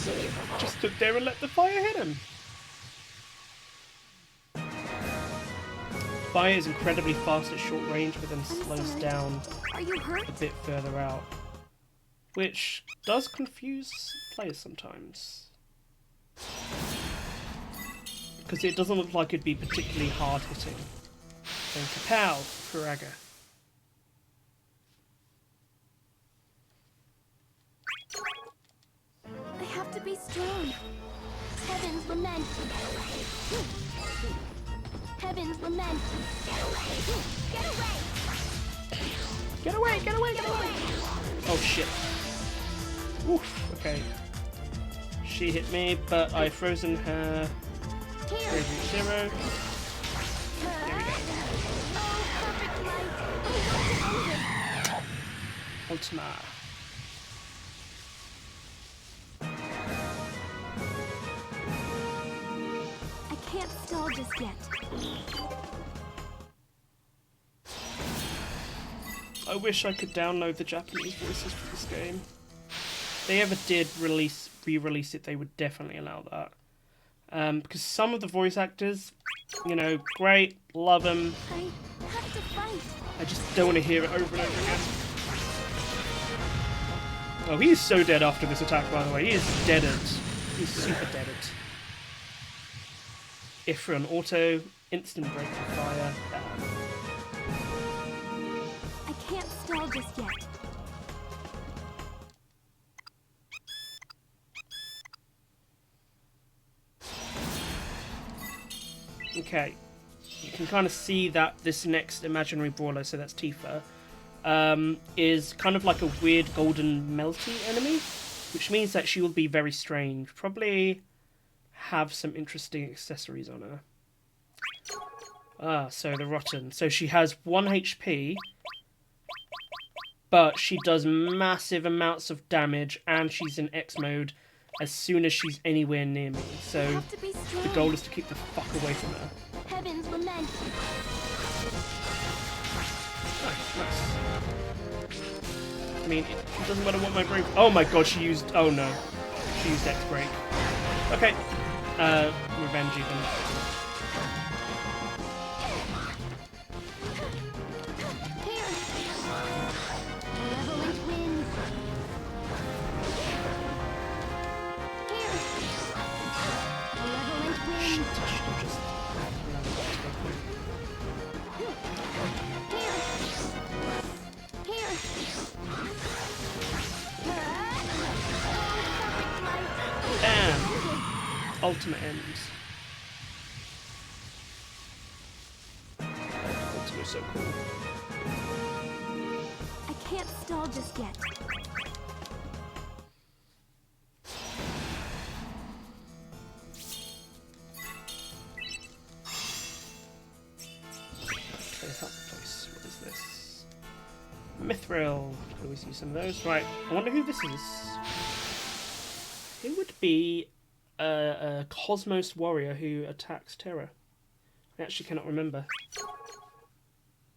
A: further. Just stood there and let the fire hit him. Fire is incredibly fast at short range, but then slows down
K: Are you hurt?
A: a bit further out, which does confuse players sometimes. Because it doesn't look like it'd be particularly hard hitting. Then kapow, Faraga.
K: I have to be strong. Heaven's lament. Heaven's lament. Get away!
A: Get away, get away, get away! Oh shit. Oof, okay. She hit me, but I frozen her. Frozen 0. There we go. Ultima.
K: I can't stall just yet.
A: I wish I could download the Japanese voices for this game. If they ever did re-release it, they would definitely allow that. Because some of the voice actors, you know, great, love them.
K: I have to fight.
A: I just don't want to hear it over and over again. Oh, he is so dead after this attack, by the way. He is deaded. He's super deaded. If for an auto, instant break for fire.
K: I can't stall just yet.
A: Okay, you can kind of see that this next imaginary brawler, so that's Tifa, is kind of like a weird golden melty enemy, which means that she will be very strange. Probably have some interesting accessories on her. Ah, so the Rotten. So she has 1 HP, but she does massive amounts of damage, and she's in X mode as soon as she's anywhere near me. So the goal is to keep the fuck away from her.
K: Heavens lament.
A: Nice. I mean, it doesn't matter what my break. Oh my god, she used. Oh no, she used X break. Okay, revenge even. Ultimate ends. Ultimate is so cool.
K: I can't stall just yet.
A: Okay, help place. What is this? Mithril. Could always use some of those. Right. I wonder who this is. Who would be a Cosmos warrior who attacks Terra? I actually cannot remember.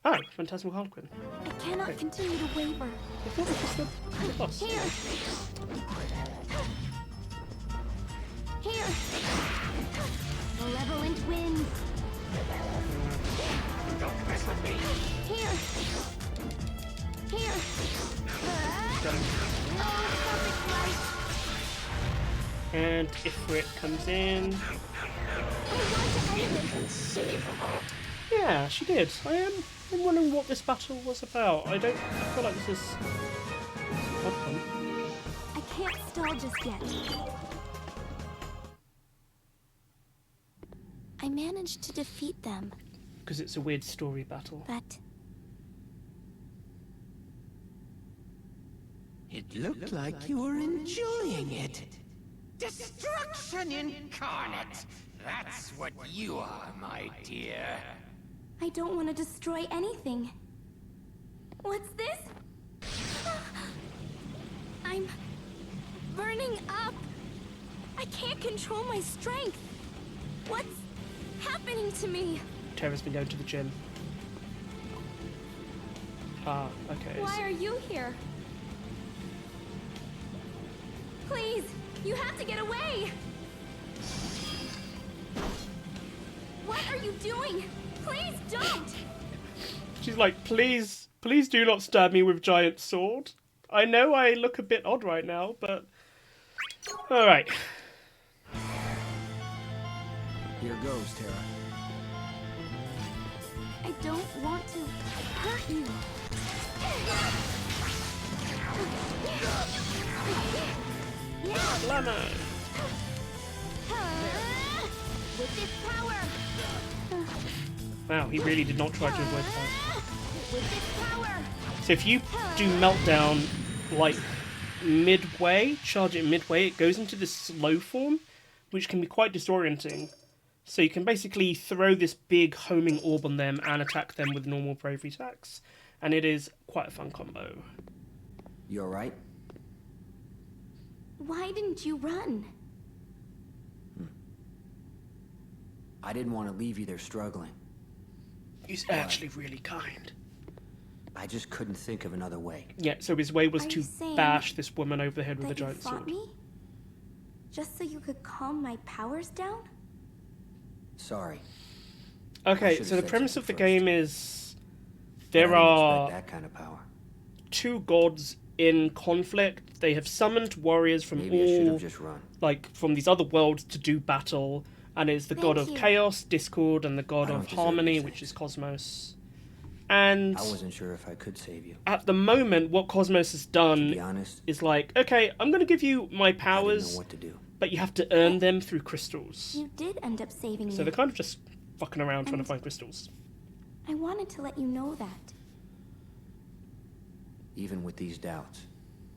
A: Oh, Phantasmal Harlequin.
K: I cannot continue to waver.
A: I thought it was the boss.
K: Here. Here. Malevolent wind.
M: Don't mess with me.
K: Here. Here. Perfect light.
A: And Ifrit comes in. Yeah, she did. I'm wondering what this battle was about. I feel like this is an odd one.
K: I can't stall just yet. I managed to defeat them.
A: Because it's a weird story battle.
K: But
M: It looked like you were enjoying it. Destruction incarnate! That's what you are, my dear.
K: I don't want to destroy anything. What's this? I'm burning up. I can't control my strength. What's happening to me?
A: Terra's been going to the gym. Ah, okay.
K: Why are you here? Please, you have to get away! What are you doing? Please don't!
A: She's like, please do not stab me with giant sword. I know I look a bit odd right now, but... Alright.
C: Here goes, Terra.
K: I don't want to hurt you.
A: Lemon!
K: With this power!
A: Wow, he really did not try to avoid that.
K: With this power!
A: So if you do Meltdown, like, midway, charge it midway, it goes into this slow form, which can be quite disorienting. So you can basically throw this big homing orb on them and attack them with normal bravery attacks. And it is quite a fun combo.
C: You alright?
K: Why didn't you run?
C: I didn't want to leave you there struggling.
A: He's actually really kind.
C: I just couldn't think of another way.
A: Yeah, so his way was
K: Are
A: to
K: you saying
A: bash this woman over the head with a
K: that you
A: giant
K: fought
A: sword.
K: me? Just so you could calm my powers down?
C: Sorry.
A: Okay, so the premise of the game is
C: I
A: there
C: didn't
A: are
C: expect that kind of power.
A: two gods in conflict. They have summoned warriors from
C: Maybe I should
A: all,
C: have just run.
A: like, from these other worlds to do battle. And it's the god of
K: you.
A: chaos, discord, and the god
C: I
A: of
C: don't deserve
A: harmony,
C: these
A: which is Cosmos. And
C: I wasn't sure if I could save you.
A: at the moment, what Cosmos has
C: To
A: done
C: be honest,
A: is like, okay, I'm going to give you my
C: I didn't know
A: powers,
C: what to do.
A: but you have to earn them through crystals.
K: You did end up saving
A: So
K: me.
A: they're kind of just fucking around trying to
K: And-
A: find crystals.
K: I wanted to let you know that.
C: Even with these doubts,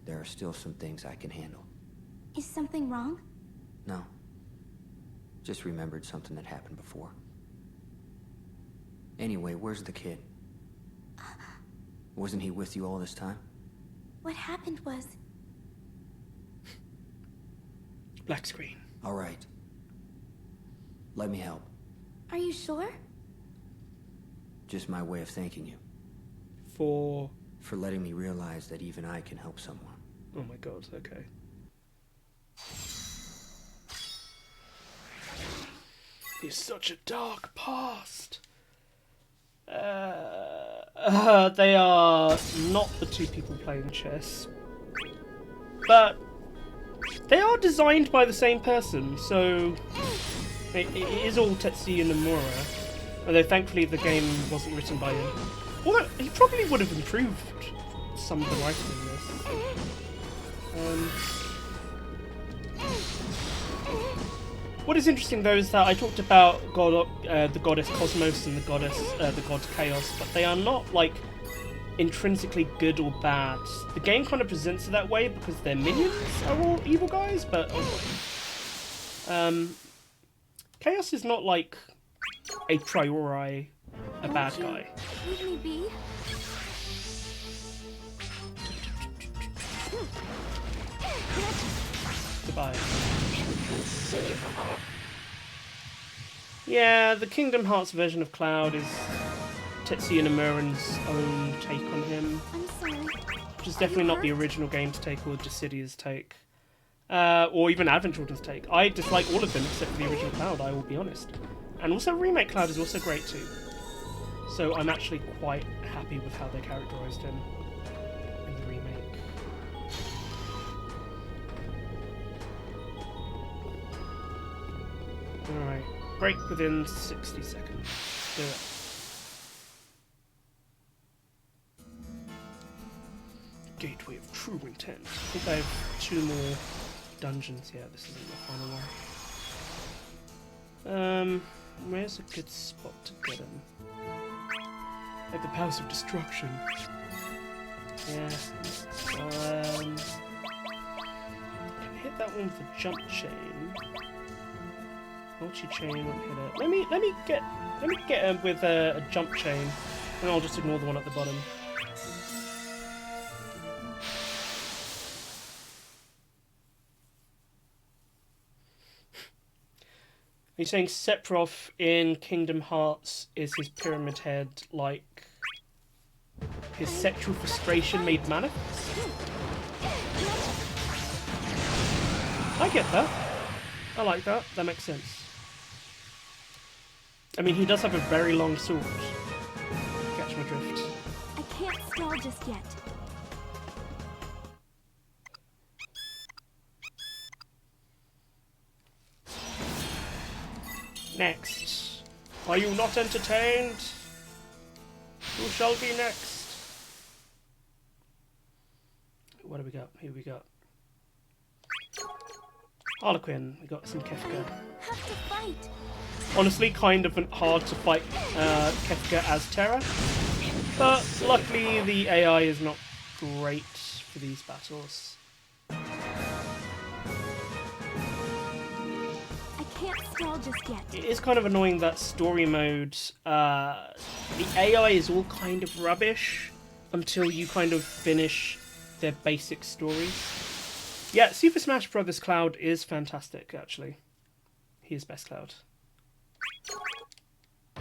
C: there are still some things I can handle.
K: Is something wrong?
C: No. Just remembered something that happened before. Anyway, where's the kid? Wasn't he with you all this time?
K: What happened was...
A: Black screen.
C: All right. Let me help.
K: Are you sure?
C: Just my way of thanking you.
A: For...
C: For letting me realize that even I can help someone.
A: Oh my god, okay. It's such a dark past. They are not the two people playing chess, but they are designed by the same person, so it is all Tetsuya Nomura. Although thankfully the game wasn't written by him. Although he probably would have improved some of the writing in this. What is interesting though is that I talked about the goddess Cosmos and the god Chaos, but they are not like intrinsically good or bad. The game kind of presents it that way because their minions are all evil guys, but Chaos is not like a priori a bad guy.
K: Leave me be.
A: Goodbye. Yeah, the Kingdom Hearts version of Cloud is Tetsuya Nomura's own take on him.
K: I'm sorry.
A: Which is definitely not the original game's take or Dissidia's take. Or even Advent Children's take. I dislike all of them except for the original Cloud, I will be honest. And also Remake Cloud is also great too. So I'm actually quite happy with how they characterized him in the remake. Alright, break within 60 seconds. Do it. Gateway of True Intent. I think I have 2 more dungeons. Yeah, this isn't the final one. Where's a good spot to get him? Like the Palace of Destruction. Yeah. Can hit that one with a jump chain. Multi-chain won't hit it. Let me get him with a jump chain, and I'll just ignore the one at the bottom. Are you saying Sephiroth in Kingdom Hearts is his pyramid head like his sexual frustration made manifest? I get that. I like that. That makes sense. I mean, he does have a very long sword. Catch my drift.
K: I can't stall just yet.
A: Next. Are you not entertained? Who shall be next? What do we got? Here we got Harlequin. We got some Kefka.
K: Have to fight.
A: Honestly, kind of hard to fight Kefka as Terra, but luckily the AI is not great for these battles.
K: I can't stall just yet.
A: It is kind of annoying that story mode, the AI is all kind of rubbish until you kind of finish their basic stories. Yeah, Super Smash Bros. Cloud is fantastic, actually. He is best Cloud.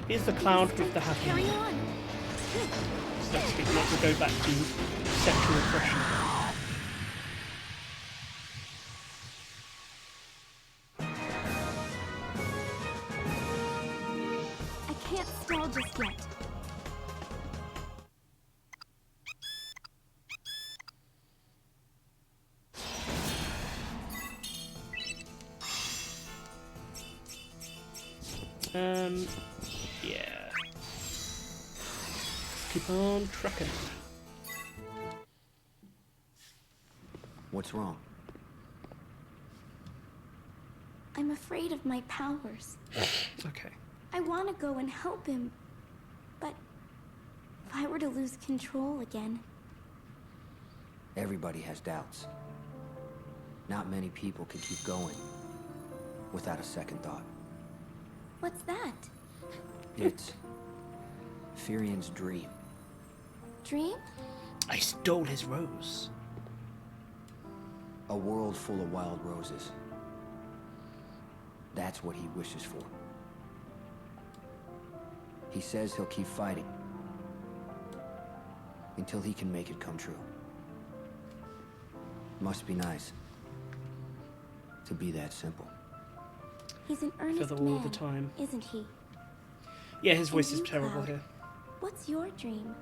A: He's the Cloud with the happy.
K: Carry on.
A: So to speak, not to go back to sexual repression.
K: I can't stall just yet.
A: Yeah. Keep on trucking.
C: What's wrong?
K: I'm afraid of my powers.
A: Okay.
K: I want to go and help him, but if I were to lose control again...
C: Everybody has doubts. Not many people can keep going without a second thought.
K: What's that?
C: It's Firian's dream.
K: Dream?
A: I stole his rose.
C: A world full of wild roses. That's what he wishes for. He says he'll keep fighting until he can make it come true. Must be nice to be that simple.
K: He's an earnest
A: all
K: man,
A: the time.
K: isn't he?
A: Yeah, his voice
K: And
A: is
K: you,
A: terrible
K: Cloud,
A: here.
K: What's your dream?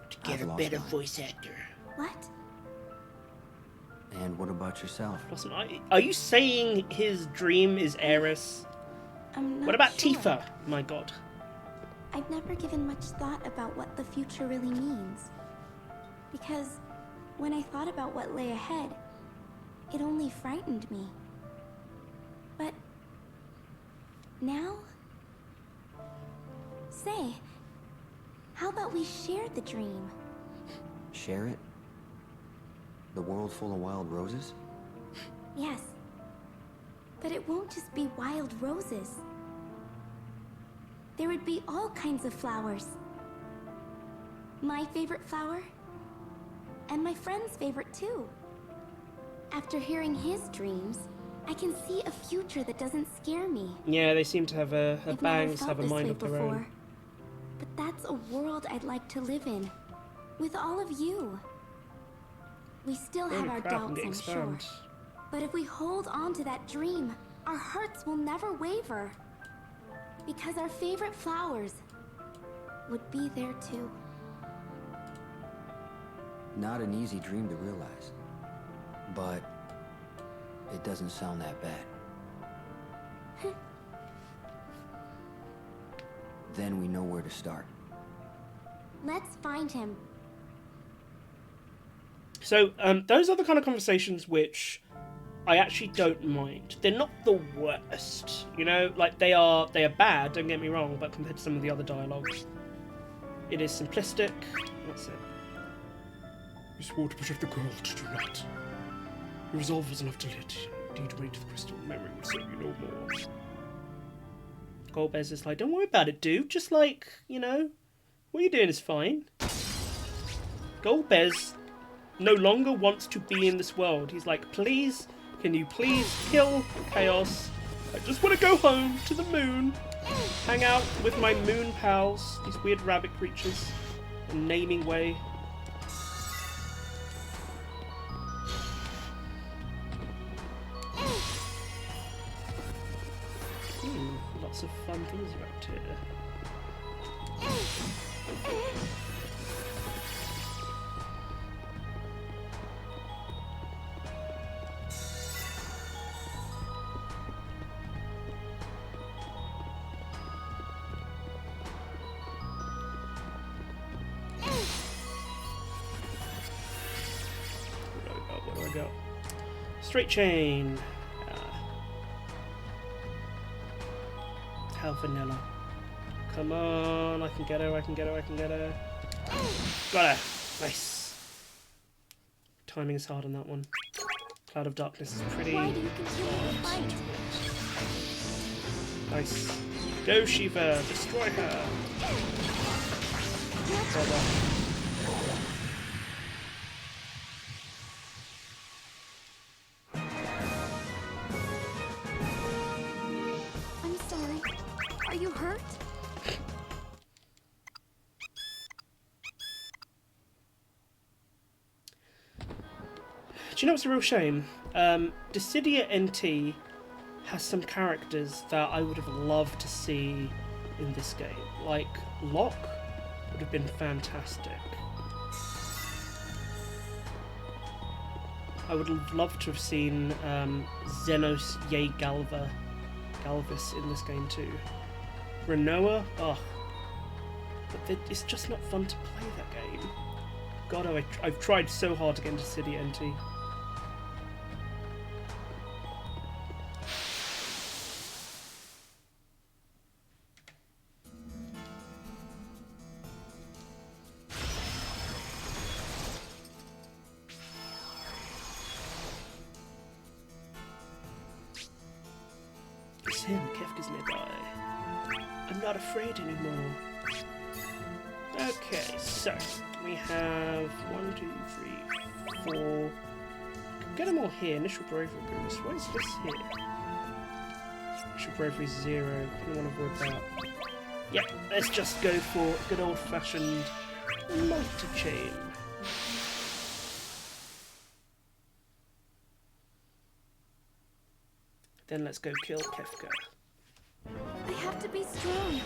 A: To get
C: I've
A: a
C: lost
A: better
C: mine.
A: voice actor.
K: What?
C: And what about yourself?
A: Listen, are you saying his dream is Aerith?
K: I'm not
A: What about
K: sure.
A: Tifa? My god.
K: I've never given much thought about what the future really means. Because when I thought about what lay ahead, it only frightened me. But now? Say, how about we share the dream?
C: Share it? The world full of wild roses?
K: Yes. But it won't just be wild roses. There would be all kinds of flowers. My favorite flower, and my friend's favorite too. After hearing his dreams, I can see a future that doesn't scare me.
A: Yeah, they seem to have her
K: I've
A: bangs
K: never
A: have
K: felt
A: a
K: this
A: mind
K: way
A: of their
K: before.
A: own.
K: But that's a world I'd like to live in. With all of you. We still have
A: Holy
K: our
A: crap, I'm
K: doubts,
A: getting
K: I'm sure.
A: spammed.
K: But if we hold on to that dream, our hearts will never waver. Because our favorite flowers would be there too.
C: Not an easy dream to realize. But it doesn't sound that bad. Then we know where to start.
K: Let's find him.
A: So, those are the kind of conversations which I actually don't mind. They're not the worst, you know? Like, they are bad, don't get me wrong, but compared to some of the other dialogues, it is simplistic. That's it.
L: You swore to protect the girl, did you not? Your resolve was enough to lead away to the crystal. Memory would serve you no more.
A: Golbez is like, don't worry about it, dude. Just like, you know, what you're doing is fine. Golbez no longer wants to be in this world. He's like, please, can you please kill Chaos? I just want to go home to the moon, hang out with my moon pals, these weird rabbit creatures, in a naming way. Lots of fun things around here. What do I got? Straight chain. How vanilla. Come on, I can get her, I can get her, I can get her. Got her! Nice. Timing is hard on that one. Cloud of Darkness is pretty
K: Why do you continue to fight?
A: nice. Go Shiva, destroy her! Do you know what's a real shame? Dissidia NT has some characters that I would have loved to see in this game. Like, Locke would have been fantastic. I would have loved to have seen Xenos Ye Galvis in this game too. Renoa, ugh. But it's just not fun to play that game. God, I've tried so hard to get into Dissidia NT. It's him, Kefka's nearby. I'm not afraid anymore. Okay, so we have 1, 2, 3, 4. Get them all here. Initial bravery boost. What is this here? Initial bravery 0. I don't want to avoid that. Yeah, let's just go for good old-fashioned multi-chain. Then let's go kill Kefka.
K: I have to be strong.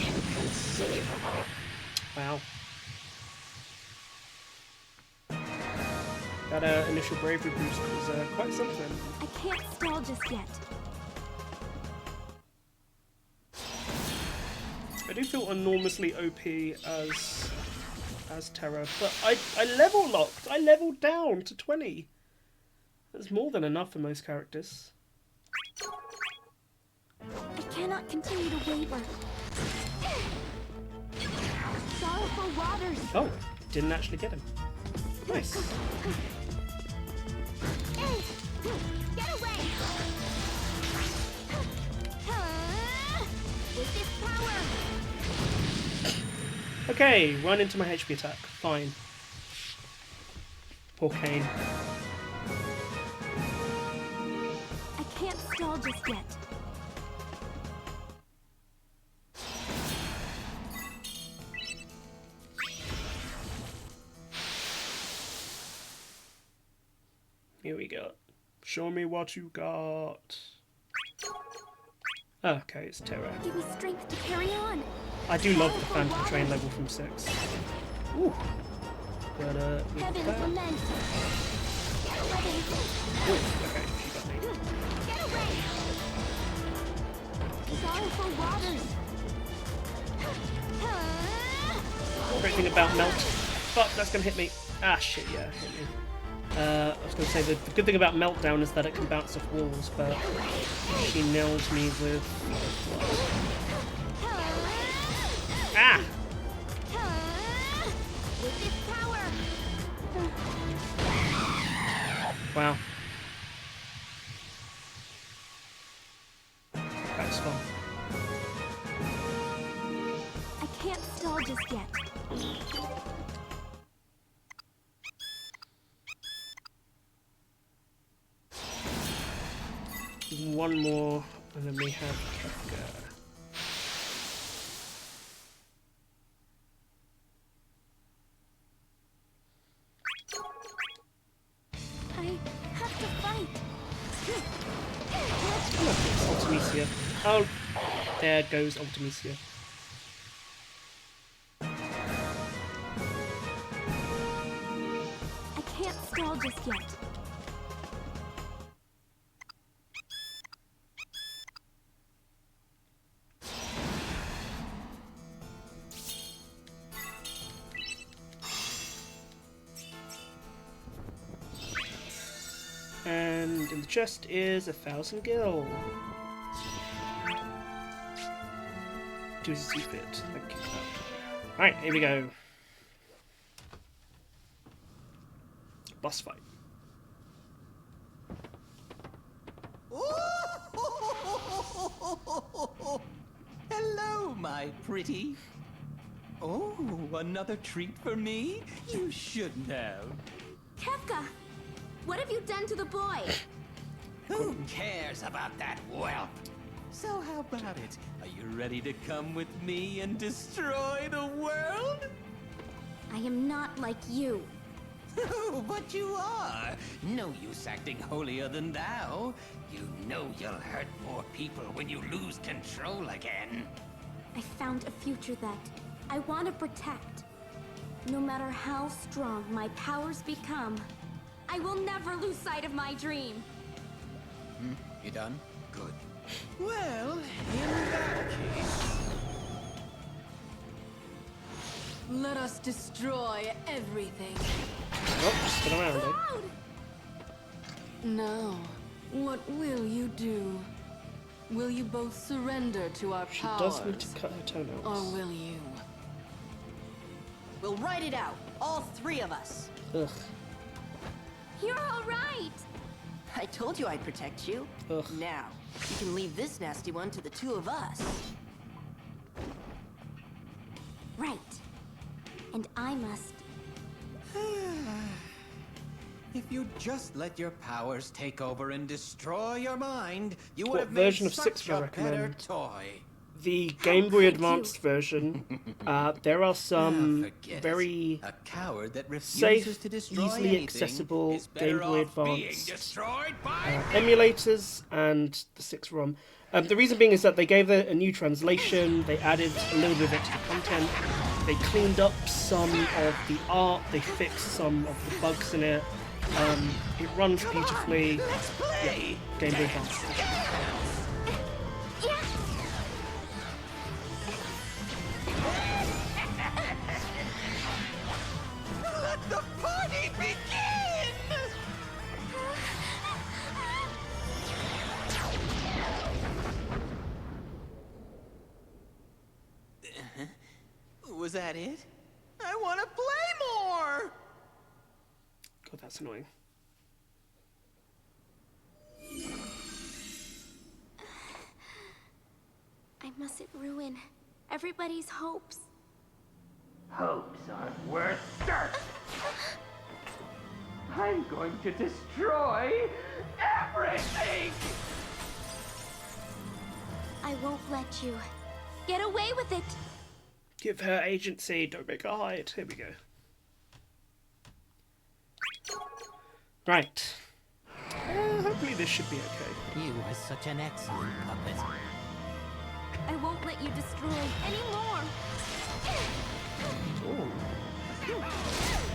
F: Inconceivable.
A: Wow. That initial bravery boost was quite something.
K: I can't stall just yet.
A: I do feel enormously OP as Terra, but I level locked. I leveled down to 20. That's more than enough for most characters.
K: I cannot continue to waver. Sorrowful waters.
A: Oh, didn't actually get him. Nice.
K: Get away! With this power.
A: Okay, run into my HP attack. Fine. Poor Kane.
K: I can't stall just yet.
A: Here we go. Show me what you got. Okay, it's Terra.
K: Give me strength to carry on.
A: I do love the Phantom Train level from 6. Ooh. But with
K: Heaven's
A: that.
K: lament.
A: Ooh, okay, she got me.
K: Get away! Sorrowful waters.
A: Great thing about Melt. Fuck, that's gonna hit me. Ah, shit, yeah, hit me. I was going to say, the good thing about Meltdown is that it can bounce off walls, but she nails me with... Ah!
K: With this power.
A: Wow. That was fun.
K: I can't stall just yet.
A: One more, and then we have Kefka.
K: I have to fight.
A: Ultimisia. Oh, there goes Ultimisia.
K: I can't stall just yet.
A: And in the chest is 1,000 gil. Do as you fit. Thank you. Alright, here we go. Boss fight.
M: Hello, my pretty. Oh, another treat for me? You shouldn't have.
K: Kefka, what have you done to the boy?
M: Who cares about that whelp? So how about it? Are you ready to come with me and destroy the world?
K: I am not like you.
M: Oh, but you are. No use acting holier than thou. You know you'll hurt more people when you lose control again.
K: I found a future that I want to protect. No matter how strong my powers become, I will never lose sight of my dream.
M: You done? Good. Well, in that case...
N: Let us destroy everything.
A: Oh, still around, eh?
K: Cloud!
N: Now, what will you do? Will you both surrender to our
A: She
N: powers?
A: does need to cut her toenails.
N: Or will you?
J: We'll ride it out, all three of us.
A: Ugh.
K: You're all right.
J: I told you I'd protect you.
A: Ugh.
J: Now, you can leave this nasty one to the two of us.
K: Right. And I must.
M: If you'd just let your powers take over and destroy your mind, you would
A: What
M: have made
A: version of
M: such
A: Six would I
M: a better
A: recommend?
M: toy.
A: The Game Boy Advanced version, there are some
M: Forget it.
A: very
M: A coward that refuses
A: safe,
M: to destroy
A: easily
M: anything
A: accessible
M: is better
A: Game Boy
M: off being
A: Advanced
M: destroyed by
A: emulators and the 6-ROM. The reason being is that they gave it a new translation, they added a little bit of extra content, they cleaned up some of the art, they fixed some of the bugs in it. It runs beautifully. Yeah, Game Boy Advance.
M: Let the party begin! Was that it? I want to play more!
A: God, that's annoying.
K: I mustn't ruin everybody's hopes.
O: Hopes aren't worth dirt. I'm going to destroy everything!
K: I won't let you get away with it.
A: Give her agency, don't make her hide. Here we go. Right. Hopefully this should be okay.
M: You are such an excellent puppet.
K: I won't let you destroy any more.
A: Ooh.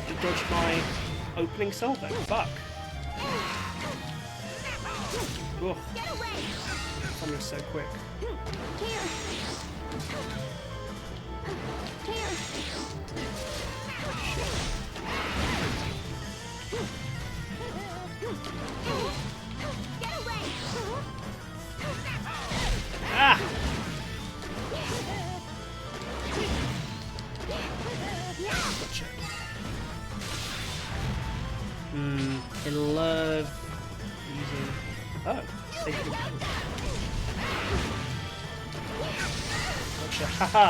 A: You dodged my opening salvo. Fuck. Ugh.
K: Get away!
A: That was so quick.
K: Here. Get away!
A: Ah! Gotcha. I love using... Oh, safety. Gotcha. Haha!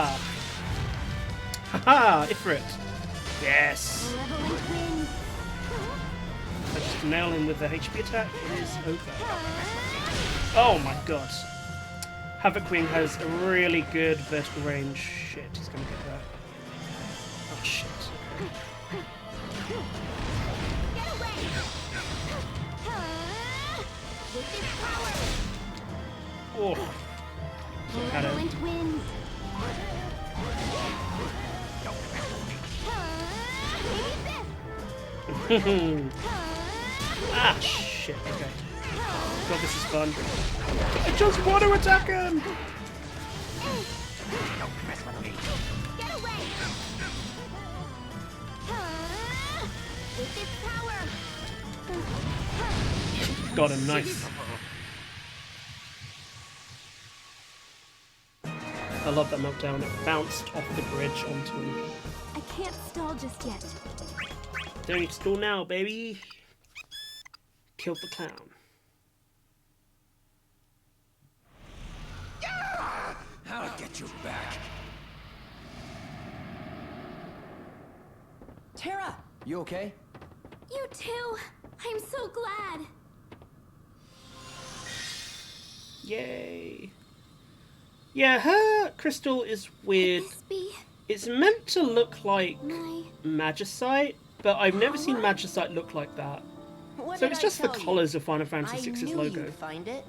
A: Haha! Ifrit! Yes! I just nail him with the HP attack. It is over. Oh my god. Havoc Queen has a really good vertical range. Shit, he's gonna get that. Oh shit. Oh. Had it. Ah, shit, okay. God, this is fun. I just want to attack him!
M: Don't mess with me.
K: Get away! With this power!
A: Got him, nice. I love that meltdown. It bounced off the bridge onto him.
K: I can't stall just yet.
A: Don't need to stall now, baby. Killed the clown.
M: I'll get you back.
C: Terra! You okay?
K: You too! I'm so glad!
A: Yay. Yeah, her crystal is weird. It's meant to look like magicite, but I've never seen Magicite look like that.
J: What
A: So
J: did
A: it's
J: I
A: just the
J: tell you?
A: colours of Final Fantasy
J: I
A: VI's
J: knew
A: logo.
J: you'd find it.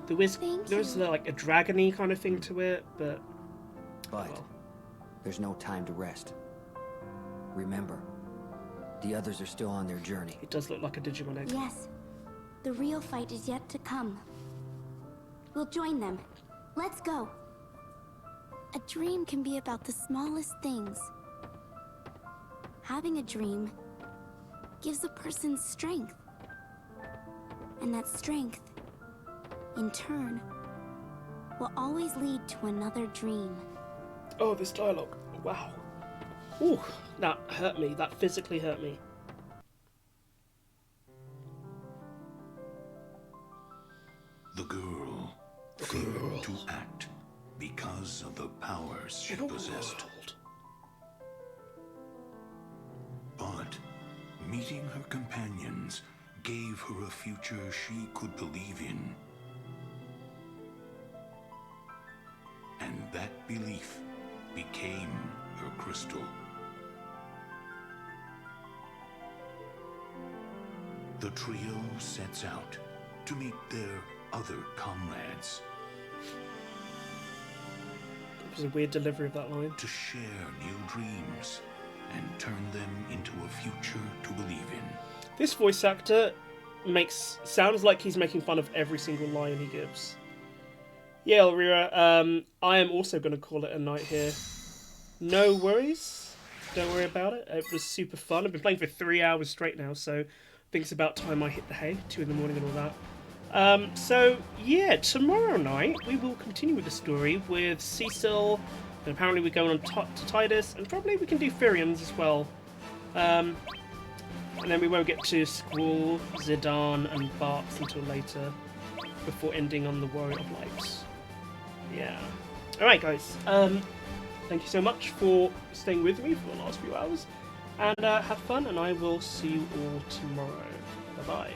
A: There's like a dragony kind of thing to it, but
C: But there's no time to rest. Remember, the others are still on their journey.
A: It does look like a Digimon egg.
K: Yes. The real fight is yet to come. We'll join them. Let's go. A dream can be about the smallest things. Having a dream gives a person strength. And that strength, in turn, will always lead to another dream.
A: Oh, this dialogue. Wow. Ooh, that hurt me. That physically hurt me.
E: The girl failed to act because of the powers she possessed. But meeting her companions gave her a future she could believe in. And that belief became her crystal. The trio sets out to meet their other comrades.
A: It was a weird delivery of that line.
E: To share new dreams and turn them into a future to believe in.
A: This voice actor sounds like he's making fun of every single line he gives. Yeah, Elvira, I am also going to call it a night here. No worries. Don't worry about it. It was super fun. I've been playing for 3 hours straight now, so I think it's about time I hit the hay. 2 in the morning and all that. So, yeah, tomorrow night we will continue with the story with Cecil, and apparently we're going on to Titus, and probably we can do Firians as well. And then we won't get to Squall, Zidane, and Barks until later, before ending on the Warrior of Light. Yeah. Alright, guys. Thank you so much for staying with me for the last few hours. And have fun, and I will see you all tomorrow. Bye-bye.